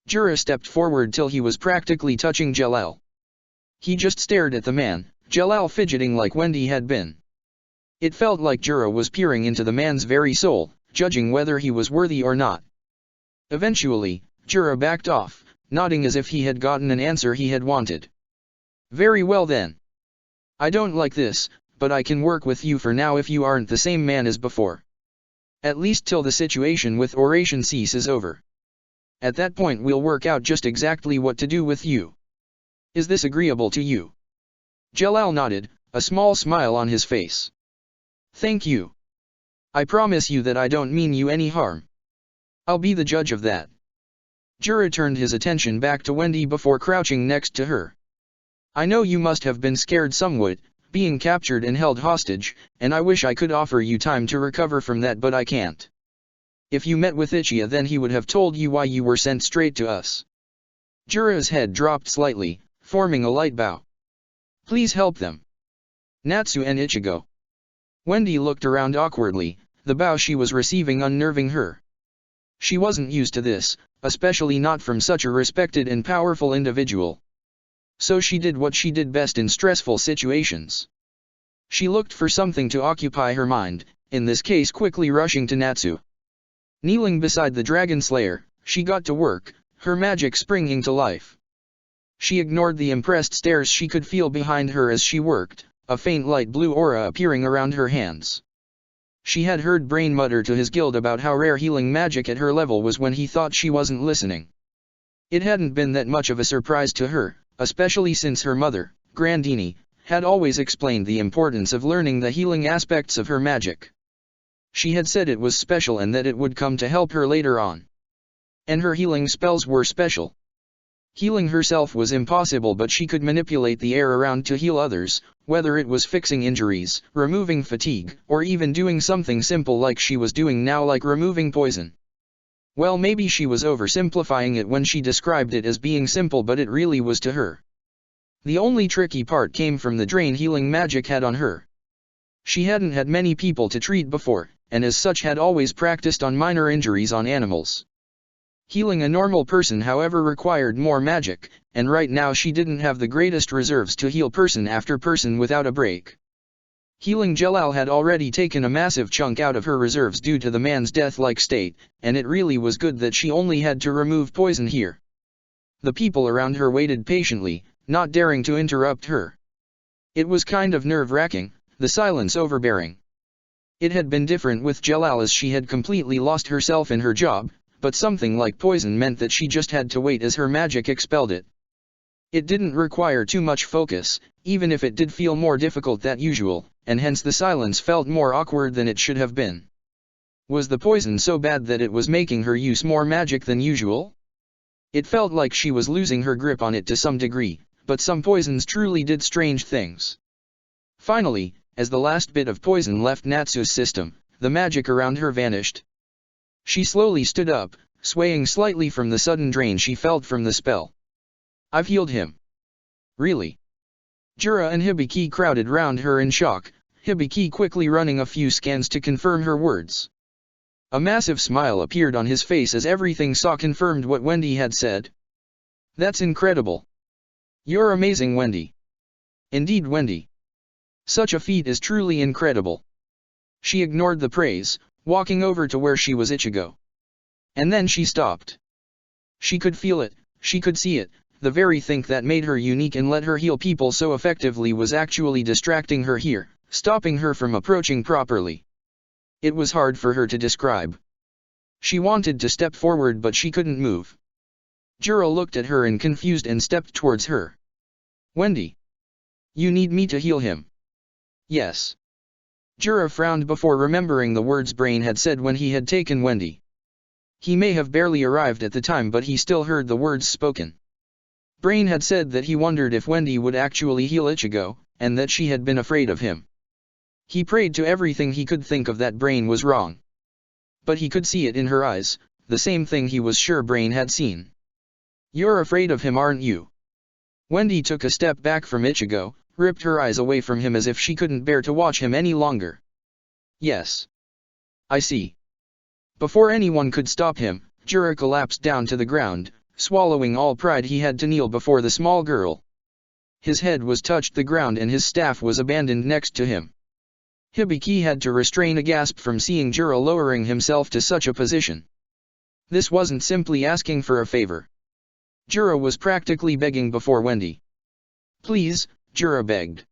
Jura stepped forward till he was practically touching Jalal. He just stared at the man, Jalal fidgeting like Wendy had been. It felt like Jura was peering into the man's very soul, judging whether he was worthy or not. Eventually, Jura backed off, nodding as if he had gotten an answer he had wanted. Very well then. I don't like this, but I can work with you for now if you aren't the same man as before. At least till the situation with Oration Cease is over. At that point we'll work out just exactly what to do with you. Is this agreeable to you? Jalal nodded, a small smile on his face. Thank you. I promise you that I don't mean you any harm. I'll be the judge of that. Jura turned his attention back to Wendy before crouching next to her. I know you must have been scared somewhat, being captured and held hostage, and I wish I could offer you time to recover from that, but I can't. If you met with Ichiya, then he would have told you why you were sent straight to us. Jura's head dropped slightly, forming a light bow. Please help them. Natsu and Ichigo. Wendy looked around awkwardly, the bow she was receiving unnerving her. She wasn't used to this, especially not from such a respected and powerful individual. So she did what she did best in stressful situations. She looked for something to occupy her mind, in this case quickly rushing to Natsu. Kneeling beside the dragon slayer, she got to work, her magic springing to life. She ignored the impressed stares she could feel behind her as she worked, a faint light blue aura appearing around her hands. She had heard Brain mutter to his guild about how rare healing magic at her level was when he thought she wasn't listening. It hadn't been that much of a surprise to her, especially since her mother, Grandini, had always explained the importance of learning the healing aspects of her magic. She had said it was special and that it would come to help her later on. And her healing spells were special. Healing herself was impossible, but she could manipulate the air around to heal others, whether it was fixing injuries, removing fatigue, or even doing something simple like she was doing now, like removing poison. Well, maybe she was oversimplifying it when she described it as being simple, but it really was to her. The only tricky part came from the drain healing magic had on her. She hadn't had many people to treat before, and as such had always practiced on minor injuries on animals. Healing a normal person, however, required more magic, and right now she didn't have the greatest reserves to heal person after person without a break. Healing Jalal had already taken a massive chunk out of her reserves due to the man's death-like state, and it really was good that she only had to remove poison here. The people around her waited patiently, not daring to interrupt her. It was kind of nerve-wracking, the silence overbearing. It had been different with Jalal, as she had completely lost herself in her job, but something like poison meant that she just had to wait as her magic expelled it. It didn't require too much focus, even if it did feel more difficult than usual, and hence the silence felt more awkward than it should have been. Was the poison so bad that it was making her use more magic than usual? It felt like she was losing her grip on it to some degree, but some poisons truly did strange things. Finally, as the last bit of poison left Natsu's system, the magic around her vanished. She slowly stood up, swaying slightly from the sudden drain she felt from the spell. "I've healed him." "Really?" Jura and Hibiki crowded round her in shock, Hibiki quickly running a few scans to confirm her words. A massive smile appeared on his face as everything saw confirmed what Wendy had said. "That's incredible. You're amazing, Wendy." "Indeed, Wendy. Such a feat is truly incredible." She ignored the praise, walking over to where she was Ichigo. And then she stopped. She could feel it, she could see it, the very thing that made her unique and let her heal people so effectively was actually distracting her here, stopping her from approaching properly. It was hard for her to describe. She wanted to step forward but she couldn't move. Jura looked at her in confused and stepped towards her. "Wendy. You need me to heal him?" "Yes." Jura frowned before remembering the words Brain had said when he had taken Wendy. He may have barely arrived at the time, but he still heard the words spoken. Brain had said that he wondered if Wendy would actually heal Ichigo, and that she had been afraid of him. He prayed to everything he could think of that Brain was wrong. But he could see it in her eyes, the same thing he was sure Brain had seen. "You're afraid of him, aren't you?" Wendy took a step back from Ichigo, ripped her eyes away from him as if she couldn't bear to watch him any longer. "Yes. I see." Before anyone could stop him, Jura collapsed down to the ground, swallowing all pride he had to kneel before the small girl. His head was touched the ground and his staff was abandoned next to him. Hibiki had to restrain a gasp from seeing Jura lowering himself to such a position. This wasn't simply asking for a favor. Jura was practically begging before Wendy. "Please," Jura begged.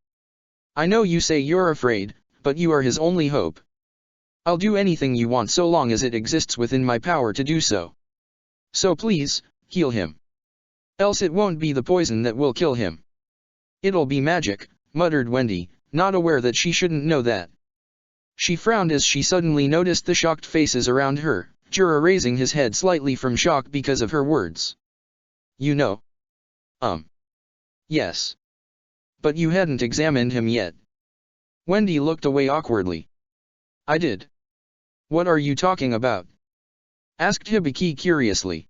"I know you say you're afraid, but you are his only hope. I'll do anything you want so long as it exists within my power to do so. So please, heal him. Else it won't be the poison that will kill him." "It'll be magic," muttered Wendy, not aware that she shouldn't know that. She frowned as she suddenly noticed the shocked faces around her, Jura raising his head slightly from shock because of her words. "You know?" Yes. But you hadn't examined him yet." Wendy looked away awkwardly. "I did." "What are you talking about?" asked Hibiki curiously.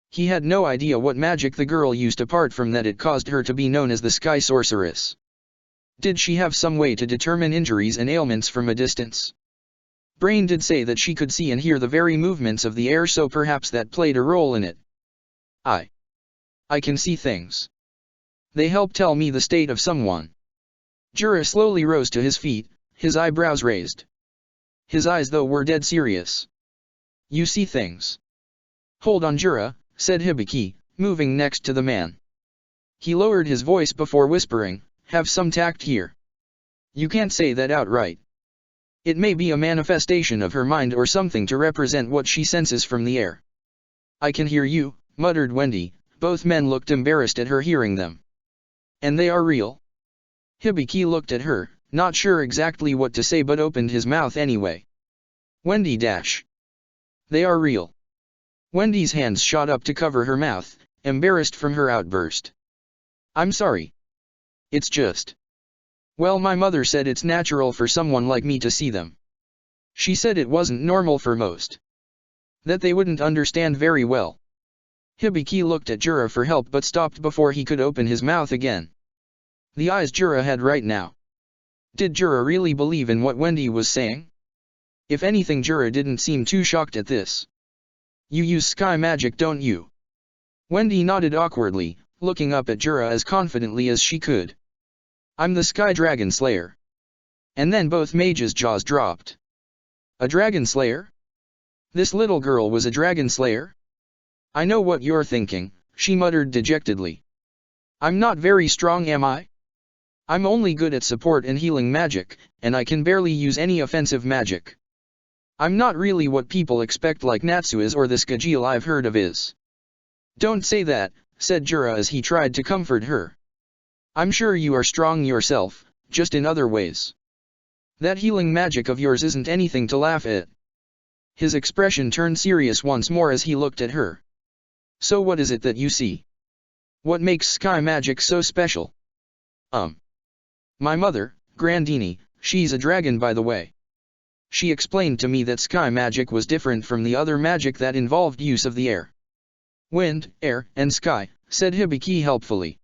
He had no idea what magic the girl used apart from that it caused her to be known as the Sky Sorceress. Did she have some way to determine injuries and ailments from a distance? Brain did say that she could see and hear the very movements of the air, so perhaps that played a role in it. I can see things." They help tell me the state of someone. Jura slowly rose to his feet, his eyebrows raised. His eyes though were dead serious. You see things. Hold on Jura, said Hibiki, moving next to the man. He lowered his voice before whispering, have some tact here. You can't say that outright. It may be a manifestation of her mind or something to represent what she senses from the air. I can hear you, muttered Wendy. Both men looked embarrassed at her hearing them. And they are real? Hibiki looked at her, not sure exactly what to say but opened his mouth anyway. Wendy dash. They are real. Wendy's hands shot up to cover her mouth, embarrassed from her outburst. I'm sorry. It's just. Well, my mother said it's natural for someone like me to see them. She said it wasn't normal for most. That they wouldn't understand very well. Hibiki looked at Jura for help but stopped before he could open his mouth again. The eyes Jura had right now. Did Jura really believe in what Wendy was saying? If anything, Jura didn't seem too shocked at this. You use sky magic, don't you? Wendy nodded awkwardly, looking up at Jura as confidently as she could. I'm the Sky Dragon Slayer. And then both mages' jaws dropped. A dragon slayer? This little girl was a dragon slayer? I know what you're thinking, she muttered dejectedly. I'm not very strong, am I? I'm only good at support and healing magic, and I can barely use any offensive magic. I'm not really what people expect like Natsu is or the Skagil I've heard of is. Don't say that, said Jura as he tried to comfort her. I'm sure you are strong yourself, just in other ways. That healing magic of yours isn't anything to laugh at. His expression turned serious once more as he looked at her. So what is it that you see? What makes sky magic so special? My mother, Grandini, she's a dragon by the way. She explained to me that sky magic was different from the other magic that involved use of the air. Wind, air, and sky, said Hibiki helpfully.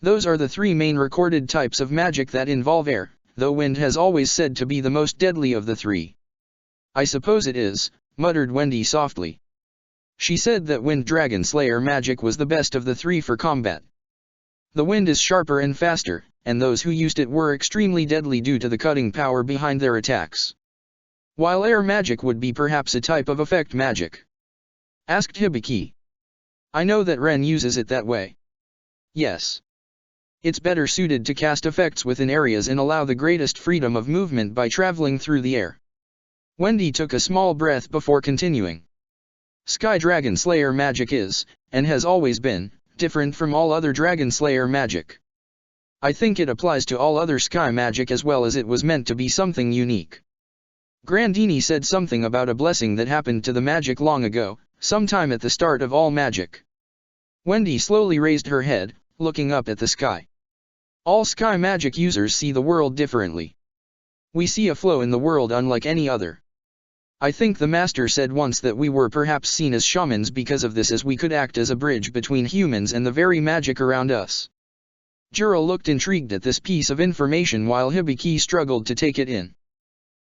Those are the three main recorded types of magic that involve air, though wind has always said to be the most deadly of the three. I suppose it is, muttered Wendy softly. She said that Wind Dragon Slayer magic was the best of the three for combat. The wind is sharper and faster, and those who used it were extremely deadly due to the cutting power behind their attacks. While air magic would be perhaps a type of effect magic. Asked Hibiki. I know that Ren uses it that way. Yes. It's better suited to cast effects within areas and allow the greatest freedom of movement by traveling through the air. Wendy took a small breath before continuing. Sky Dragon Slayer magic is, and has always been, different from all other Dragon Slayer magic. I think it applies to all other sky magic as well as it was meant to be something unique. Grandini said something about a blessing that happened to the magic long ago, sometime at the start of all magic. Wendy slowly raised her head, looking up at the sky. All sky magic users see the world differently. We see a flow in the world unlike any other. I think the master said once that we were perhaps seen as shamans because of this, as we could act as a bridge between humans and the very magic around us. Jura looked intrigued at this piece of information while Hibiki struggled to take it in.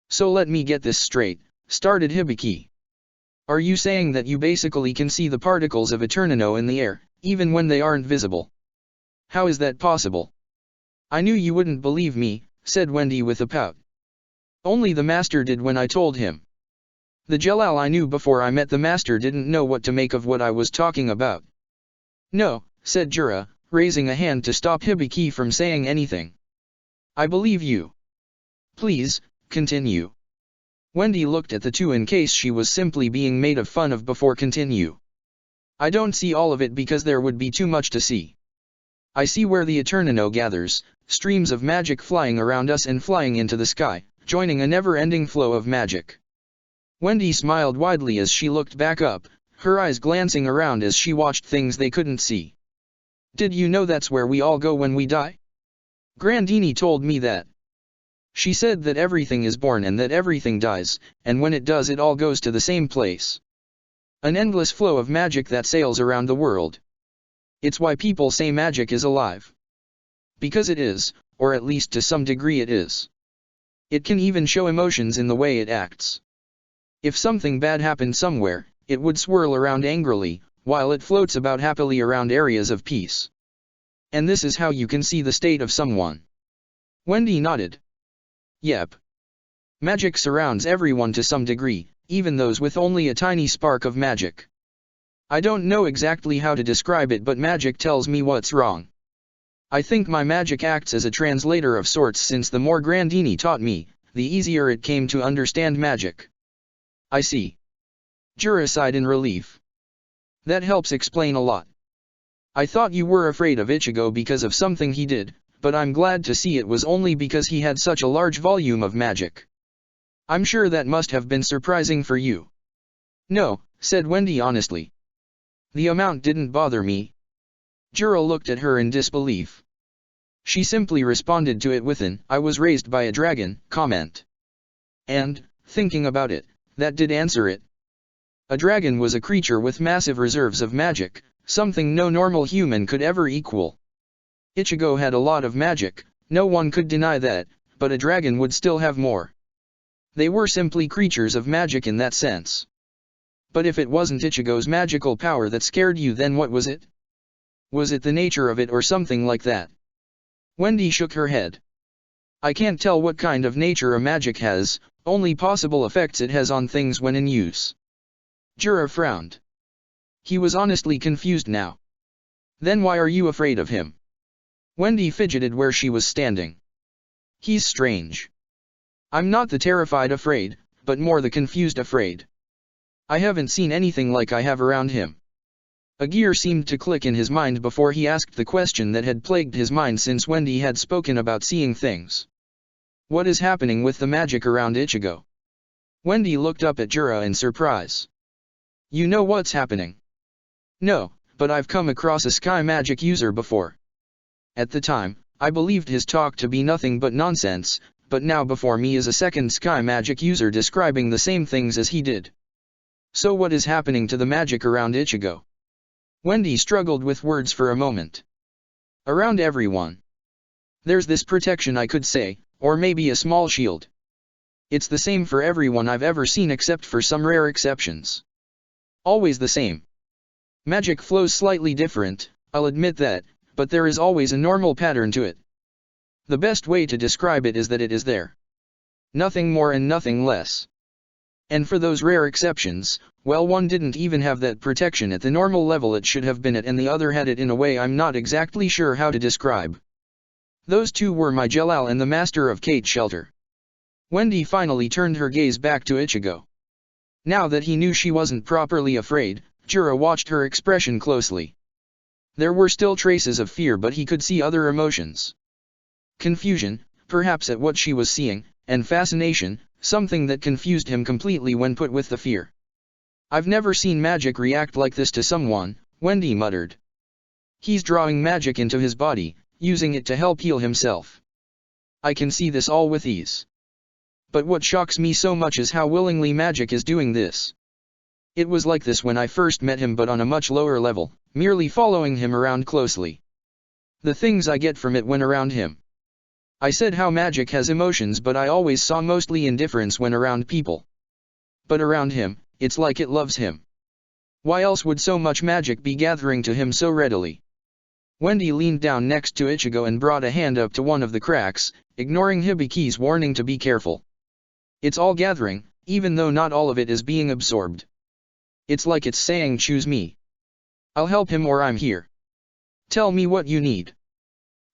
So let me get this straight, started Hibiki. Are you saying that you basically can see the particles of Eternino in the air, even when they aren't visible? How is that possible? I knew you wouldn't believe me, said Wendy with a pout. Only the master did when I told him. The Jalal I knew before I met the master didn't know what to make of what I was talking about. No, said Jura, raising a hand to stop Hibiki from saying anything. I believe you. Please, continue. Wendy looked at the two in case she was simply being made of fun of before continue. I don't see all of it because there would be too much to see. I see where the Eternino gathers, streams of magic flying around us and flying into the sky, joining a never-ending flow of magic. Wendy smiled widely as she looked back up, her eyes glancing around as she watched things they couldn't see. Did you know that's where we all go when we die? Grandini told me that. She said that everything is born and that everything dies, and when it does it all goes to the same place. An endless flow of magic that sails around the world. It's why people say magic is alive. Because it is, or at least to some degree it is. It can even show emotions in the way it acts. If something bad happened somewhere, it would swirl around angrily, while it floats about happily around areas of peace. And this is how you can see the state of someone. Wendy nodded. Yep. Magic surrounds everyone to some degree, even those with only a tiny spark of magic. I don't know exactly how to describe it, but magic tells me what's wrong. I think my magic acts as a translator of sorts, since the more Grandini taught me, the easier it came to understand magic. I see. Jura sighed in relief. That helps explain a lot. I thought you were afraid of Ichigo because of something he did, but I'm glad to see it was only because he had such a large volume of magic. I'm sure that must have been surprising for you. No, said Wendy honestly. The amount didn't bother me. Jura looked at her in disbelief. She simply responded to it with an "I was raised by a dragon" comment. And, thinking about it, that did answer it. A dragon was a creature with massive reserves of magic, something no normal human could ever equal. Ichigo had a lot of magic, no one could deny that, but a dragon would still have more. They were simply creatures of magic in that sense. But if it wasn't Ichigo's magical power that scared you, then what was it? Was it the nature of it or something like that? Wendy shook her head. I can't tell what kind of nature a magic has, only possible effects it has on things when in use. Jura frowned. He was honestly confused now. Then why are you afraid of him? Wendy fidgeted where she was standing. He's strange. I'm not the terrified afraid, but more the confused afraid. I haven't seen anything like I have around him. A gear seemed to click in his mind before he asked the question that had plagued his mind since Wendy had spoken about seeing things. What is happening with the magic around Ichigo? Wendy looked up at Jura in surprise. You know what's happening? No, but I've come across a sky magic user before. At the time, I believed his talk to be nothing but nonsense, but now before me is a second sky magic user describing the same things as he did. So what is happening to the magic around Ichigo? Wendy struggled with words for a moment. Around everyone. There's this protection, I could say, or maybe a small shield. It's the same for everyone I've ever seen except for some rare exceptions. Always the same. Magic flows slightly different, I'll admit that, but there is always a normal pattern to it. The best way to describe it is that it is there. Nothing more and nothing less. And for those rare exceptions, well, one didn't even have that protection at the normal level it should have been at, and the other had it in a way I'm not exactly sure how to describe. Those two were my Jalal and the Master of Kate Shelter. Wendy finally turned her gaze back to Ichigo. Now that he knew she wasn't properly afraid, Jura watched her expression closely. There were still traces of fear, but he could see other emotions. Confusion, perhaps at what she was seeing, and fascination, something that confused him completely when put with the fear. I've never seen magic react like this to someone, Wendy muttered. He's drawing magic into his body, using it to help heal himself. I can see this all with ease. But what shocks me so much is how willingly magic is doing this. It was like this when I first met him, but on a much lower level, merely following him around closely. The things I get from it when around him. I said how magic has emotions, but I always saw mostly indifference when around people. But around him, it's like it loves him. Why else would so much magic be gathering to him so readily? Wendy leaned down next to Ichigo and brought a hand up to one of the cracks, ignoring Hibiki's warning to be careful. It's all gathering, even though not all of it is being absorbed. It's like it's saying, choose me. I'll help him or I'm here. Tell me what you need.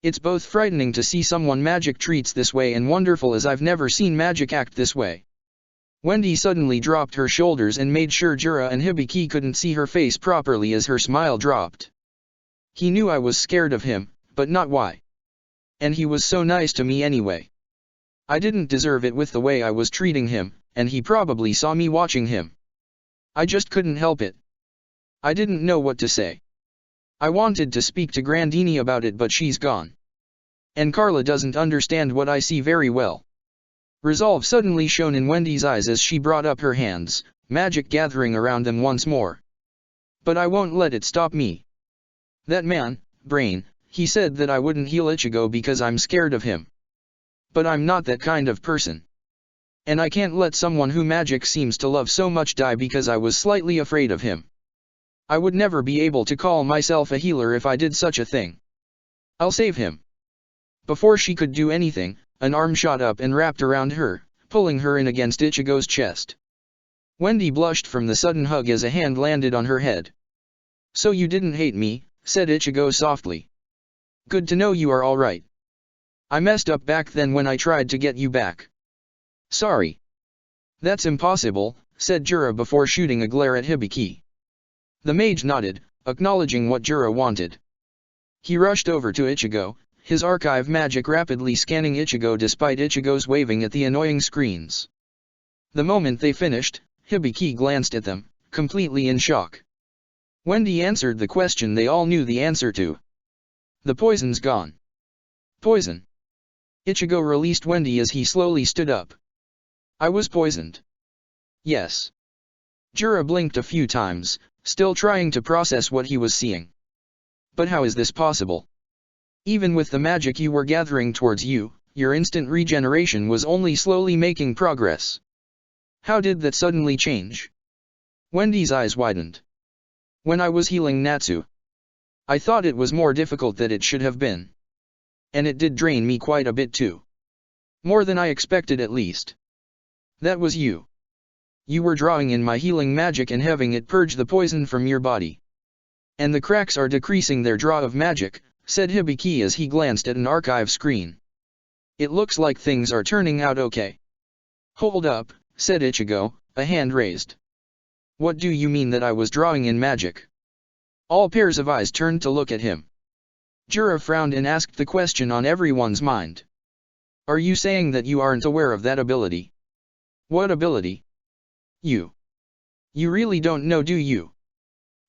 It's both frightening to see someone magic treats this way and wonderful, as I've never seen magic act this way. Wendy suddenly dropped her shoulders and made sure Jura and Hibiki couldn't see her face properly as her smile dropped. He knew I was scared of him, but not why. And he was so nice to me anyway. I didn't deserve it with the way I was treating him, and he probably saw me watching him. I just couldn't help it. I didn't know what to say. I wanted to speak to Grandini about it, but she's gone. And Carla doesn't understand what I see very well. Resolve suddenly shone in Wendy's eyes as she brought up her hands, magic gathering around them once more. But I won't let it stop me. That man, Brain, he said that I wouldn't heal Ichigo because I'm scared of him. But I'm not that kind of person. And I can't let someone who magic seems to love so much die because I was slightly afraid of him. I would never be able to call myself a healer if I did such a thing. I'll save him. Before she could do anything, an arm shot up and wrapped around her, pulling her in against Ichigo's chest. Wendy blushed from the sudden hug as a hand landed on her head. "So you didn't hate me," said Ichigo softly. "Good to know you are alright. I messed up back then when I tried to get you back." "Sorry." "That's impossible," said Jura before shooting a glare at Hibiki. The mage nodded, acknowledging what Jura wanted. He rushed over to Ichigo, his archive magic rapidly scanning Ichigo despite Ichigo's waving at the annoying screens. The moment they finished, Hibiki glanced at them, completely in shock. Wendy answered the question they all knew the answer to. "The poison's gone." "Poison?" Ichigo released Wendy as he slowly stood up. "I was poisoned." "Yes." Jura blinked a few times, still trying to process what he was seeing. "But how is this possible? Even with the magic you were gathering towards you, your instant regeneration was only slowly making progress. How did that suddenly change?" Wendy's eyes widened. "When I was healing Natsu, I thought it was more difficult than it should have been. And it did drain me quite a bit too. More than I expected at least. That was you. You were drawing in my healing magic and having it purge the poison from your body. And the cracks are decreasing their draw of magic," said Hibiki as he glanced at an archive screen. "It looks like things are turning out okay." "Hold up," said Ichigo, a hand raised. "What do you mean that I was drawing in magic?" All pairs of eyes turned to look at him. Jura frowned and asked the question on everyone's mind. "Are you saying that you aren't aware of that ability?" "What ability?" You really don't know, do you?"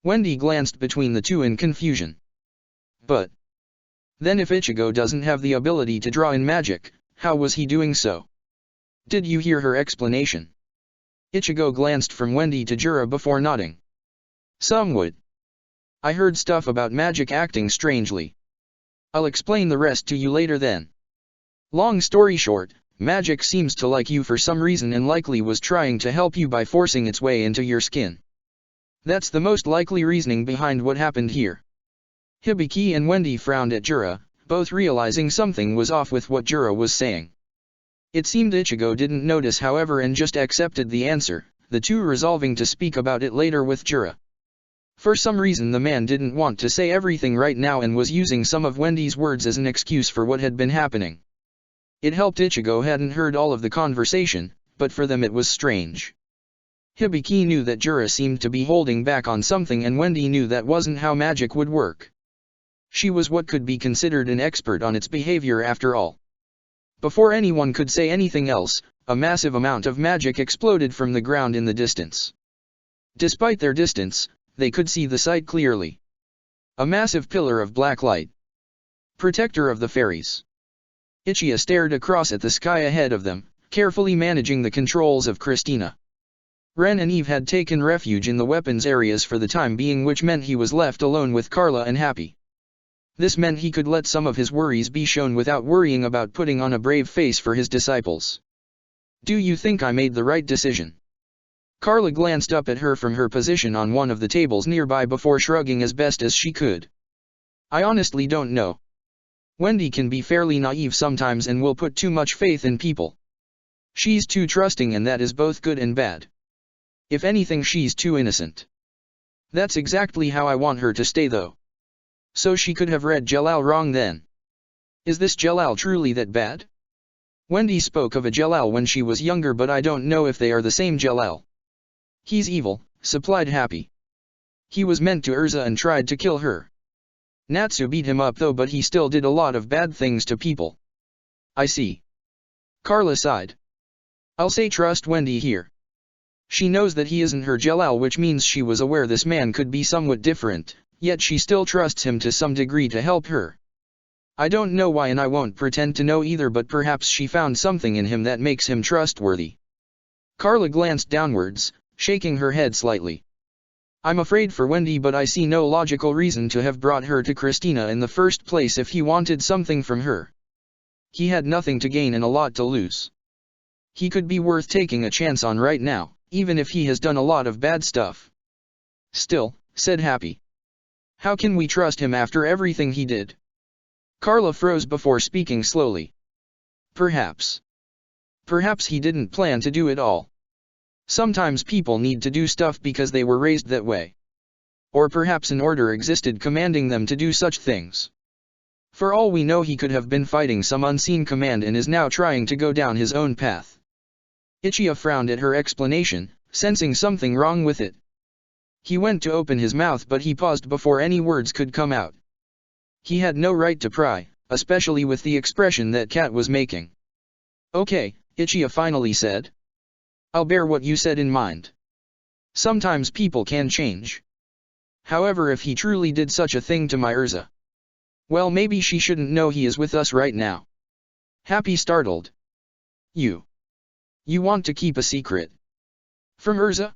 Wendy glanced between the two in confusion. "But then if Ichigo doesn't have the ability to draw in magic, how was he doing so? Did you hear her explanation?" Ichigo glanced from Wendy to Jura before nodding. "Some would. I heard stuff about magic acting strangely. I'll explain the rest to you later then. Long story short, magic seems to like you for some reason and likely was trying to help you by forcing its way into your skin. That's the most likely reasoning behind what happened here." Hibiki and Wendy frowned at Jura, both realizing something was off with what Jura was saying. It seemed Ichigo didn't notice however and just accepted the answer, the two resolving to speak about it later with Jura. For some reason the man didn't want to say everything right now and was using some of Wendy's words as an excuse for what had been happening. It helped Ichigo hadn't heard all of the conversation, but for them it was strange. Hibiki knew that Jura seemed to be holding back on something and Wendy knew that wasn't how magic would work. She was what could be considered an expert on its behavior after all. Before anyone could say anything else, a massive amount of magic exploded from the ground in the distance. Despite their distance, they could see the sight clearly. A massive pillar of black light. Protector of the fairies. Ichigo stared across at the sky ahead of them, carefully managing the controls of Christina. Ren and Eve had taken refuge in the weapons areas for the time being, which meant he was left alone with Carla and Happy. This meant he could let some of his worries be shown without worrying about putting on a brave face for his disciples. "Do you think I made the right decision?" Carla glanced up at her from her position on one of the tables nearby before shrugging as best as she could. "I honestly don't know. Wendy can be fairly naive sometimes and will put too much faith in people. She's too trusting and that is both good and bad. If anything, she's too innocent. That's exactly how I want her to stay though. So she could have read Jalal wrong then. Is this Jalal truly that bad?" Wendy spoke of a Jalal when she was younger, but I don't know if they are the same Jalal. "He's evil," supplied Happy. "He was meant to Urza and tried to kill her. Natsu beat him up though, but he still did a lot of bad things to people." "I see." Carla sighed. "I'll say trust Wendy here. She knows that he isn't her Jalal, which means she was aware this man could be somewhat different, yet she still trusts him to some degree to help her. I don't know why and I won't pretend to know either, but perhaps she found something in him that makes him trustworthy." Carla glanced downwards, shaking her head slightly. "I'm afraid for Wendy, but I see no logical reason to have brought her to Christina in the first place if he wanted something from her. He had nothing to gain and a lot to lose. He could be worth taking a chance on right now, even if he has done a lot of bad stuff." "Still," said Happy. "How can we trust him after everything he did?" Carla froze before speaking slowly. Perhaps. Perhaps he didn't plan to do it all. Sometimes people need to do stuff because they were raised that way. Or perhaps an order existed commanding them to do such things. For all we know, he could have been fighting some unseen command and is now trying to go down his own path. Ichiya frowned at her explanation, sensing something wrong with it. He went to open his mouth, but he paused before any words could come out. He had no right to pry, especially with the expression that Cat was making. Okay, Ichiya finally said. I'll bear what you said in mind. Sometimes people can change. However, if he truly did such a thing to my Urza, well, maybe she shouldn't know he is with us right now. Happy startled. You want to keep a secret from Urza?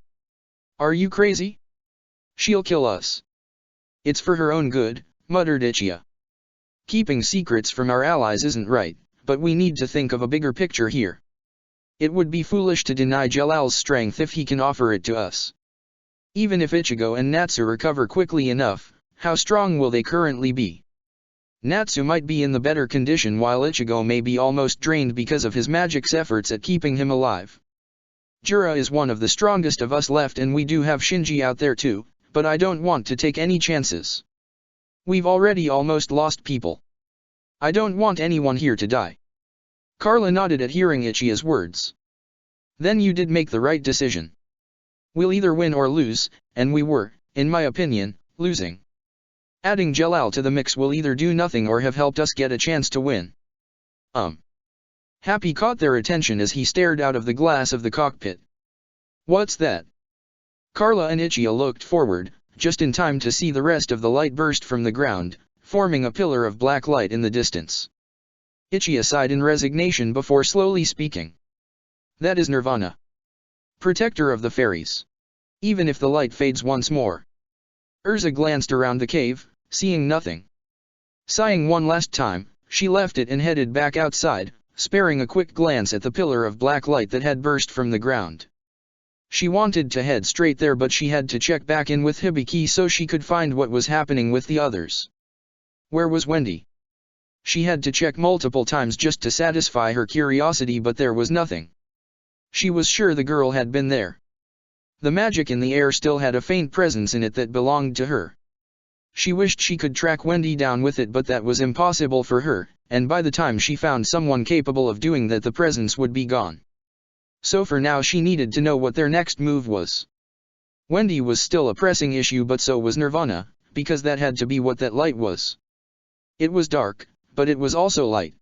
Are you crazy? She'll kill us. It's for her own good, muttered Ichiya. Keeping secrets from our allies isn't right, but we need to think of a bigger picture here. It would be foolish to deny Jalal's strength if he can offer it to us. Even if Ichigo and Natsu recover quickly enough, how strong will they currently be? Natsu might be in the better condition while Ichigo may be almost drained because of his magic's efforts at keeping him alive. Jura is one of the strongest of us left, and we do have Shinji out there too, but I don't want to take any chances. We've already almost lost people. I don't want anyone here to die. Carla nodded at hearing Ichiya's words. Then you did make the right decision. We'll either win or lose, and we were, in my opinion, losing. Adding Jalal to the mix will either do nothing or have helped us get a chance to win. Happy caught their attention as he stared out of the glass of the cockpit. What's that? Carla and Ichiya looked forward, just in time to see the rest of the light burst from the ground, forming a pillar of black light in the distance. Ichiya sighed in resignation before slowly speaking. That is Nirvana. Protector of the fairies. Even if the light fades once more. Urza glanced around the cave, seeing nothing. Sighing one last time, she left it and headed back outside, sparing a quick glance at the pillar of black light that had burst from the ground. She wanted to head straight there, but she had to check back in with Hibiki so she could find what was happening with the others. Where was Wendy? She had to check multiple times just to satisfy her curiosity, but there was nothing. She was sure the girl had been there. The magic in the air still had a faint presence in it that belonged to her. She wished she could track Wendy down with it, but that was impossible for her, and by the time she found someone capable of doing that, the presence would be gone. So for now she needed to know what their next move was. Wendy was still a pressing issue, but so was Nirvana, because that had to be what that light was. It was dark, but it was also light.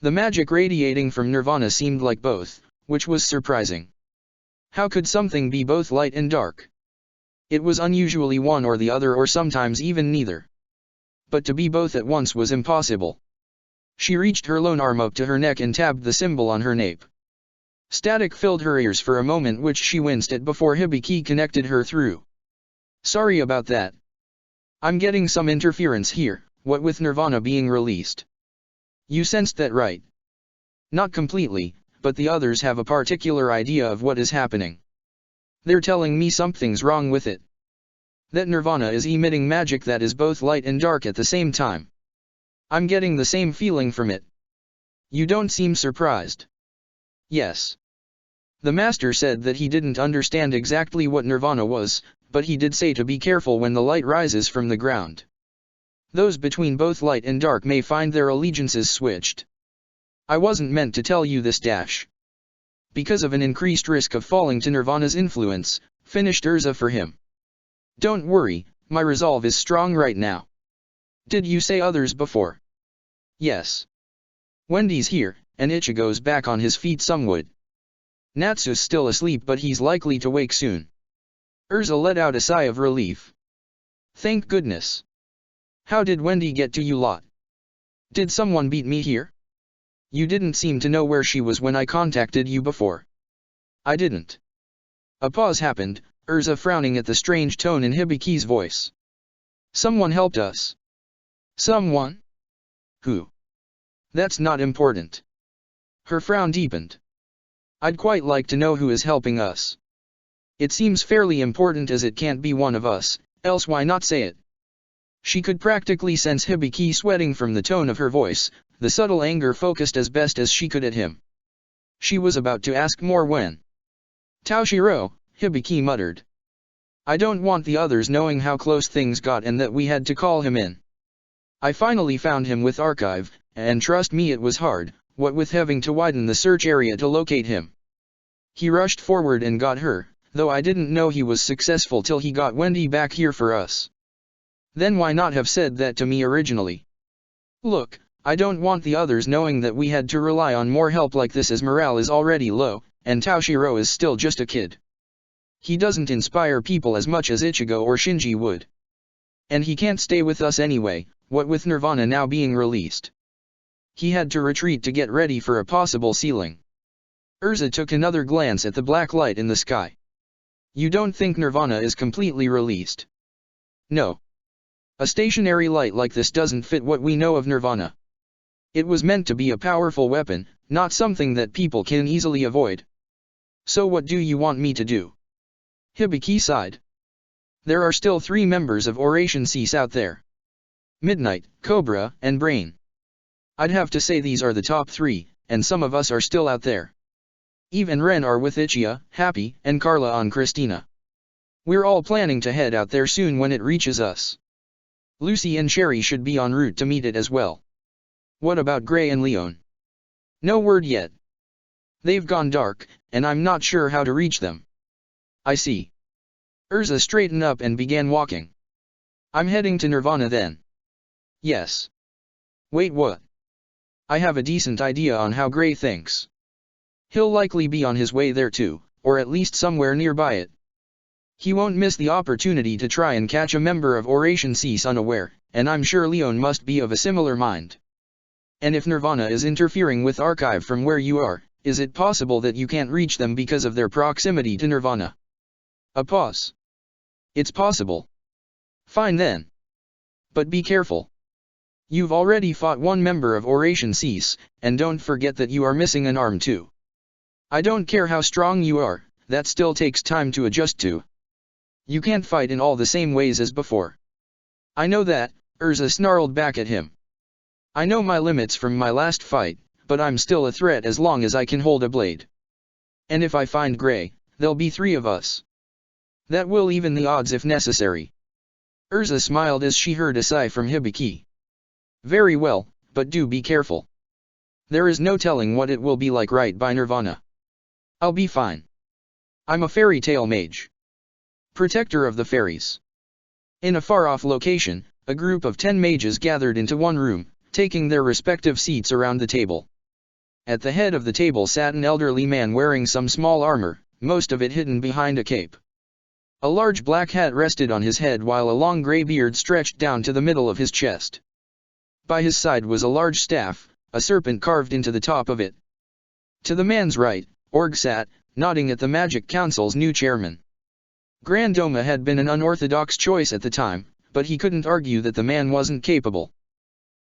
The magic radiating from Nirvana seemed like both, which was surprising. How could something be both light and dark? It was unusually one or the other, or sometimes even neither. But to be both at once was impossible. She reached her lone arm up to her neck and tabbed the symbol on her nape. Static filled her ears for a moment, which she winced at before Hibiki connected her through. Sorry about that. I'm getting some interference here, what with Nirvana being released. You sensed that, right? Not completely, but the others have a particular idea of what is happening. They're telling me something's wrong with it. That Nirvana is emitting magic that is both light and dark at the same time. I'm getting the same feeling from it. You don't seem surprised. Yes. The master said that he didn't understand exactly what Nirvana was, but he did say to be careful when the light rises from the ground. Those between both light and dark may find their allegiances switched. I wasn't meant to tell you this dash. Because of an increased risk of falling to Nirvana's influence, finished Urza for him. Don't worry, my resolve is strong right now. Did you say others before? Yes. Wendy's here, and Ichigo's back on his feet somewhat. Natsu's still asleep, but he's likely to wake soon. Urza let out a sigh of relief. Thank goodness. How did Wendy get to you lot? Did someone beat me here? You didn't seem to know where she was when I contacted you before. I didn't. A pause happened, Urza frowning at the strange tone in Hibiki's voice. Someone helped us. Someone? Who? That's not important. Her frown deepened. I'd quite like to know who is helping us. It seems fairly important, as it can't be one of us, else why not say it? She could practically sense Hibiki sweating from the tone of her voice, the subtle anger focused as best as she could at him. She was about to ask more when. Taoshiro, Hibiki muttered. I don't want the others knowing how close things got and that we had to call him in. I finally found him with archive, and trust me it was hard, what with having to widen the search area to locate him. He rushed forward and got her, though I didn't know he was successful till he got Wendy back here for us. Then why not have said that to me originally? Look, I don't want the others knowing that we had to rely on more help like this as morale is already low, and Taoshiro is still just a kid. He doesn't inspire people as much as Ichigo or Shinji would. And he can't stay with us anyway, what with Nirvana now being released. He had to retreat to get ready for a possible sealing. Urza took another glance at the black light in the sky. You don't think Nirvana is completely released? No. A stationary light like this doesn't fit what we know of Nirvana. It was meant to be a powerful weapon, not something that people can easily avoid. So what do you want me to do? Hibiki sighed. There are still 3 members of Oration Cease out there. Midnight, Cobra, and Brain. I'd have to say these are the top 3, and some of us are still out there. Eve and Ren are with Ichia, Happy, and Carla on Christina. We're all planning to head out there soon when it reaches us. Lucy and Sherry should be en route to meet it as well. What about Gray and Leon? No word yet. They've gone dark, and I'm not sure how to reach them. I see. Urza straightened up and began walking. I'm heading to Nirvana then. Yes. Wait, what? I have a decent idea on how Gray thinks. He'll likely be on his way there too, or at least somewhere nearby it. He won't miss the opportunity to try and catch a member of Oration Cease unaware, and I'm sure Leon must be of a similar mind. And if Nirvana is interfering with Archive from where you are, is it possible that you can't reach them because of their proximity to Nirvana? A pause. It's possible. Fine then. But be careful. You've already fought one member of Oration Cease, and don't forget that you are missing an arm too. I don't care how strong you are, that still takes time to adjust to. You can't fight in all the same ways as before. I know that, Urza snarled back at him. I know my limits from my last fight, but I'm still a threat as long as I can hold a blade. And if I find Gray, there'll be 3 of us. That will even the odds if necessary. Urza smiled as she heard a sigh from Hibiki. Very well, but do be careful. There is no telling what it will be like right by Nirvana. I'll be fine. I'm a fairy tale mage. Protector of the fairies. In a far-off location, a group of 10 mages gathered into one room, taking their respective seats around the table. At the head of the table sat an elderly man wearing some small armor, most of it hidden behind a cape. A large black hat rested on his head while a long gray beard stretched down to the middle of his chest. By his side was a large staff, a serpent carved into the top of it. To the man's right, Org sat, nodding at the Magic Council's new chairman. Grand Doma had been an unorthodox choice at the time, but he couldn't argue that the man wasn't capable.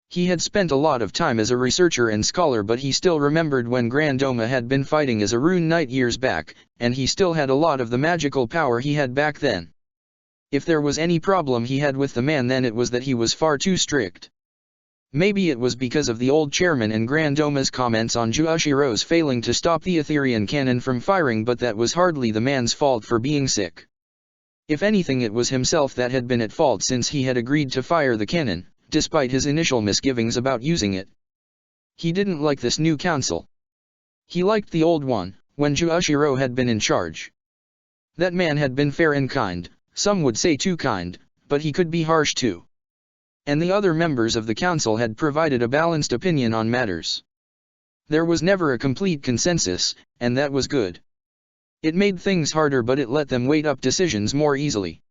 He had spent a lot of time as a researcher and scholar, but he still remembered when Grand Doma had been fighting as a rune knight years back, and he still had a lot of the magical power he had back then. If there was any problem he had with the man, then it was that he was far too strict. Maybe it was because of the old chairman and Grand Doma's comments on Juushiro's failing to stop the Etherian cannon from firing, but that was hardly the man's fault for being sick. If anything, it was himself that had been at fault, since he had agreed to fire the cannon, despite his initial misgivings about using it. He didn't like this new council. He liked the old one, when Juushiro had been in charge. That man had been fair and kind, some would say too kind, but he could be harsh too. And the other members of the council had provided a balanced opinion on matters. There was never a complete consensus, and that was good. It made things harder, but it let them weigh up decisions more easily.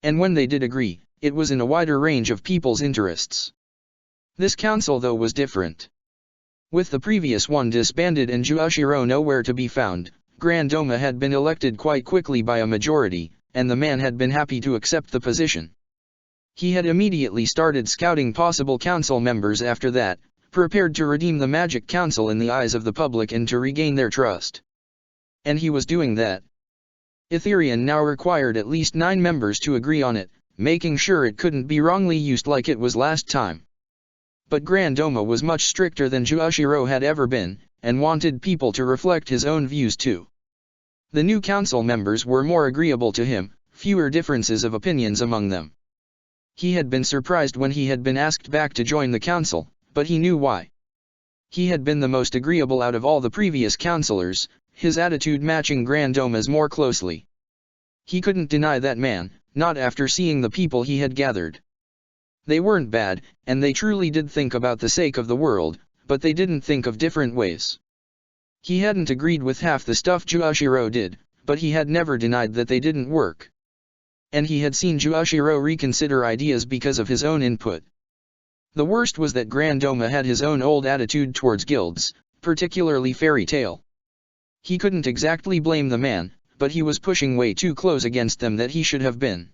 And when they did agree, it was in a wider range of people's interests. This council, though, was different. With the previous one disbanded and Juushiro nowhere to be found, Grand Doma had been elected quite quickly by a majority, and the man had been happy to accept the position. He had immediately started scouting possible council members after that, prepared to redeem the Magic Council in the eyes of the public and to regain their trust. And he was doing that. Etherian now required at least 9 members to agree on it, making sure it couldn't be wrongly used like it was last time. But Grand Doma was much stricter than Juashiro had ever been, and wanted people to reflect his own views too. The new council members were more agreeable to him, fewer differences of opinions among them. He had been surprised when he had been asked back to join the council, but he knew why. He had been the most agreeable out of all the previous councillors, his attitude matching Grand Doma's more closely. He couldn't deny that man, not after seeing the people he had gathered. They weren't bad, and they truly did think about the sake of the world, but they didn't think of different ways. He hadn't agreed with half the stuff Juashiro did, but he had never denied that they didn't work. And he had seen Juashiro reconsider ideas because of his own input. The worst was that Grand Doma had his own old attitude towards guilds, particularly Fairy Tail. He couldn't exactly blame the man, but he was pushing way too close against them that he should have been.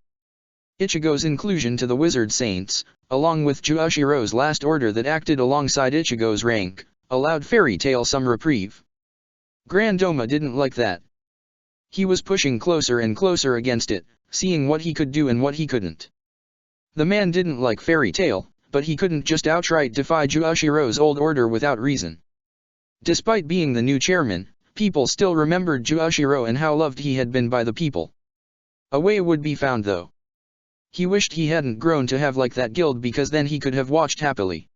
Ichigo's inclusion to the Wizard Saints, along with Juashiro's last order that acted alongside Ichigo's rank, allowed Fairy Tail some reprieve. Grand Doma didn't like that. He was pushing closer and closer against it, seeing what he could do and what he couldn't. The man didn't like Fairy Tail, but he couldn't just outright defy Juashiro's old order without reason. Despite being the new chairman, people still remembered Juashiro and how loved he had been by the people. A way would be found though. He wished he hadn't grown to have like that guild because then he could have watched happily.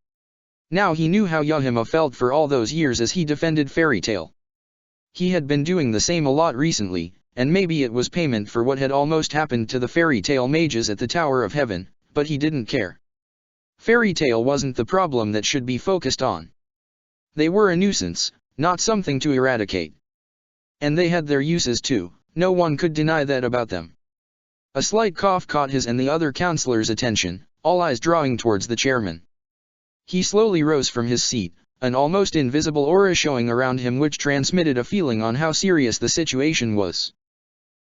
Now he knew how Yahima felt for all those years as he defended Fairy Tail. He had been doing the same a lot recently, and maybe it was payment for what had almost happened to the Fairy Tail mages at the Tower of Heaven, but he didn't care. Fairy Tail wasn't the problem that should be focused on. They were a nuisance, not something to eradicate. And they had their uses too, no one could deny that about them. A slight cough caught his and the other councillors' attention, all eyes drawing towards the chairman. He slowly rose from his seat, an almost invisible aura showing around him which transmitted a feeling on how serious the situation was.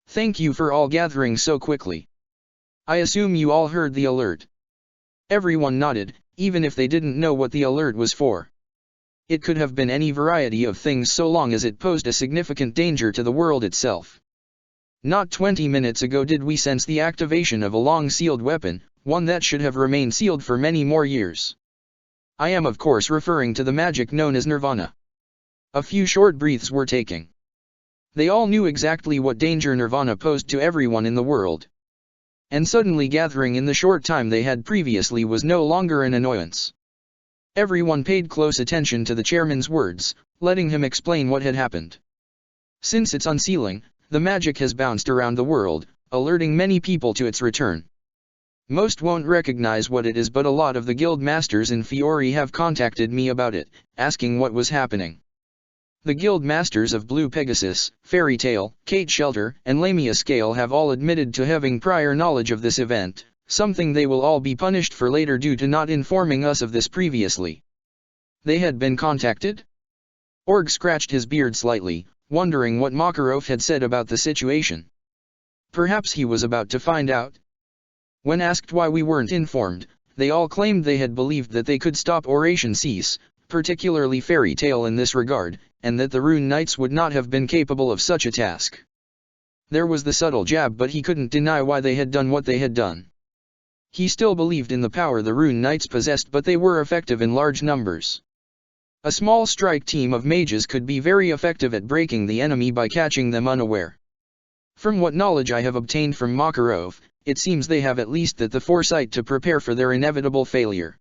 "Thank you for all gathering so quickly. I assume you all heard the alert." Everyone nodded, even if they didn't know what the alert was for. It could have been any variety of things so long as it posed a significant danger to the world itself. Not 20 minutes ago did we sense the activation of a long-sealed weapon, one that should have remained sealed for many more years. I am of course referring to the magic known as Nirvana. A few short breaths were taking. They all knew exactly what danger Nirvana posed to everyone in the world. And suddenly gathering in the short time they had previously was no longer an annoyance. Everyone paid close attention to the chairman's words, letting him explain what had happened. Since its unsealing, the magic has bounced around the world, alerting many people to its return. Most won't recognize what it is, but a lot of the guild masters in Fiori have contacted me about it, asking what was happening. The guild masters of Blue Pegasus, Fairy Tail, Kate Shelter, and Lamia Scale have all admitted to having prior knowledge of this event, something they will all be punished for later due to not informing us of this previously. They had been contacted? Org scratched his beard slightly, wondering what Makarov had said about the situation. Perhaps he was about to find out. When asked why we weren't informed, they all claimed they had believed that they could stop Oration Cease, particularly Fairy Tail in this regard, and that the Rune Knights would not have been capable of such a task. There was the subtle jab, but he couldn't deny why they had done what they had done. He still believed in the power the Rune Knights possessed, but they were effective in large numbers. A small strike team of mages could be very effective at breaking the enemy by catching them unaware. From what knowledge I have obtained from Makarov, it seems they have at least the foresight to prepare for their inevitable failure.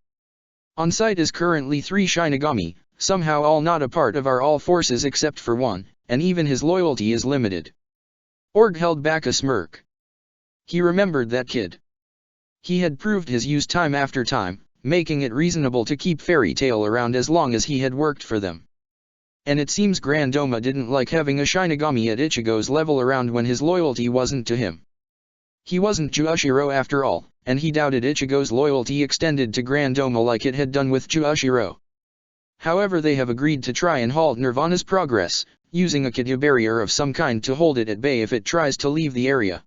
On site is currently 3 Shinigami, somehow all not a part of our all forces except for one, and even his loyalty is limited. Org held back a smirk. He remembered that kid. He had proved his use time after time, making it reasonable to keep Fairy Tail around as long as he had worked for them. And it seems Grand Doma didn't like having a Shinigami at Ichigo's level around when his loyalty wasn't to him. He wasn't Juashiro after all, and he doubted Ichigo's loyalty extended to Grand Doma like it had done with Juashiro. However, they have agreed to try and halt Nirvana's progress, using a Kidyu barrier of some kind to hold it at bay if it tries to leave the area.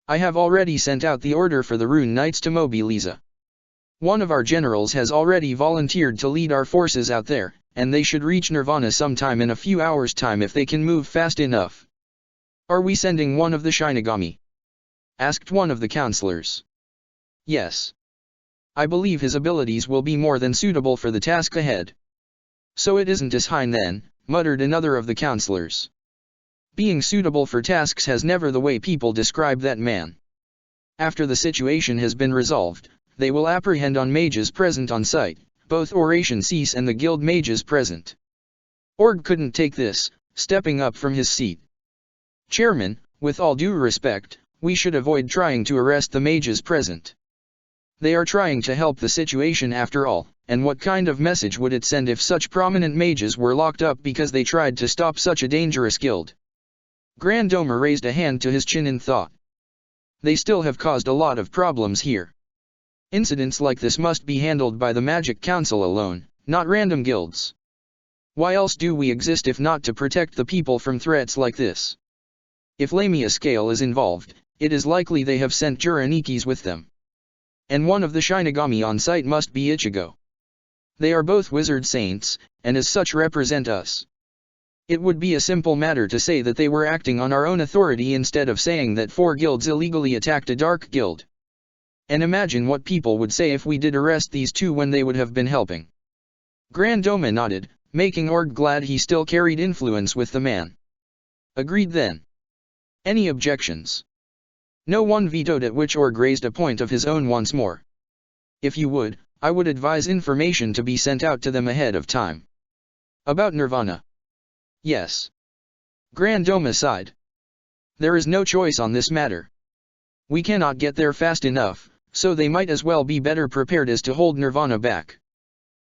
I have already sent out the order for the Rune Knights to mobilize. One of our generals has already volunteered to lead our forces out there, and they should reach Nirvana sometime in a few hours' time if they can move fast enough. Are we sending one of the Shinigami? Asked one of the counselors. Yes. I believe his abilities will be more than suitable for the task ahead. So it isn't as Hein then, muttered another of the counselors. Being suitable for tasks has never the way people describe that man. After the situation has been resolved, they will apprehend on mages present on site, both Oration Cease and the guild mages present. Org couldn't take this, stepping up from his seat. Chairman, with all due respect, we should avoid trying to arrest the mages present. They are trying to help the situation after all, and what kind of message would it send if such prominent mages were locked up because they tried to stop such a dangerous guild? Grand Domer raised a hand to his chin in thought. They still have caused a lot of problems here. Incidents like this must be handled by the Magic Council alone, not random guilds. Why else do we exist if not to protect the people from threats like this? If Lamia Scale is involved, it is likely they have sent Juranikis with them. And one of the Shinigami on site must be Ichigo. They are both wizard saints, and as such represent us. It would be a simple matter to say that they were acting on our own authority instead of saying that 4 guilds illegally attacked a dark guild. And imagine what people would say if we did arrest these 2 when they would have been helping. Grand Doma nodded, making Org glad he still carried influence with the man. Agreed then. Any objections? No one vetoed, at which Org raised a point of his own once more. If you would, I would advise information to be sent out to them ahead of time. About Nirvana. Yes. Grand Doma sighed. There is no choice on this matter. We cannot get there fast enough, so they might as well be better prepared as to hold Nirvana back.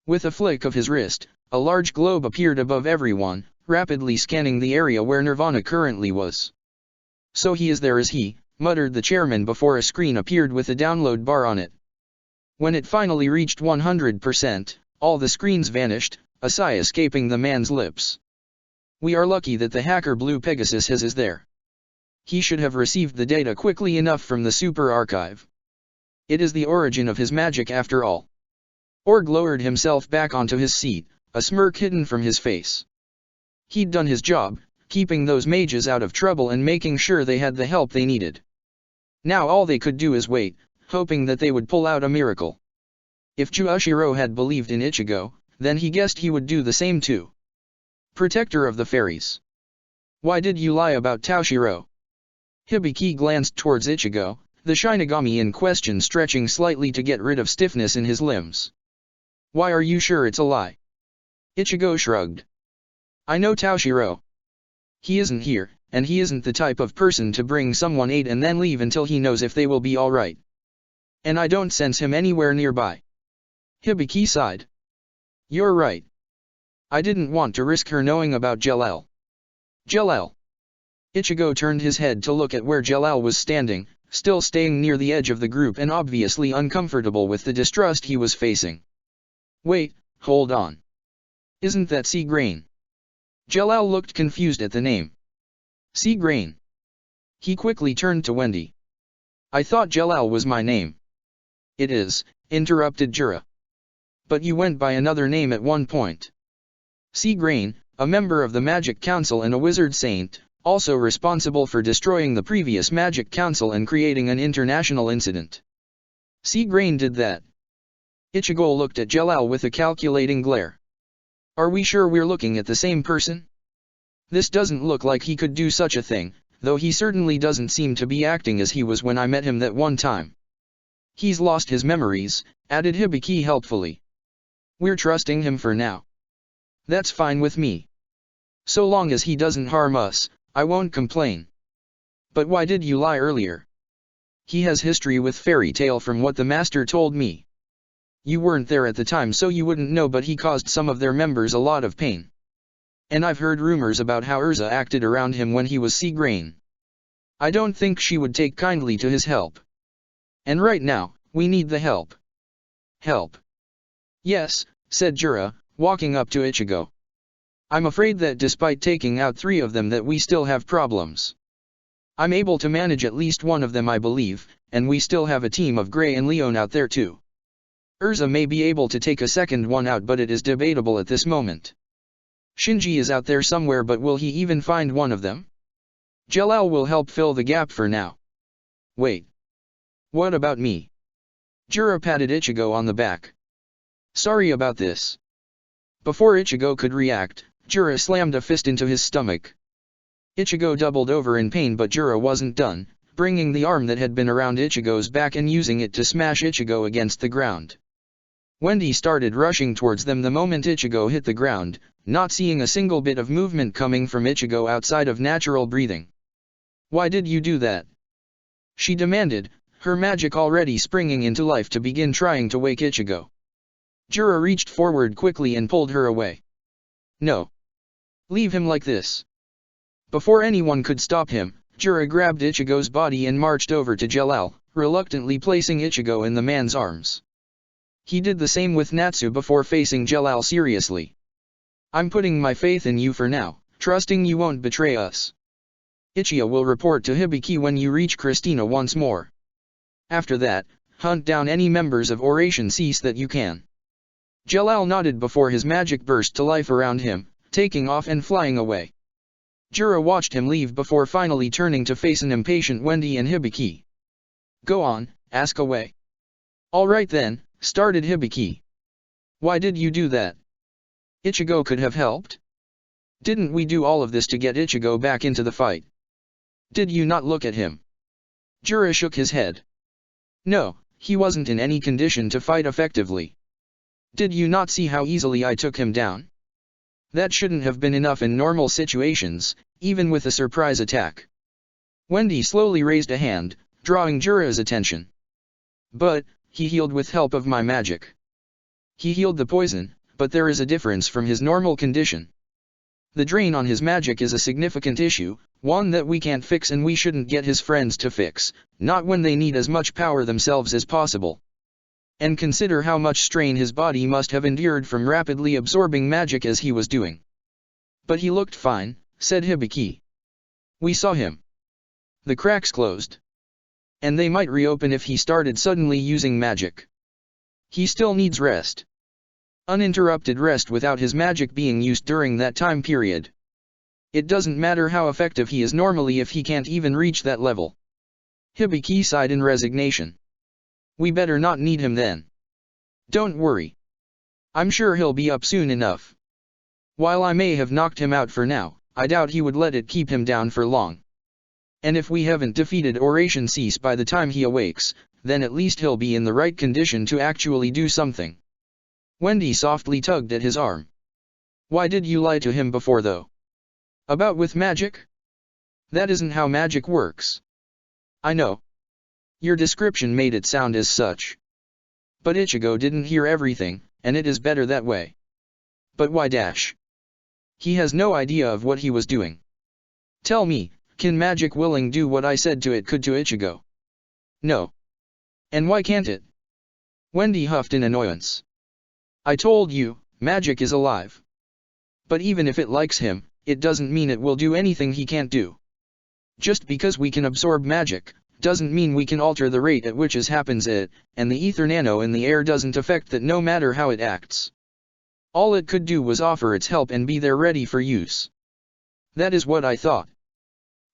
With a flick of his wrist, a large globe appeared above everyone, rapidly scanning the area where Nirvana currently was. So he is there, is he? Muttered the chairman before a screen appeared with a download bar on it. When it finally reached 100%, all the screens vanished, a sigh escaping the man's lips. We are lucky that the hacker Blue Pegasus is there. He should have received the data quickly enough from the super archive. It is the origin of his magic after all. Org lowered himself back onto his seat, a smirk hidden from his face. He'd done his job, keeping those mages out of trouble and making sure they had the help they needed. Now all they could do is wait, hoping that they would pull out a miracle. If Juushiro had believed in Ichigo, then he guessed he would do the same too. Protector of the fairies. Why did you lie about Taushiro? Hibiki glanced towards Ichigo, the Shinigami in question stretching slightly to get rid of stiffness in his limbs. Why are you sure it's a lie? Ichigo shrugged. I know Taushiro. He isn't here, and he isn't the type of person to bring someone aid and then leave until he knows if they will be alright. And I don't sense him anywhere nearby. Hibiki sighed. You're right. I didn't want to risk her knowing about Jalal. Jalal. Ichigo turned his head to look at where Jalal was standing, still staying near the edge of the group and obviously uncomfortable with the distrust he was facing. Wait, hold on. Isn't that Sea Grain? Jalal looked confused at the name. Sea Grain. He quickly turned to Wendy. I thought Jalal was my name. It is, interrupted Jura. But you went by another name at one point. Sea Grain, a member of the Magic Council and a wizard saint, also responsible for destroying the previous Magic Council and creating an international incident. Sea Grain did that. Ichigo looked at Jalal with a calculating glare. Are we sure we're looking at the same person? This doesn't look like he could do such a thing, though he certainly doesn't seem to be acting as he was when I met him that one time. He's lost his memories, added Hibiki helpfully. We're trusting him for now. That's fine with me. So long as he doesn't harm us, I won't complain. But why did you lie earlier? He has history with Fairy Tail from what the master told me. You weren't there at the time so you wouldn't know, but he caused some of their members a lot of pain. And I've heard rumors about how Urza acted around him when he was Sea Grain. I don't think she would take kindly to his help. And right now, we need the help. Help. Yes, said Jura, walking up to Ichigo. I'm afraid that despite taking out 3 of them that we still have problems. I'm able to manage at least one of them, I believe, and we still have a team of Gray and Leon out there too. Urza may be able to take a second one out, but it is debatable at this moment. Shinji is out there somewhere, but will he even find one of them? Jalal will help fill the gap for now. Wait. What about me? Jura patted Ichigo on the back. Sorry about this. Before Ichigo could react, Jura slammed a fist into his stomach. Ichigo doubled over in pain, but Jura wasn't done, bringing the arm that had been around Ichigo's back and using it to smash Ichigo against the ground. Wendy started rushing towards them the moment Ichigo hit the ground, not seeing a single bit of movement coming from Ichigo outside of natural breathing. Why did you do that? She demanded, her magic already springing into life to begin trying to wake Ichigo. Jura reached forward quickly and pulled her away. No. Leave him like this. Before anyone could stop him, Jura grabbed Ichigo's body and marched over to Jalal, reluctantly placing Ichigo in the man's arms. He did the same with Natsu before facing Jalal seriously. I'm putting my faith in you for now, trusting you won't betray us. Ichigo will report to Hibiki when you reach Christina once more. After that, hunt down any members of Oration Cease that you can. Jalal nodded before his magic burst to life around him, taking off and flying away. Jura watched him leave before finally turning to face an impatient Wendy and Hibiki. Go on, ask away. All right then, started Hibiki. Why did you do that? Ichigo could have helped? Didn't we do all of this to get Ichigo back into the fight? Did you not look at him? Jura shook his head. No, he wasn't in any condition to fight effectively. Did you not see how easily I took him down? That shouldn't have been enough in normal situations, even with a surprise attack. Wendy slowly raised a hand, drawing Jura's attention. But, he healed with help of my magic. He healed the poison, but there is a difference from his normal condition. The drain on his magic is a significant issue, one that we can't fix and we shouldn't get his friends to fix, not when they need as much power themselves as possible. And consider how much strain his body must have endured from rapidly absorbing magic as he was doing. But he looked fine, said Hibiki. We saw him. The cracks closed. And they might reopen if he started suddenly using magic. He still needs rest. Uninterrupted rest without his magic being used during that time period. It doesn't matter how effective he is normally if he can't even reach that level. Hibiki sighed in resignation. We better not need him then. Don't worry. I'm sure he'll be up soon enough. While I may have knocked him out for now, I doubt he would let it keep him down for long. And if we haven't defeated Oration Cease by the time he awakes, then at least he'll be in the right condition to actually do something. Wendy softly tugged at his arm. Why did you lie to him before though? About with magic? That isn't how magic works. I know. Your description made it sound as such. But Ichigo didn't hear everything, and it is better that way. But why dash? He has no idea of what he was doing. Tell me, can magic willing do what I said to it could to Ichigo? No. And why can't it? Wendy huffed in annoyance. I told you, magic is alive. But even if it likes him, it doesn't mean it will do anything he can't do. Just because we can absorb magic, doesn't mean we can alter the rate at which it happens and the ether nano in the air doesn't affect that no matter how it acts. All it could do was offer its help and be there ready for use. That is what I thought.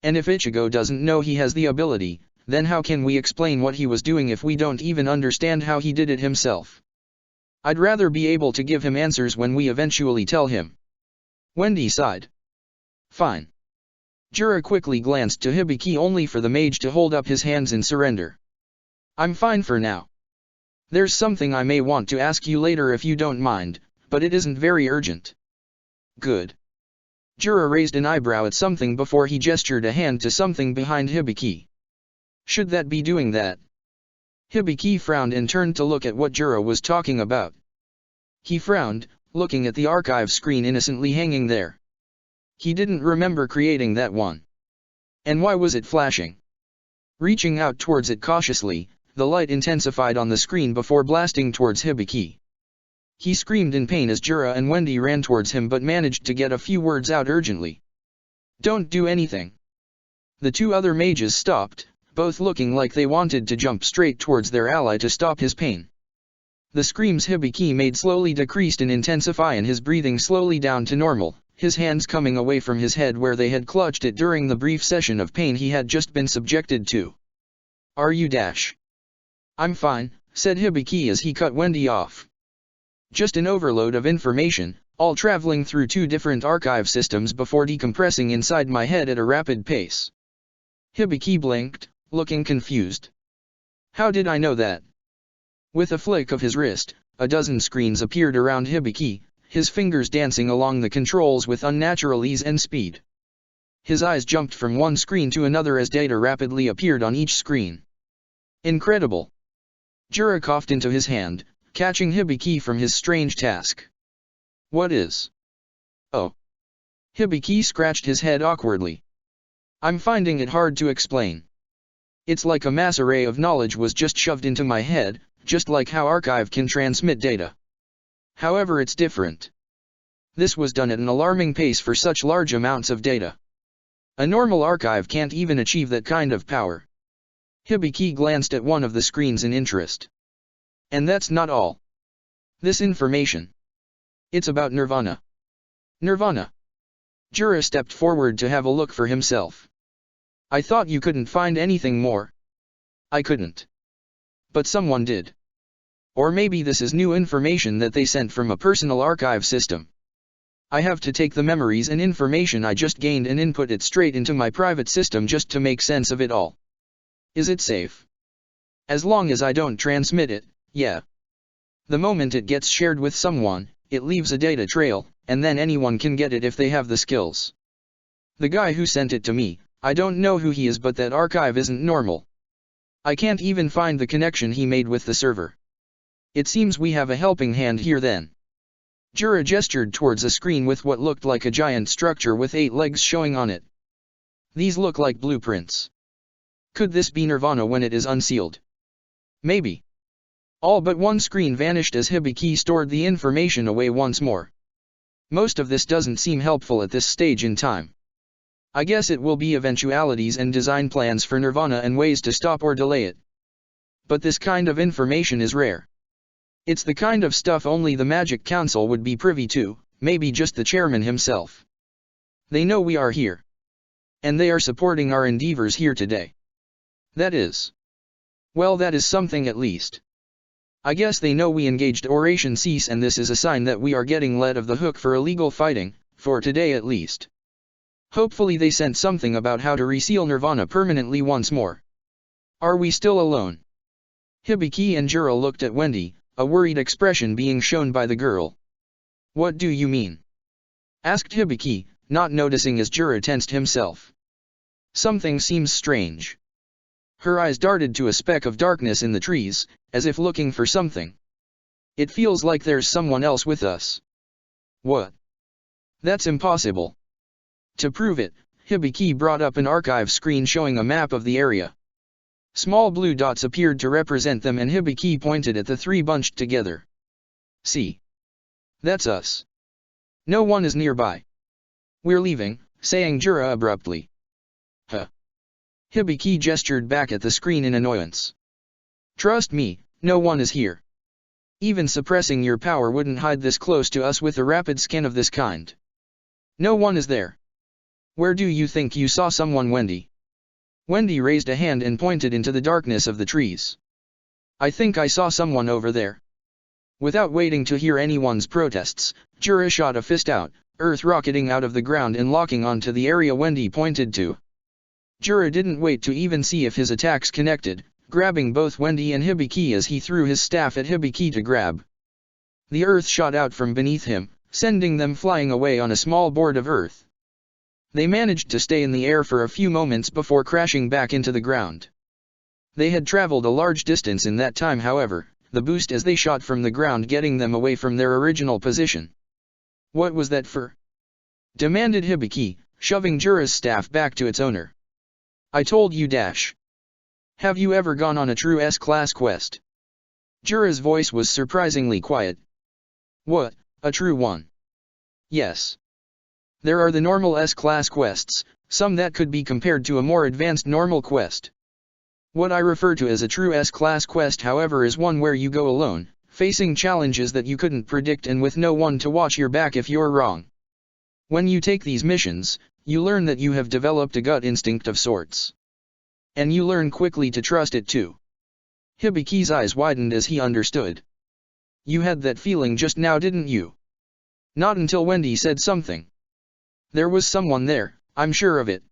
And if Ichigo doesn't know he has the ability, then how can we explain what he was doing if we don't even understand how he did it himself? I'd rather be able to give him answers when we eventually tell him. Wendy sighed. Fine. Jura quickly glanced to Hibiki only for the mage to hold up his hands in surrender. I'm fine for now. There's something I may want to ask you later if you don't mind, but it isn't very urgent. Good. Jura raised an eyebrow at something before he gestured a hand to something behind Hibiki. Should that be doing that? Hibiki frowned and turned to look at what Jura was talking about. He frowned, looking at the archive screen innocently hanging there. He didn't remember creating that one. And why was it flashing? Reaching out towards it cautiously, the light intensified on the screen before blasting towards Hibiki. He screamed in pain as Jura and Wendy ran towards him but managed to get a few words out urgently. Don't do anything. The two other mages stopped, both looking like they wanted to jump straight towards their ally to stop his pain. The screams Hibiki made slowly decreased in intensify and his breathing slowly down to normal, his hands coming away from his head where they had clutched it during the brief session of pain he had just been subjected to. Are you dash? I'm fine, said Hibiki as he cut Wendy off. Just an overload of information, all traveling through 2 different archive systems before decompressing inside my head at a rapid pace. Hibiki blinked, looking confused. How did I know that? With a flick of his wrist, a dozen screens appeared around Hibiki, his fingers dancing along the controls with unnatural ease and speed. His eyes jumped from one screen to another as data rapidly appeared on each screen. Incredible! Jura coughed into his hand, catching Hibiki from his strange task. What is? Oh. Hibiki scratched his head awkwardly. I'm finding it hard to explain. It's like a mass array of knowledge was just shoved into my head, just like how archive can transmit data. However, it's different. This was done at an alarming pace for such large amounts of data. A normal archive can't even achieve that kind of power. Hibiki glanced at one of the screens in interest. And that's not all. This information. It's about Nirvana. Nirvana. Jura stepped forward to have a look for himself. I thought you couldn't find anything more. I couldn't. But someone did. Or maybe this is new information that they sent from a personal archive system. I have to take the memories and information I just gained and input it straight into my private system just to make sense of it all. Is it safe? As long as I don't transmit it, yeah. The moment it gets shared with someone, it leaves a data trail, and then anyone can get it if they have the skills. The guy who sent it to me, I don't know who he is, but that archive isn't normal. I can't even find the connection he made with the server. It seems we have a helping hand here then. Jura gestured towards a screen with what looked like a giant structure with 8 legs showing on it. These look like blueprints. Could this be Nirvana when it is unsealed? Maybe. All but one screen vanished as Hibiki stored the information away once more. Most of this doesn't seem helpful at this stage in time. I guess it will be eventualities and design plans for Nirvana and ways to stop or delay it. But this kind of information is rare. It's the kind of stuff only the Magic Council would be privy to, maybe just the chairman himself. They know we are here. And they are supporting our endeavors here today. That is. Well, that is something at least. I guess they know we engaged Operation Cease, and this is a sign that we are getting let off the hook for illegal fighting, for today at least. Hopefully they sent something about how to reseal Nirvana permanently once more. Are we still alone? Hibiki and Jura looked at Wendy, a worried expression being shown by the girl. What do you mean? Asked Hibiki, not noticing as Jura tensed himself. Something seems strange. Her eyes darted to a speck of darkness in the trees, as if looking for something. It feels like there's someone else with us. What? That's impossible. To prove it, Hibiki brought up an archive screen showing a map of the area. Small blue dots appeared to represent them, and Hibiki pointed at the 3 bunched together. See? That's us. No one is nearby. We're leaving, saying Jura abruptly. Huh. Hibiki gestured back at the screen in annoyance. Trust me, no one is here. Even suppressing your power wouldn't hide this close to us with a rapid scan of this kind. No one is there. Where do you think you saw someone, Wendy? Wendy raised a hand and pointed into the darkness of the trees. I think I saw someone over there. Without waiting to hear anyone's protests, Jura shot a fist out, earth rocketing out of the ground and locking onto the area Wendy pointed to. Jura didn't wait to even see if his attacks connected, grabbing both Wendy and Hibiki as he threw his staff at Hibiki to grab. The earth shot out from beneath him, sending them flying away on a small board of earth. They managed to stay in the air for a few moments before crashing back into the ground. They had traveled a large distance in that time, however, the boost as they shot from the ground getting them away from their original position. What was that for? Demanded Hibiki, shoving Jura's staff back to its owner. I told you dash. Have you ever gone on a true S-class quest? Jura's voice was surprisingly quiet. What, a true one? Yes. There are the normal S-class quests, some that could be compared to a more advanced normal quest. What I refer to as a true S-class quest, however, is one where you go alone, facing challenges that you couldn't predict and with no one to watch your back if you're wrong. When you take these missions, you learn that you have developed a gut instinct of sorts. And you learn quickly to trust it too. Hibiki's eyes widened as he understood. You had that feeling just now, didn't you? Not until Wendy said something. There was someone there, I'm sure of it.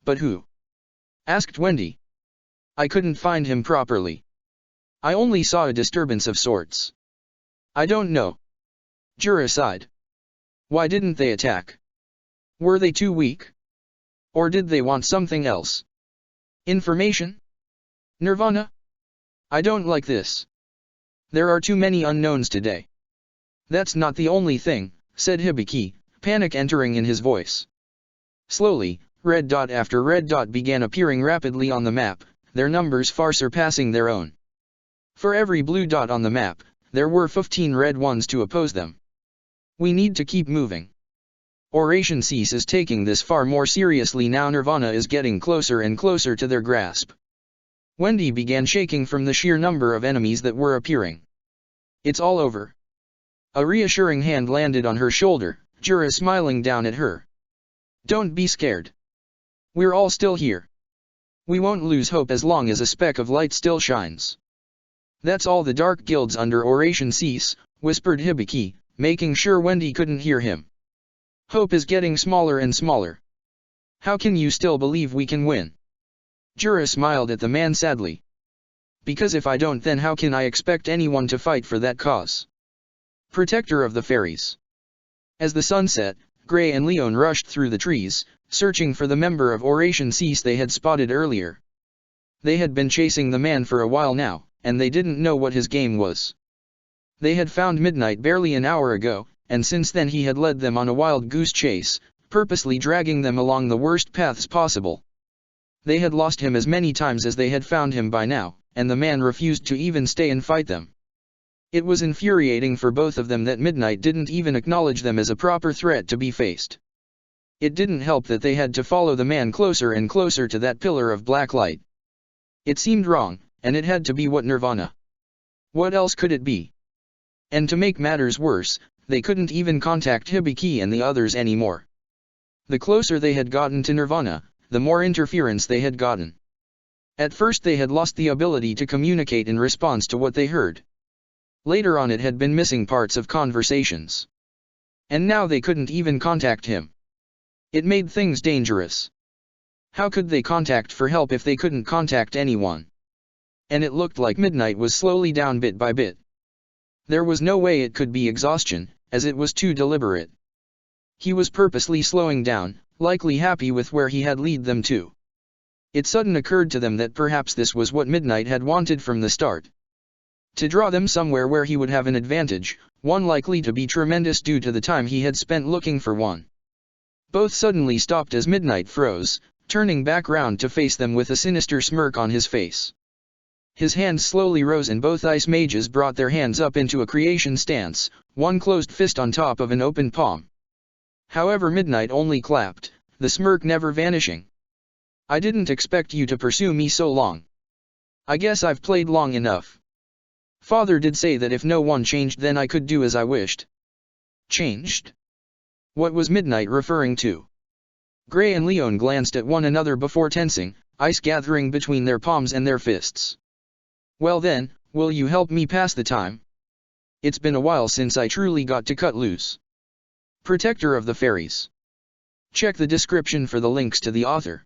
But who? Asked Wendy. I couldn't find him properly. I only saw a disturbance of sorts. I don't know. Jura sighed. Why didn't they attack? Were they too weak? Or did they want something else? Information? Nirvana? I don't like this. There are too many unknowns today. That's not the only thing, said Hibiki, panic entering in his voice. Slowly, red dot after red dot began appearing rapidly on the map, their numbers far surpassing their own. For every blue dot on the map, there were 15 red ones to oppose them. We need to keep moving. Oration Cease is taking this far more seriously now. Nirvana is getting closer and closer to their grasp. Wendy began shaking from the sheer number of enemies that were appearing. It's all over. A reassuring hand landed on her shoulder, Jura smiling down at her. Don't be scared. We're all still here. We won't lose hope as long as a speck of light still shines. That's all the dark guilds under Oration Cease, whispered Hibiki, making sure Wendy couldn't hear him. Hope is getting smaller and smaller. How can you still believe we can win? Jura smiled at the man sadly. Because if I don't, then how can I expect anyone to fight for that cause? Protector of the Fairies. As the sun set, Gray and Leon rushed through the trees, searching for the member of Oration Cease they had spotted earlier. They had been chasing the man for a while now, and they didn't know what his game was. They had found Midnight barely an hour ago, and since then he had led them on a wild goose chase, purposely dragging them along the worst paths possible. They had lost him as many times as they had found him by now, and the man refused to even stay and fight them. It was infuriating for both of them that Midnight didn't even acknowledge them as a proper threat to be faced. It didn't help that they had to follow the man closer and closer to that pillar of black light. It seemed wrong, and it had to be what Nirvana. What else could it be? And to make matters worse, they couldn't even contact Hibiki and the others anymore. The closer they had gotten to Nirvana, the more interference they had gotten. At first they had lost the ability to communicate in response to what they heard. Later on it had been missing parts of conversations. And now they couldn't even contact him. It made things dangerous. How could they contact for help if they couldn't contact anyone? And it looked like Midnight was slowly down bit by bit. There was no way it could be exhaustion, as it was too deliberate. He was purposely slowing down, likely happy with where he had led them to. It suddenly occurred to them that perhaps this was what Midnight had wanted from the start. To draw them somewhere where he would have an advantage, one likely to be tremendous due to the time he had spent looking for one. Both suddenly stopped as Midnight froze, turning back round to face them with a sinister smirk on his face. His hands slowly rose and both ice mages brought their hands up into a creation stance, one closed fist on top of an open palm. However, Midnight only clapped, the smirk never vanishing. I didn't expect you to pursue me so long. I guess I've played long enough. Father did say that if no one changed then I could do as I wished. Changed? What was Midnight referring to? Gray and Leon glanced at one another before tensing, ice gathering between their palms and their fists. Well then, will you help me pass the time? It's been a while since I truly got to cut loose. Protector of the Fairies. Check the description for the links to the author.